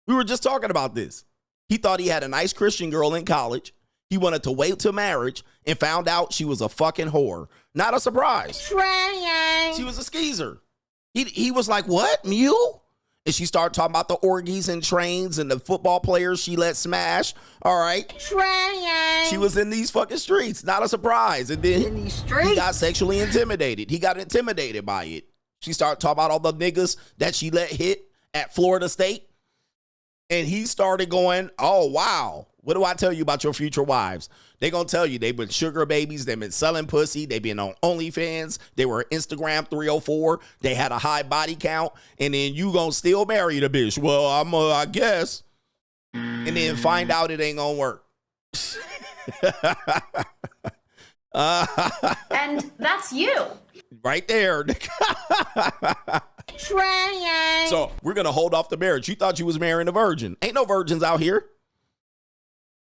He thought he had a nice Christian girl in college. He wanted to wait till marriage and found out she was a fucking whore. Not a surprise. Trying. She was a skeezer. He was like, what, mule? And she started talking about the orgies and trains and the football players she let smash. All right. Trying. She was in these fucking streets. Not a surprise. And then in these streets, he got sexually intimidated. He got intimidated by it. She started talking about all the niggas that she let hit at Florida State. And he started going, oh, wow. What do I tell you about your future wives? They're going to tell you they've been sugar babies. They've been selling pussy. They've been on OnlyFans. They were Instagram 304. They had a high body count. And then you going to still marry the bitch. Well, I guess. And then find out it ain't going to work. And that's you. Right there. Trying. So we're going to hold off the marriage. You thought you was marrying a virgin. Ain't no virgins out here.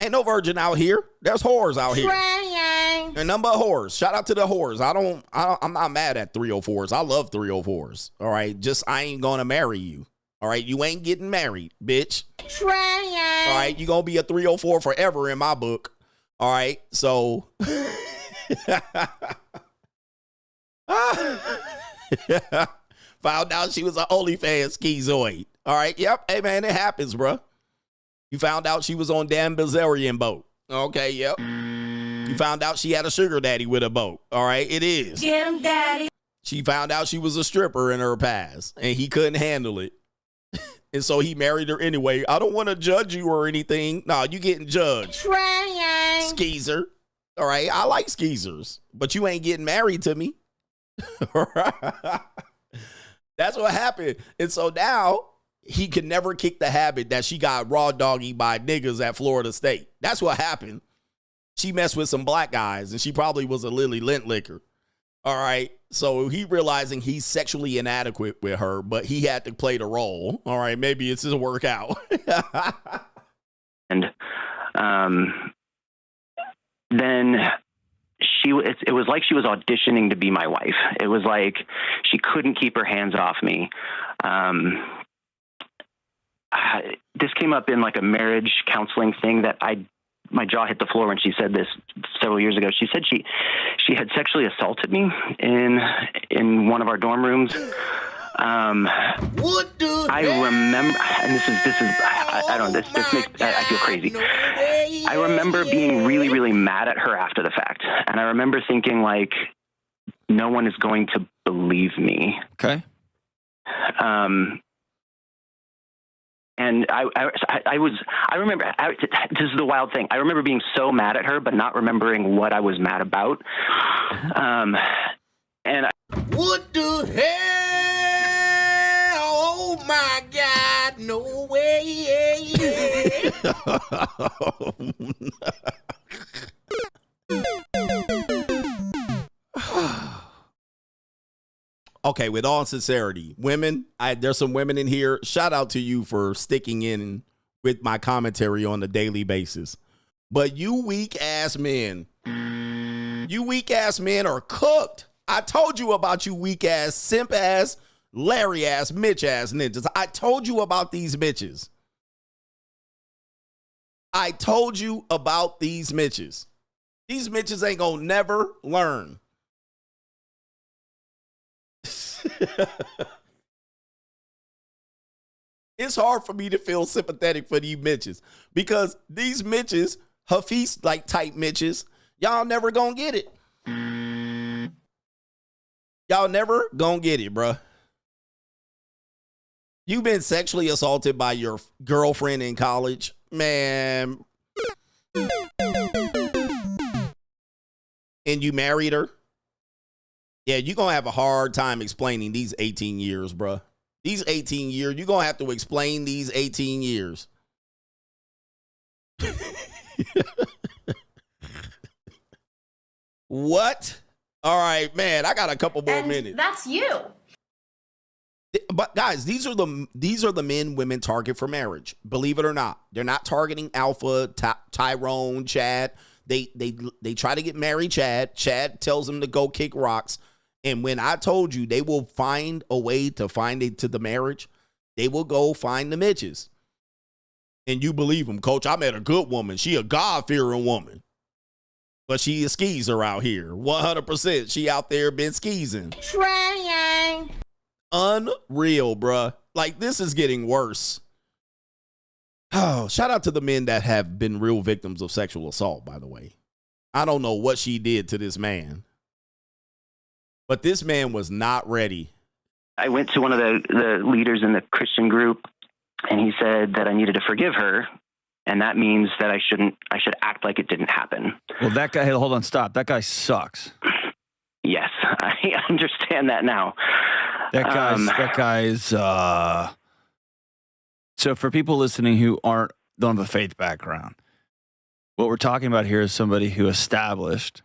Ain't no virgin out here. There's whores out here. Trying. A number of whores. Shout out to the whores. I'm not mad at 304s. I love 304s. All right. I ain't going to marry you. All right. You ain't getting married, bitch. Trying. All right. You going to be a 304 forever in my book. All right. So. Found out she was an OnlyFans schizoid. All right. Yep. Hey, man, it happens, bro. You found out she was on Dan Bilzerian boat. Okay, yep. You found out she had a sugar daddy with a boat. All right, it is. Get him, daddy. She found out she was a stripper in her past, and he couldn't handle it. And so he married her anyway. I don't want to judge you or anything. No, you getting judged. Trying. Skeezer. All right, I like skeezers, but you ain't getting married to me. That's what happened. And so now he could never kick the habit that she got raw doggy by niggas at Florida State. That's what happened. She messed with some black guys, and she probably was a Lily Lint licker. All right. So he realizing he's sexually inadequate with her, but he had to play the role. All right. Maybe it's his workout. And then it was like she was auditioning to be my wife. It was like she couldn't keep her hands off me. This came up in like a marriage counseling thing that my jaw hit the floor when she said this several years ago. She said she had sexually assaulted me in one of our dorm rooms. I remember, and this makes I feel crazy. I remember being really, really mad at her after the fact, and I remember thinking like, no one is going to believe me. Okay. And I remember, this is the wild thing. I remember being so mad at her, but not remembering what I was mad about. What the hell? Oh my God, no way. Okay, with all sincerity, women, there's some women in here. Shout out to you for sticking in with my commentary on a daily basis. But you weak ass men are cooked. I told you about you weak ass, simp ass, Larry ass, Mitch ass ninjas. I told you about these bitches. I told you about these Mitches. These Mitches ain't gonna never learn. It's hard for me to feel sympathetic for these Mitches because these Mitches, Hafiz like type Mitches, y'all never gonna get it. Y'all never gonna get it, bruh. You've been sexually assaulted by your girlfriend in college, man. And you married her. Yeah, you're going to have a hard time explaining these 18 years, bruh. These 18 years, you're going to have to explain these 18 years. What? All right, man, I got a couple more minutes. That's you. But guys, these are the men women target for marriage. Believe it or not. They're not targeting Alpha, Tyrone, Chad. They try to get married Chad. Chad tells them to go kick rocks. And when I told you they will find a way to find it to the marriage, they will go find the Mitches. And you believe them, coach. I met a good woman. She a God-fearing woman. But she a skeezer out here. 100%. She out there been skeezing. Trying. Unreal, bruh. Like, this is getting worse. Oh, shout out to the men that have been real victims of sexual assault, by the way. I don't know what she did to this man. But this man was not ready. I went to one of the leaders in the Christian group, and he said that I needed to forgive her, and that means that I should act like it didn't happen. Well, that guy, hold on, stop. That guy sucks. Yes, I understand that now. That guy's. So for people listening who don't have a faith background, what we're talking about here is somebody who established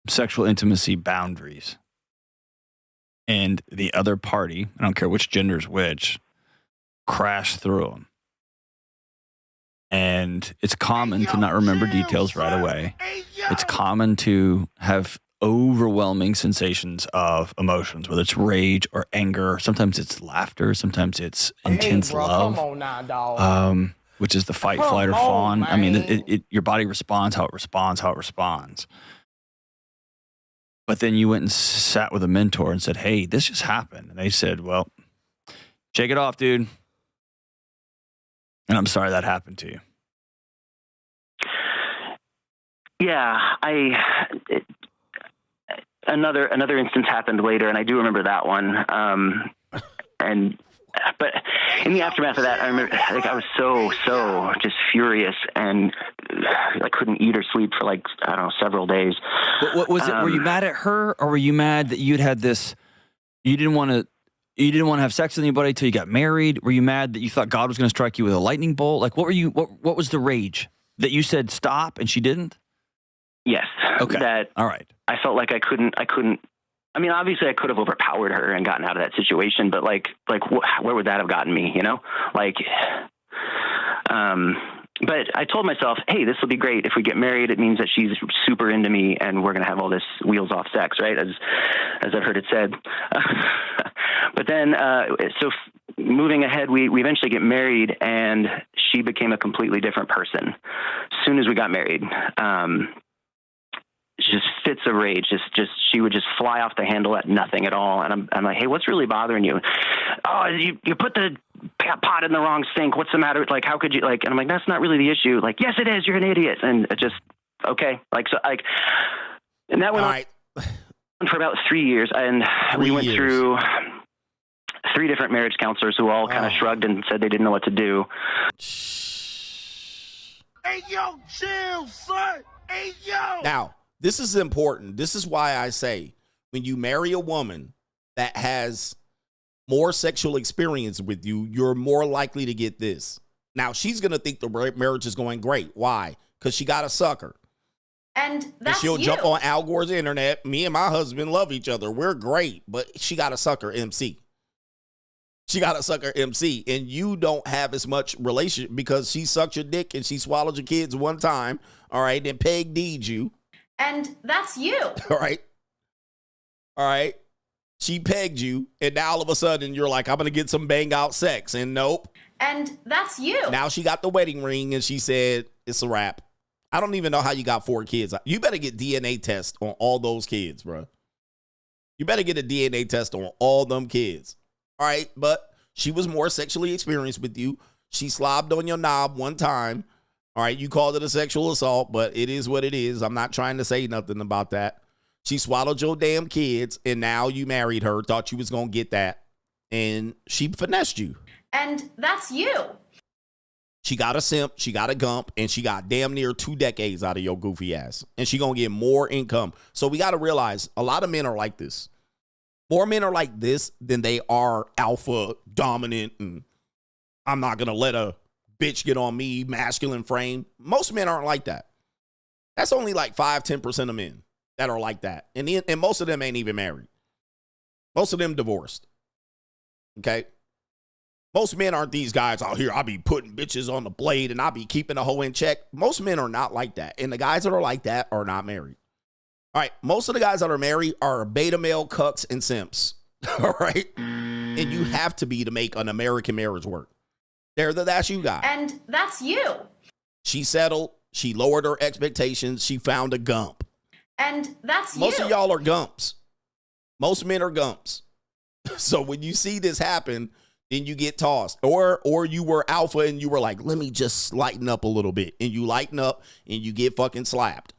sexual intimacy boundaries, and the other party, I don't care which gender's which, crashed through them. And it's common to not remember details right away. It's common to have overwhelming sensations of emotions, whether it's rage or anger. Sometimes it's laughter. Sometimes it's intense love. Come on now, dog. Which is the fight, flight, or fawn. I mean, your body responds how it responds. But then you went and sat with a mentor and said, hey, this just happened. And they said, well, shake it off, dude. And I'm sorry that happened to you. Yeah, another instance happened later, and I do remember that one. But in the aftermath of that, I remember I was so just furious, and I couldn't eat or sleep for several days. What was it? Were you mad at her, or were you mad that you'd had this? You didn't want to have sex with anybody until you got married. Were you mad that you thought God was going to strike you with a lightning bolt? Like, what were you? What was the rage that you said stop and she didn't? Yes. Okay. All right. I felt like I couldn't. I mean, obviously, I could have overpowered her and gotten out of that situation, but where would that have gotten me? You know, But I told myself, hey, this will be great. If we get married, it means that she's super into me and we're going to have all this wheels off sex, right? As I've heard it said. But then, moving ahead, we eventually get married and she became a completely different person as soon as we got married. Just fits of rage. She would just fly off the handle at nothing at all. And I'm like, hey, what's really bothering you? Oh, you put the pot in the wrong sink. What's the matter? Like, how could you like, and I'm like, that's not really the issue. Like, yes, it is. You're an idiot. And it just, okay. And that went on for about 3 years. And we went through 3 different marriage counselors who all kind of shrugged and said they didn't know what to do. Hey, yo, chill, son. Hey, yo. Now, this is important. This is why I say when you marry a woman that has more sexual experience with you, you're more likely to get this. Now, she's going to think the marriage is going great. Why? Because she got a sucker. And that's she'll jump on Al Gore's internet. Me and my husband love each other. We're great. But she got a sucker MC. She got a sucker MC. And you don't have as much relationship because she sucked your dick and she swallowed your kids one time. All right. Then Peg D'd you. And that's you. All right. All right. She pegged you, and now all of a sudden you're like, I'm going to get some bang out sex. And nope. And that's you. Now she got the wedding ring, and she said, it's a wrap. I don't even know how you got 4 kids. You better get DNA test on all those kids, bro. You better get a DNA test on all them kids. All right, but she was more sexually experienced with you. She slobbed on your knob one time. All right, you called it a sexual assault, but it is what it is. I'm not trying to say nothing about that. She swallowed your damn kids, and now you married her, thought you was going to get that, and she finessed you. And that's you. She got a simp, she got a gump, and she got damn near 2 decades out of your goofy ass, and she going to get more income. So we got to realize a lot of men are like this. More men are like this than they are alpha, dominant, and I'm not going to let a bitch get on me, masculine frame. Most men aren't like that. That's only like 5-10% of men that are like that. And most of them ain't even married. Most of them divorced. Okay? Most men aren't these guys out here, I be putting bitches on the blade and I be keeping a hoe in check. Most men are not like that. And the guys that are like that are not married. All right. Most of the guys that are married are beta male cucks and simps. All right? And you have to be to make an American marriage work. That's you guys. And that's you. She settled. She lowered her expectations. She found a gump. And that's you. Most of y'all are gumps. Most men are gumps. So when you see this happen, then you get tossed. Or you were alpha and you were like, let me just lighten up a little bit. And you lighten up and you get fucking slapped.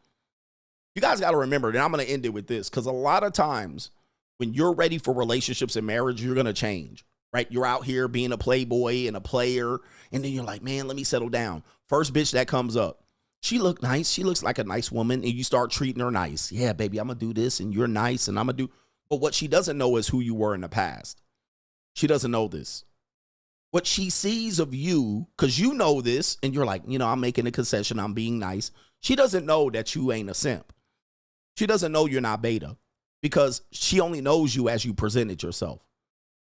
You guys got to remember, and I'm going to end it with this, because a lot of times when you're ready for relationships and marriage, you're going to change, right? You're out here being a playboy and a player, and then you're like, man, let me settle down. First bitch that comes up. She looked nice. She looks like a nice woman, and you start treating her nice. Yeah, baby, I'm going to do this, and you're nice, and I'm going to do. But what she doesn't know is who you were in the past. She doesn't know this. What she sees of you, because you know this, and you're like, I'm making a concession. I'm being nice. She doesn't know that you ain't a simp. She doesn't know you're not beta, because she only knows you as you presented yourself.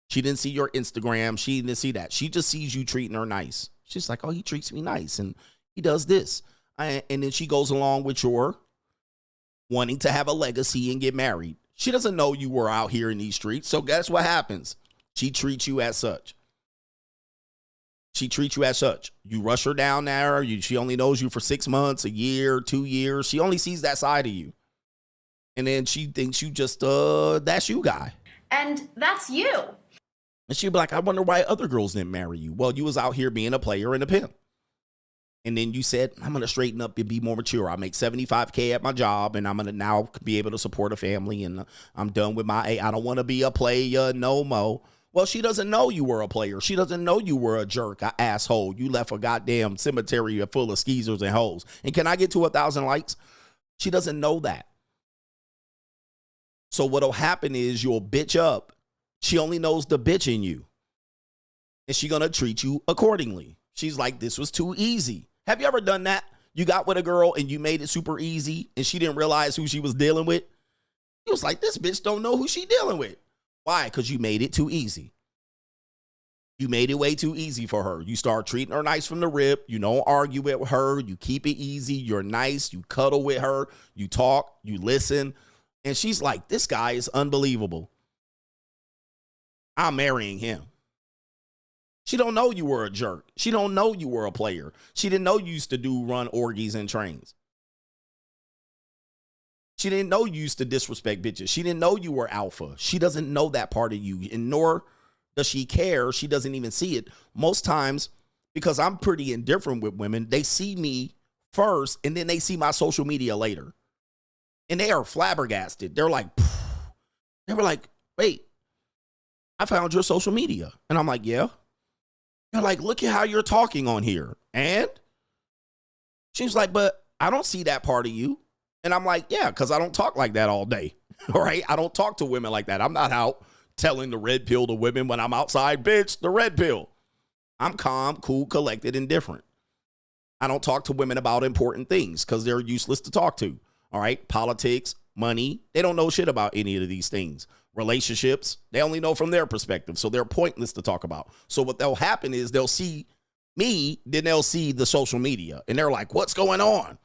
She didn't see your Instagram. She didn't see that. She just sees you treating her nice. She's like, oh, he treats me nice, and he does this. And then she goes along with your wanting to have a legacy and get married. She doesn't know you were out here in these streets. So guess what happens? She treats you as such. She treats you as such. You rush her down there. She only knows you for 6 months, a year, 2 years. She only sees that side of you. And then she thinks you just, that's you guy. And that's you. And she'll be like, I wonder why other girls didn't marry you. Well, you was out here being a player and a pimp. And then you said, I'm going to straighten up and be more mature. I make $75K at my job, and I'm going to now be able to support a family, and I'm done with I don't want to be a player no more. Well, she doesn't know you were a player. She doesn't know you were a jerk, an asshole. You left a goddamn cemetery full of skeezers and hoes. And can I get to 1,000 likes? She doesn't know that. So what'll happen is you'll bitch up. She only knows the bitch in you. And she's going to treat you accordingly. She's like, this was too easy. Have you ever done that? You got with a girl and you made it super easy and she didn't realize who she was dealing with? He was like, this bitch don't know who she dealing with. Why? Because you made it too easy. You made it way too easy for her. You start treating her nice from the rip. You don't argue with her. You keep it easy. You're nice. You cuddle with her. You talk. You listen. And she's like, this guy is unbelievable. I'm marrying him. She don't know you were a jerk. She don't know you were a player. She didn't know you used to run orgies and trains. She didn't know you used to disrespect bitches. She didn't know you were alpha. She doesn't know that part of you, and nor does she care. She doesn't even see it. Most times, because I'm pretty indifferent with women, they see me first, and then they see my social media later. And they are flabbergasted. They're like, phew. They were like, wait, I found your social media. And I'm like, yeah. They're like, look at how you're talking on here. And she's like, but I don't see that part of you. And I'm like, yeah, because I don't talk like that all day. All right. I don't talk to women like that. I'm not out telling the red pill to women when I'm outside, bitch, the red pill. I'm calm, cool, collected, and different. I don't talk to women about important things because they're useless to talk to. All right. Politics, money. They don't know shit about any of these things. Relationships, they only know from their perspective. So they're pointless to talk about. So what they'll happen is they'll see me, then they'll see the social media. And they're like, what's going on?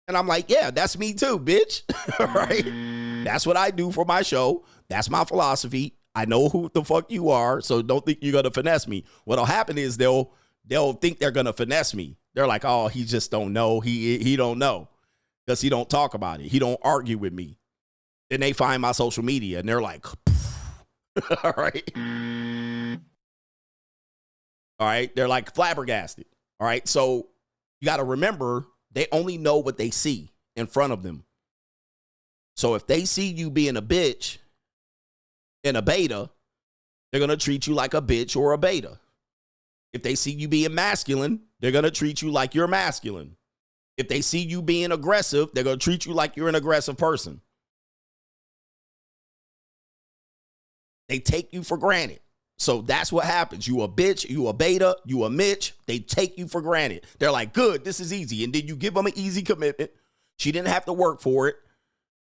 And I'm like, yeah, that's me too, bitch. All right. That's what I do for my show. That's my philosophy. I know who the fuck you are. So don't think you're going to finesse me. What'll happen is they'll think they're going to finesse me. They're like, oh, he just don't know. He don't know because he don't talk about it. He don't argue with me. Then they find my social media and they're like, all right. All right. They're like flabbergasted. All right. So you got to remember, they only know what they see in front of them. So if they see you being a bitch and a beta, they're going to treat you like a bitch or a beta. If they see you being masculine, they're going to treat you like you're masculine. If they see you being aggressive, they're going to treat you like you're an aggressive person. They take you for granted. So that's what happens. You a bitch, you a beta, you a Mitch. They take you for granted. They're like, good, this is easy. And then you give them an easy commitment. She didn't have to work for it.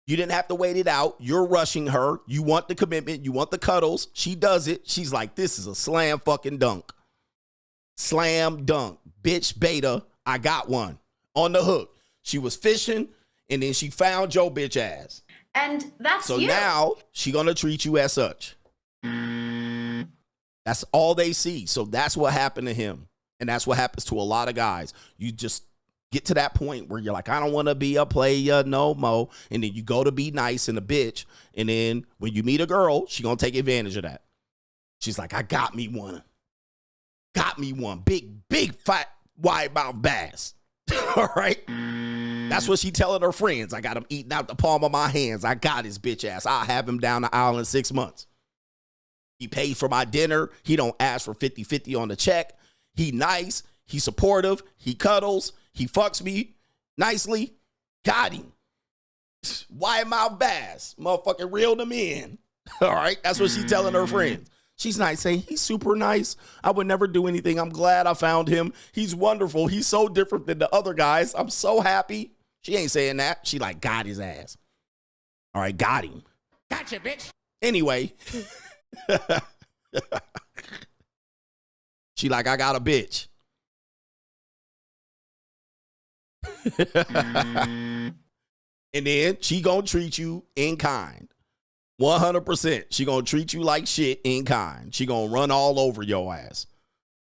You didn't have to wait it out. You're rushing her. You want the commitment. You want the cuddles. She does it. She's like, this is a slam fucking dunk. Slam dunk. Bitch beta, I got one. On the hook. She was fishing, and then she found your bitch ass. And that's so you. Now she gonna treat you as such. That's all they see. So that's what happened to him. And that's what happens to a lot of guys. You just get to that point where you're like, I don't want to be a player no more. And then you go to be nice and a bitch. And then when you meet a girl, she gonna take advantage of that. She's like, I got me one. Got me one. Big, fat, wide mouth bass. All right. That's what she telling her friends. I got him eating out the palm of my hands. I got his bitch ass. I'll have him down the aisle in 6 months. He pays for my dinner. He don't ask for 50-50 on the check. He nice. He supportive. He cuddles. He fucks me nicely. Got him. Wide mouth bass. Motherfucking reel them in. All right. That's what she telling her friends. She's nice, saying he's super nice. I would never do anything. I'm glad I found him. He's wonderful. He's so different than the other guys. I'm so happy. She ain't saying that. She like, got his ass. All right, got him. Gotcha, bitch. Anyway. She like, I got a bitch. And then she gonna treat you in kind. 100%. She gonna treat you like shit in kind. She gonna run all over your ass.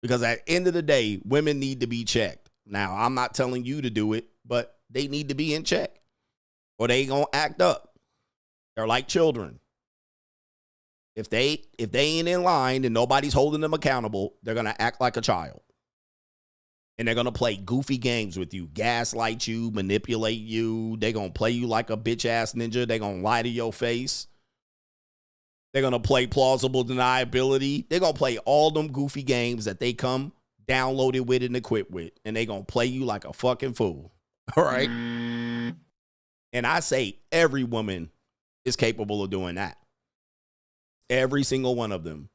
Because at the end of the day, women need to be checked. Now, I'm not telling you to do it, but they need to be in check. Or they gonna act up. They're like children. If they ain't in line and nobody's holding them accountable, they're gonna act like a child. And they're gonna play goofy games with you, gaslight you, manipulate you. They're gonna play you like a bitch ass ninja. They're gonna lie to your face. They're going to play plausible deniability. They're going to play all them goofy games that they come downloaded with and equipped with. And they're going to play you like a fucking fool. All right? And I say every woman is capable of doing that. Every single one of them.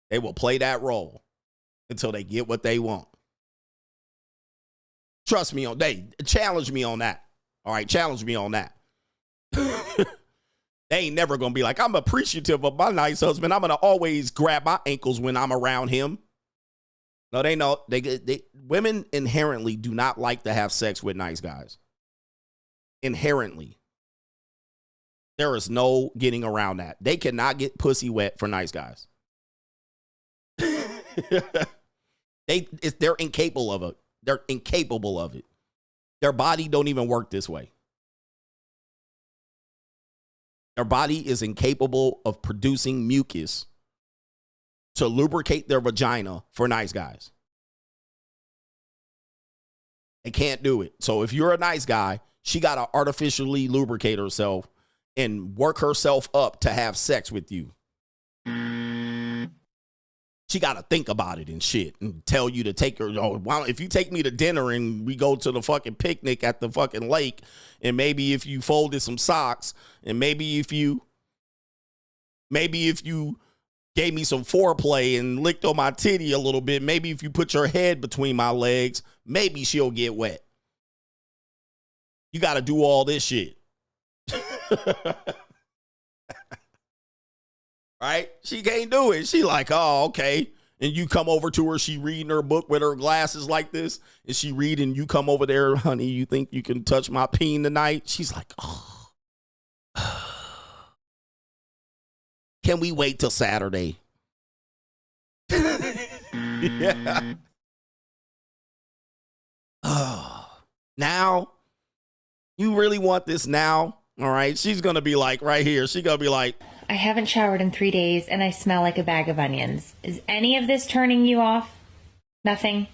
They will play that role until they get what they want. Trust me on, challenge me on that. All right? Challenge me on that. They ain't never going to be like, I'm appreciative of my nice husband. I'm going to always grab my ankles when I'm around him. No, they know. Women inherently do not like to have sex with nice guys. Inherently. There is no getting around that. They cannot get pussy wet for nice guys. They're incapable of it. They're incapable of it. Their body don't even work this way. Their body is incapable of producing mucus to lubricate their vagina for nice guys. They can't do it. So if you're a nice guy, she got to artificially lubricate herself and work herself up to have sex with you. She got to think about it and shit and tell you to take her. Oh, if you take me to dinner and we go to the fucking picnic at the fucking lake, and maybe if you folded some socks, and maybe if you gave me some foreplay and licked on my titty a little bit, maybe if you put your head between my legs, maybe she'll get wet. You got to do all this shit. Right? She can't do it. She like, oh, okay. And you come over to her, she reading her book with her glasses like this, and she reading, you come over there, honey, you think you can touch my peen tonight? She's like, oh. Can we wait till Saturday? Yeah. Oh. Now, you really want this now? All right. She's going to be like, right here, she's going to be like, I haven't showered in 3 days and I smell like a bag of onions. Is any of this turning you off? Nothing?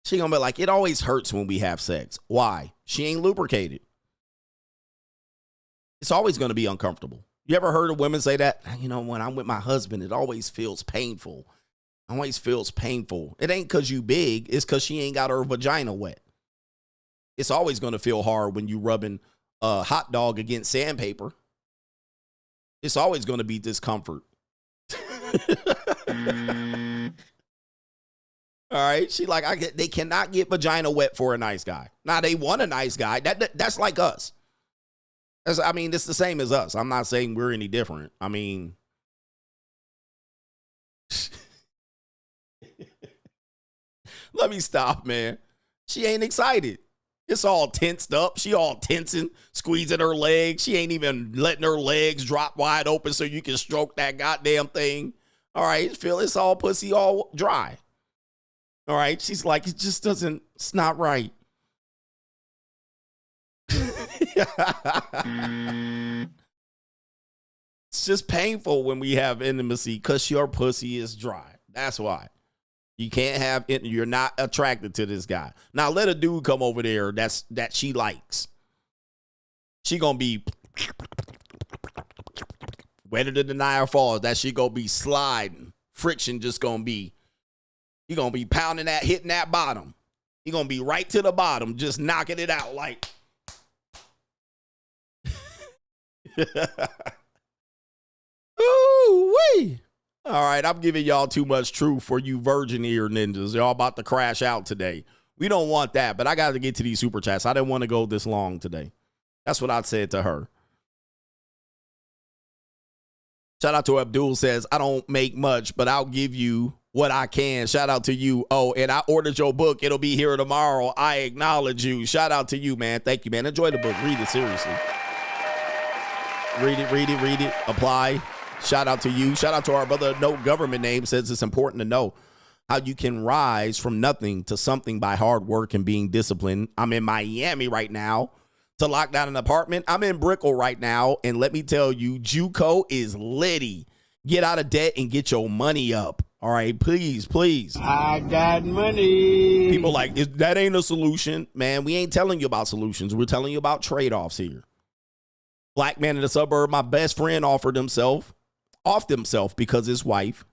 She gonna be like, it always hurts when we have sex. Why? She ain't lubricated. It's always gonna be uncomfortable. You ever heard of women say that? You know, when I'm with my husband, it always feels painful. It always feels painful. It ain't because you big. It's because she ain't got her vagina wet. It's always gonna feel hard when you rubbing a hot dog against sandpaper. It's always going to be discomfort. All right. She like, they cannot get vagina wet for a nice guy. Now they want a nice guy. That's like us. It's the same as us. I'm not saying we're any different. I mean, let me stop, man. She ain't excited. It's all tensed up. She all tensing, squeezing her legs. She ain't even letting her legs drop wide open so you can stroke that goddamn thing. All right, it's all pussy, all dry. All right, she's like, it's not right. It's just painful when we have intimacy because your pussy is dry. That's why. You can't have it. You're not attracted to this guy. Now let a dude come over there that she likes. She gonna be wetter than the Niagara Falls. That she gonna be sliding. Friction just gonna be. You gonna be pounding that, hitting that bottom. You gonna be right to the bottom, just knocking it out like. Ooh wee. All right, I'm giving y'all too much truth for you virgin ear ninjas. Y'all about to crash out today. We don't want that, but I got to get to these super chats. I didn't want to go this long today. That's what I said to her. Shout out to Abdul says, I don't make much, but I'll give you what I can. Shout out to you. Oh, and I ordered your book. It'll be here tomorrow. I acknowledge you. Shout out to you, man. Thank you, man. Enjoy the book. Read it seriously. Read it. Apply. Shout out to you. Shout out to our brother. No government name says it's important to know how you can rise from nothing to something by hard work and being disciplined. I'm in Miami right now to lock down an apartment. I'm in Brickell right now. And let me tell you, JUCO is litty. Get out of debt and get your money up. All right, please. I got money. People like, that ain't a solution. Man, we ain't telling you about solutions. We're telling you about trade-offs here. Black man in the suburb, my best friend off himself because his wife.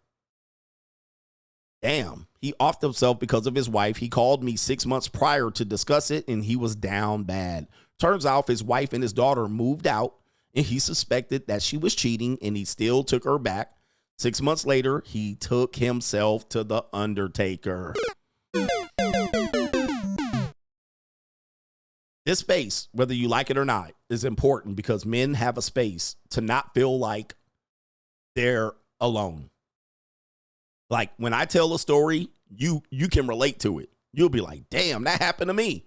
Damn, he offed himself because of his wife. He called me 6 months prior to discuss it, and he was down bad. Turns out his wife and his daughter moved out, and he suspected that she was cheating, and he still took her back. 6 months later, he took himself to the undertaker. This space, whether you like it or not, is important because men have a space to not feel like they're alone. Like when I tell a story, you can relate to it. You'll be like, damn, that happened to me.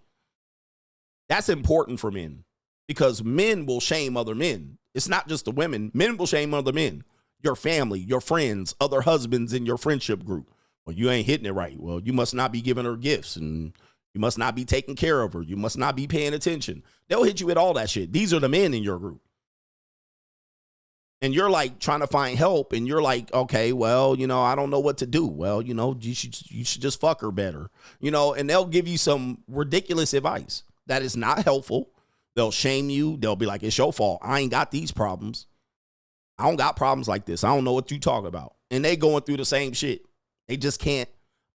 That's important for men because men will shame other men. It's not just the women. Men will shame other men. Your family, your friends, other husbands in your friendship group. Well, you ain't hitting it right. Well, you must not be giving her gifts and you must not be taking care of her. You must not be paying attention. They'll hit you with all that shit. These are the men in your group. And you're like trying to find help and you're like, okay, well, I don't know what to do. Well, you should just fuck her better, and they'll give you some ridiculous advice that is not helpful. They'll shame you. They'll be like, it's your fault. I ain't got these problems. I don't got problems like this. I don't know what you talk about. And they going through the same shit. They just can't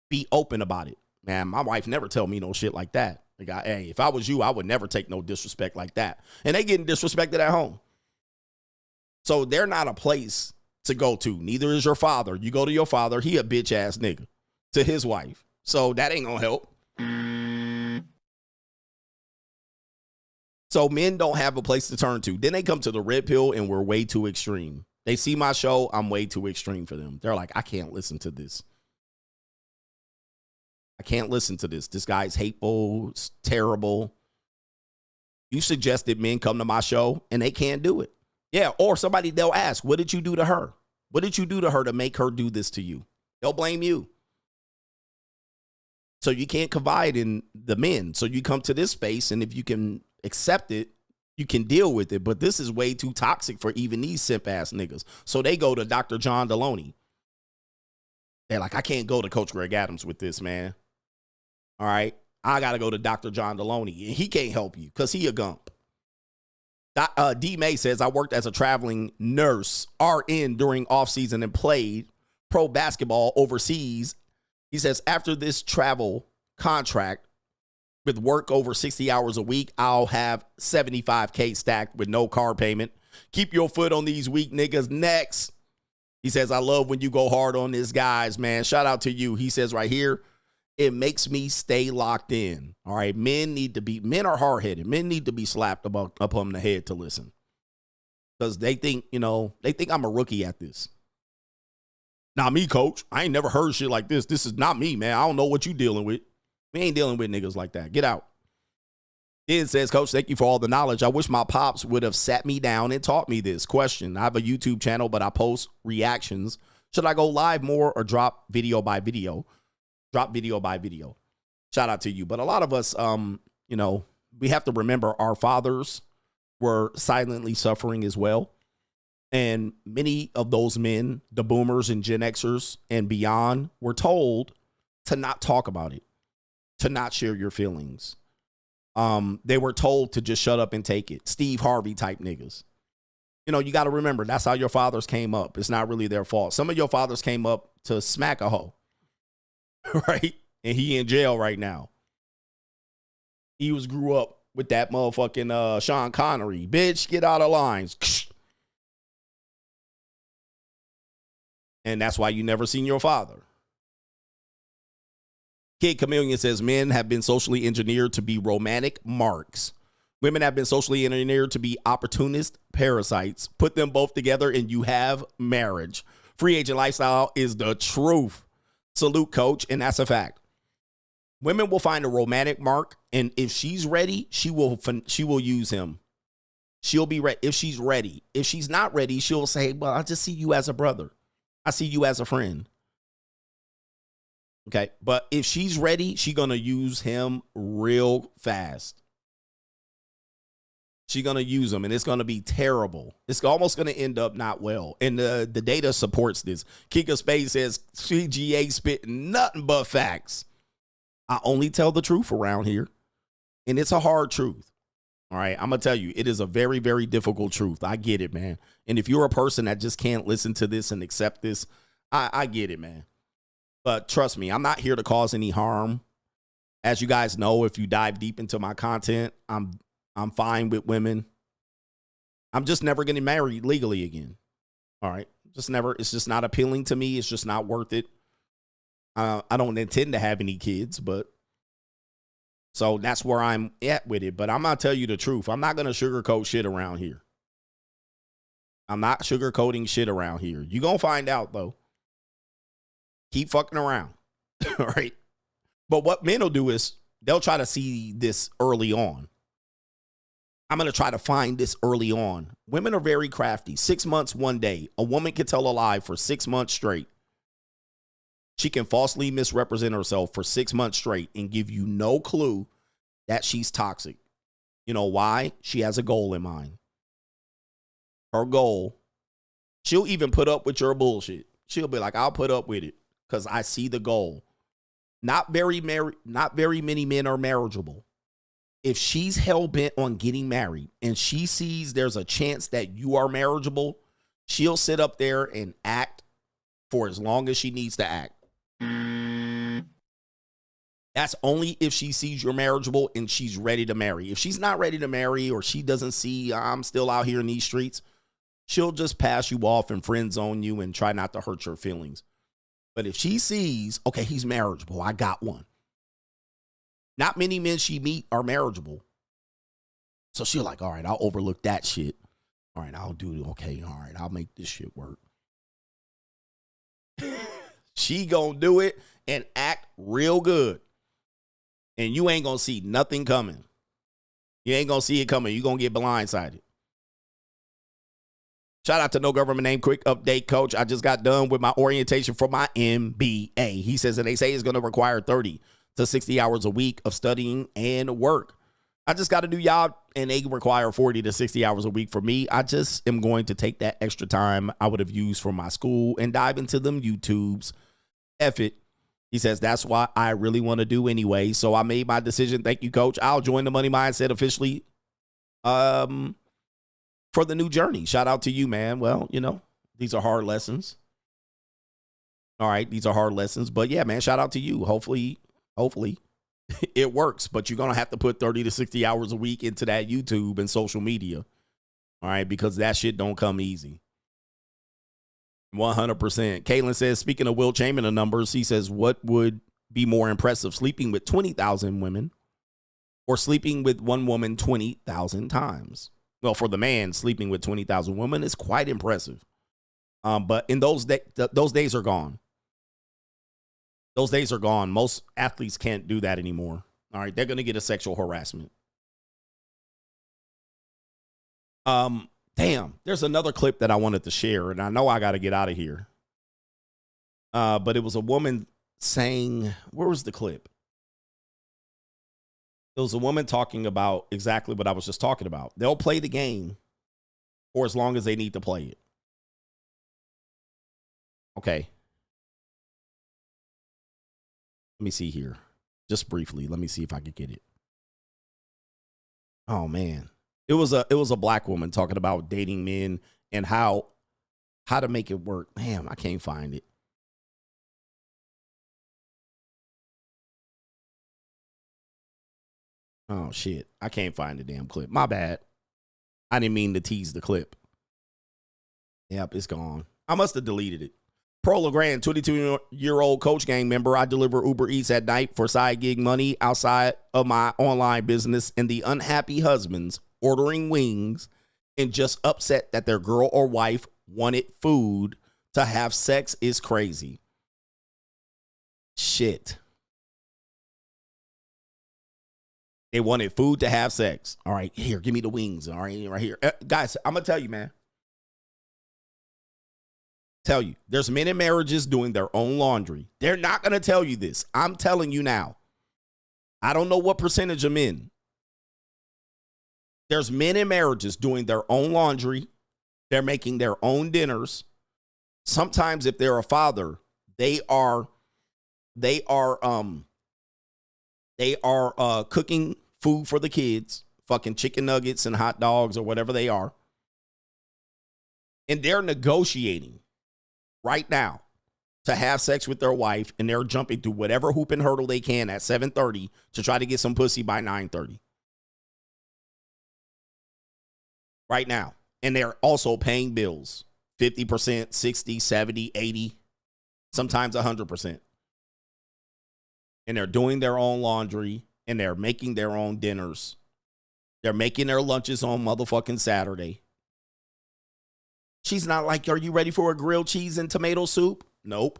be open about it. Man, my wife never tell me no shit like that. Like, hey, if I was you, I would never take no disrespect like that. And they getting disrespected at home. So they're not a place to go to. Neither is your father. You go to your father, he a bitch ass nigga to his wife. So that ain't gonna help. So men don't have a place to turn to. Then they come to the red pill and we're way too extreme. They see my show, I'm way too extreme for them. They're like, I can't listen to this. I can't listen to this. This guy's hateful, it's terrible. You suggested men come to my show and they can't do it. Yeah, or they'll ask, what did you do to her? What did you do to her to make her do this to you? They'll blame you. So you can't confide in the men. So you come to this space, and if you can accept it, you can deal with it. But this is way too toxic for even these simp-ass niggas. So they go to Dr. John Deloney. They're like, I can't go to Coach Greg Adams with this, man. All right? I got to go to Dr. John Deloney, and he can't help you because he a gump. D. May says, I worked as a traveling nurse, RN, during offseason and played pro basketball overseas. He says, after this travel contract with work over 60 hours a week, I'll have $75K stacked with no car payment. Keep your foot on these weak niggas' necks. He says, I love when you go hard on this, guys, man. Shout out to you. He says right here, it makes me stay locked in. All right. Men are hard-headed. Men need to be slapped upon the head to listen. Because they think I'm a rookie at this. Not me, coach. I ain't never heard shit like this. This is not me, man. I don't know what you dealing with. We ain't dealing with niggas like that. Get out. Then says, Coach, thank you for all the knowledge. I wish my pops would have sat me down and taught me this. Question. I have a YouTube channel, but I post reactions. Should I go live more or drop video by video? Drop video by video. Shout out to you. But a lot of us, we have to remember our fathers were silently suffering as well. And many of those men, the boomers and Gen Xers and beyond, were told to not talk about it, to not share your feelings. They were told to just shut up and take it. Steve Harvey type niggas. You got to remember, that's how your fathers came up. It's not really their fault. Some of your fathers came up to smack a hoe. Right? And he in jail right now. He grew up with that motherfucking Sean Connery. Bitch, get out of lines. And that's why you never seen your father. Kid Chameleon says, men have been socially engineered to be romantic marks. Women have been socially engineered to be opportunist parasites. Put them both together and you have marriage. Free agent lifestyle is the truth. Salute, coach, and that's a fact. Women will find a romantic mark, and if she's ready, she will use him. She'll be ready if she's ready. If she's not ready, she'll say, well, I just see you as a brother. I see you as a friend. Okay, but if she's ready, she's going to use him real fast. She's going to use him, and it's going to be terrible. It's almost going to end up not well. And the data supports this. Kika Spade says, CGA spitting nothing but facts. I only tell the truth around here, and it's a hard truth. All right, I'm going to tell you, it is a very, very difficult truth. I get it, man. And if you're a person that just can't listen to this and accept this, I get it, man. But trust me, I'm not here to cause any harm. As you guys know, if you dive deep into my content, I'm fine with women. I'm just never getting married legally again. All right. Just never. It's just not appealing to me. It's just not worth it. I don't intend to have any kids, but So that's where I'm at with it. But I'm going to tell you the truth. I'm not going to sugarcoat shit around here. I'm not sugarcoating shit around here. You're going to find out, though. Keep fucking around. All right. But what men will do is they'll try to see this early on. I'm going to try to find this early on. Women are very crafty. 6 months, 1 day. A woman can tell a lie for 6 months straight. She can falsely misrepresent herself for 6 months straight and give you no clue that she's toxic. You know why? She has a goal in mind. Her goal. She'll even put up with your bullshit. She'll be like, I'll put up with it because I see the goal. Not very many men are marriageable. If she's hell-bent on getting married and she sees there's a chance that you are marriageable, she'll sit up there and act for as long as she needs to act. That's only if she sees you're marriageable and she's ready to marry. If she's not ready to marry or she doesn't see I'm still out here in these streets, she'll just pass you off and friend zone you and try not to hurt your feelings. But if she sees, okay, he's marriageable, I got one. Not many men she meet are marriageable. So she'll like, all right, I'll overlook that shit. All right, I'll do it. Okay, all right, I'll make this shit work. She gonna do it and act real good. And you ain't gonna see nothing coming. You ain't gonna see it coming. You're gonna get blindsided. Shout out to No Government Name. Quick update, coach. I just got done with my orientation for my MBA. He says, and they say it's going to require 30 to 60 hours a week of studying and work. I just got a new job and they require 40 to 60 hours a week for me. I just am going to take that extra time I would have used for my school and dive into them YouTubes. F it. He says, that's what I really want to do anyway. So I made my decision. Thank you, coach. I'll join the Money Mindset officially. For the new journey. Shout out to you, man. Well, you know, these are hard lessons. All right, these are hard lessons. But yeah, man, shout out to you. Hopefully it works. But you're going to have to put 30 to 60 hours a week into that YouTube and social media. All right, because that shit don't come easy. 100%. Caitlin says, speaking of Will Chamberlain numbers, he says, what would be more impressive, sleeping with 20,000 women or sleeping with one woman 20,000 times? Well, for the man, sleeping with 20,000 women is quite impressive. But in those days are gone. Those days are gone. Most athletes can't do that anymore. All right, they're going to get a sexual harassment. Damn, there's another clip that I wanted to share, and I know I got to get out of here. But it was a woman saying, where was the clip? There was a woman talking about exactly what I was just talking about. They'll play the game for as long as they need to play it. Okay. Let me see here. Just briefly. Let me see if I can get it. Oh, man. It was a black woman talking about dating men and how to make it work. Damn, I can't find it. Oh, shit. I can't find the damn clip. My bad. I didn't mean to tease the clip. Yep, it's gone. I must have deleted it. Pro LeGrand, 22-year-old Coach Gang member. I deliver Uber Eats at night for side gig money outside of my online business, and the unhappy husbands ordering wings and just upset that their girl or wife wanted food to have sex is crazy. Shit. They wanted food to have sex. All right, here, give me the wings. All right, right here. Guys, I'm going to tell you, man. Tell you, there's men in marriages doing their own laundry. They're not going to tell you this. I'm telling you now. I don't know what percentage of men. There's men in marriages doing their own laundry. They're making their own dinners. Sometimes if they're a father, they are cooking food for the kids, fucking chicken nuggets and hot dogs or whatever they are. And they're negotiating right now to have sex with their wife, and they're jumping through whatever hoop and hurdle they can at 7:30 to try to get some pussy by 9:30. Right now. And they're also paying bills. 50%, 60, 70, 80, sometimes 100%. And they're doing their own laundry. and they're making their own dinners. They're making their lunches on motherfucking Saturday. She's not like, are you ready for a grilled cheese and tomato soup? Nope.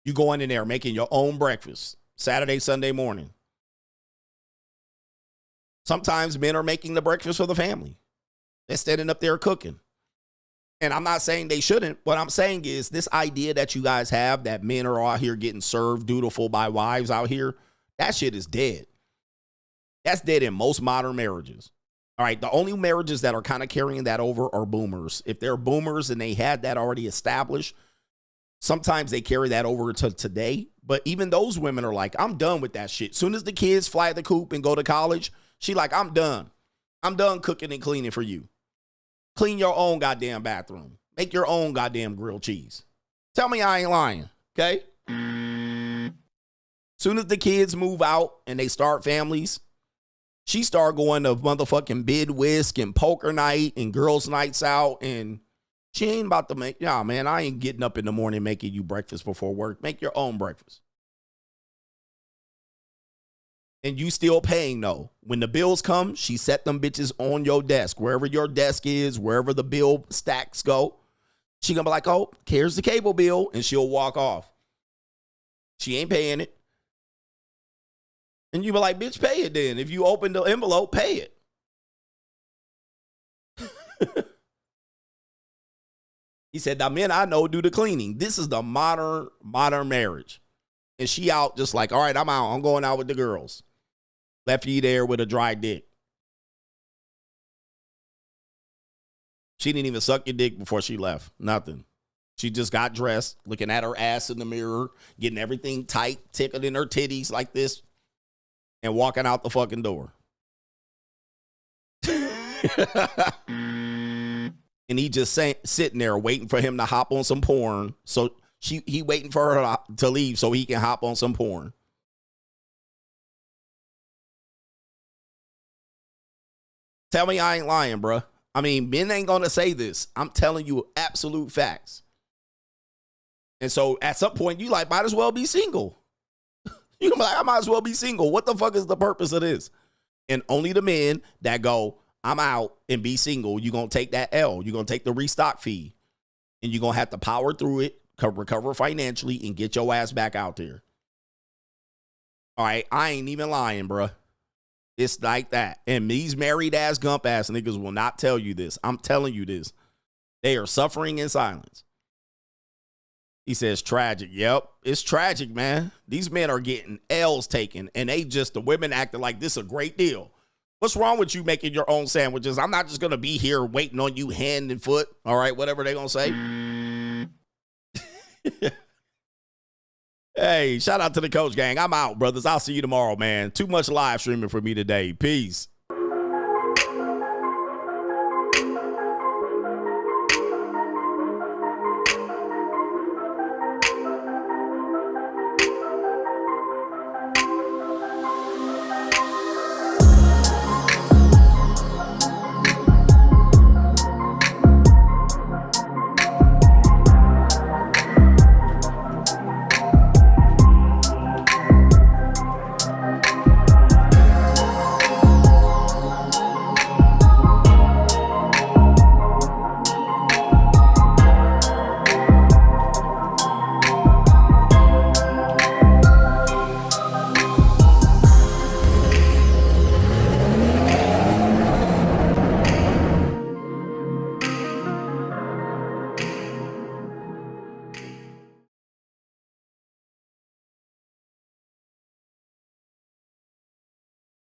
You going in there making your own breakfast Saturday, Sunday morning. Sometimes men are making the breakfast for the family. They're standing up there cooking. And I'm not saying they shouldn't. What I'm saying is this idea that you guys have that men are out here getting served dutiful by wives out here, that shit is dead. That's dead in most modern marriages. All right, the only marriages that are kind of carrying that over are boomers. If they're boomers and they had that already established, sometimes they carry that over to today. But even those women are like, I'm done with that shit. Soon as the kids fly the coop and go to college, she like, I'm done. I'm done cooking and cleaning for you. Clean your own goddamn bathroom. Make your own goddamn grilled cheese. Tell me I ain't lying, okay? Soon as the kids move out and they start families, she start going to motherfucking bid whisk and poker night and girls' nights out, and she ain't about to make, nah, man, I ain't getting up in the morning making you breakfast before work. Make your own breakfast. And you still paying, though. When the bills come, she set them bitches on your desk. Wherever your desk is, wherever the bill stacks go, she gonna be like, oh, here's the cable bill, and she'll walk off. She ain't paying it. And you be like, bitch, pay it then. If you open the envelope, pay it. He said, the men I know do the cleaning. This is the modern marriage. And she out just like, all right, I'm out. I'm going out with the girls. Left you there with a dry dick. She didn't even suck your dick before she left. Nothing. She just got dressed, looking at her ass in the mirror, getting everything tight, tickling her titties like this, and walking out the fucking door. And he just sitting there waiting for him to hop on some porn. So he waiting for her to leave so he can hop on some porn. Tell me I ain't lying, bruh. I mean, men ain't going to say this. I'm telling you absolute facts. And so at some point, you like, might as well be single. You can be like, I might as well be single. What the fuck is the purpose of this? And only the men that go, I'm out and be single, you're going to take that L. You're going to take the restock fee. And you're going to have to power through it, recover financially, and get your ass back out there. All right, I ain't even lying, bruh. It's like that. And these married ass gump ass niggas will not tell you this. I'm telling you this. They are suffering in silence. He says tragic. Yep, it's tragic, man. These men are getting L's taken, and the women acting like this is a great deal. What's wrong with you making your own sandwiches? I'm not just going to be here waiting on you hand and foot. All right, whatever they're going to say. Hey, shout out to the Coach Gang. I'm out, brothers. I'll see you tomorrow, man. Too much live streaming for me today. Peace.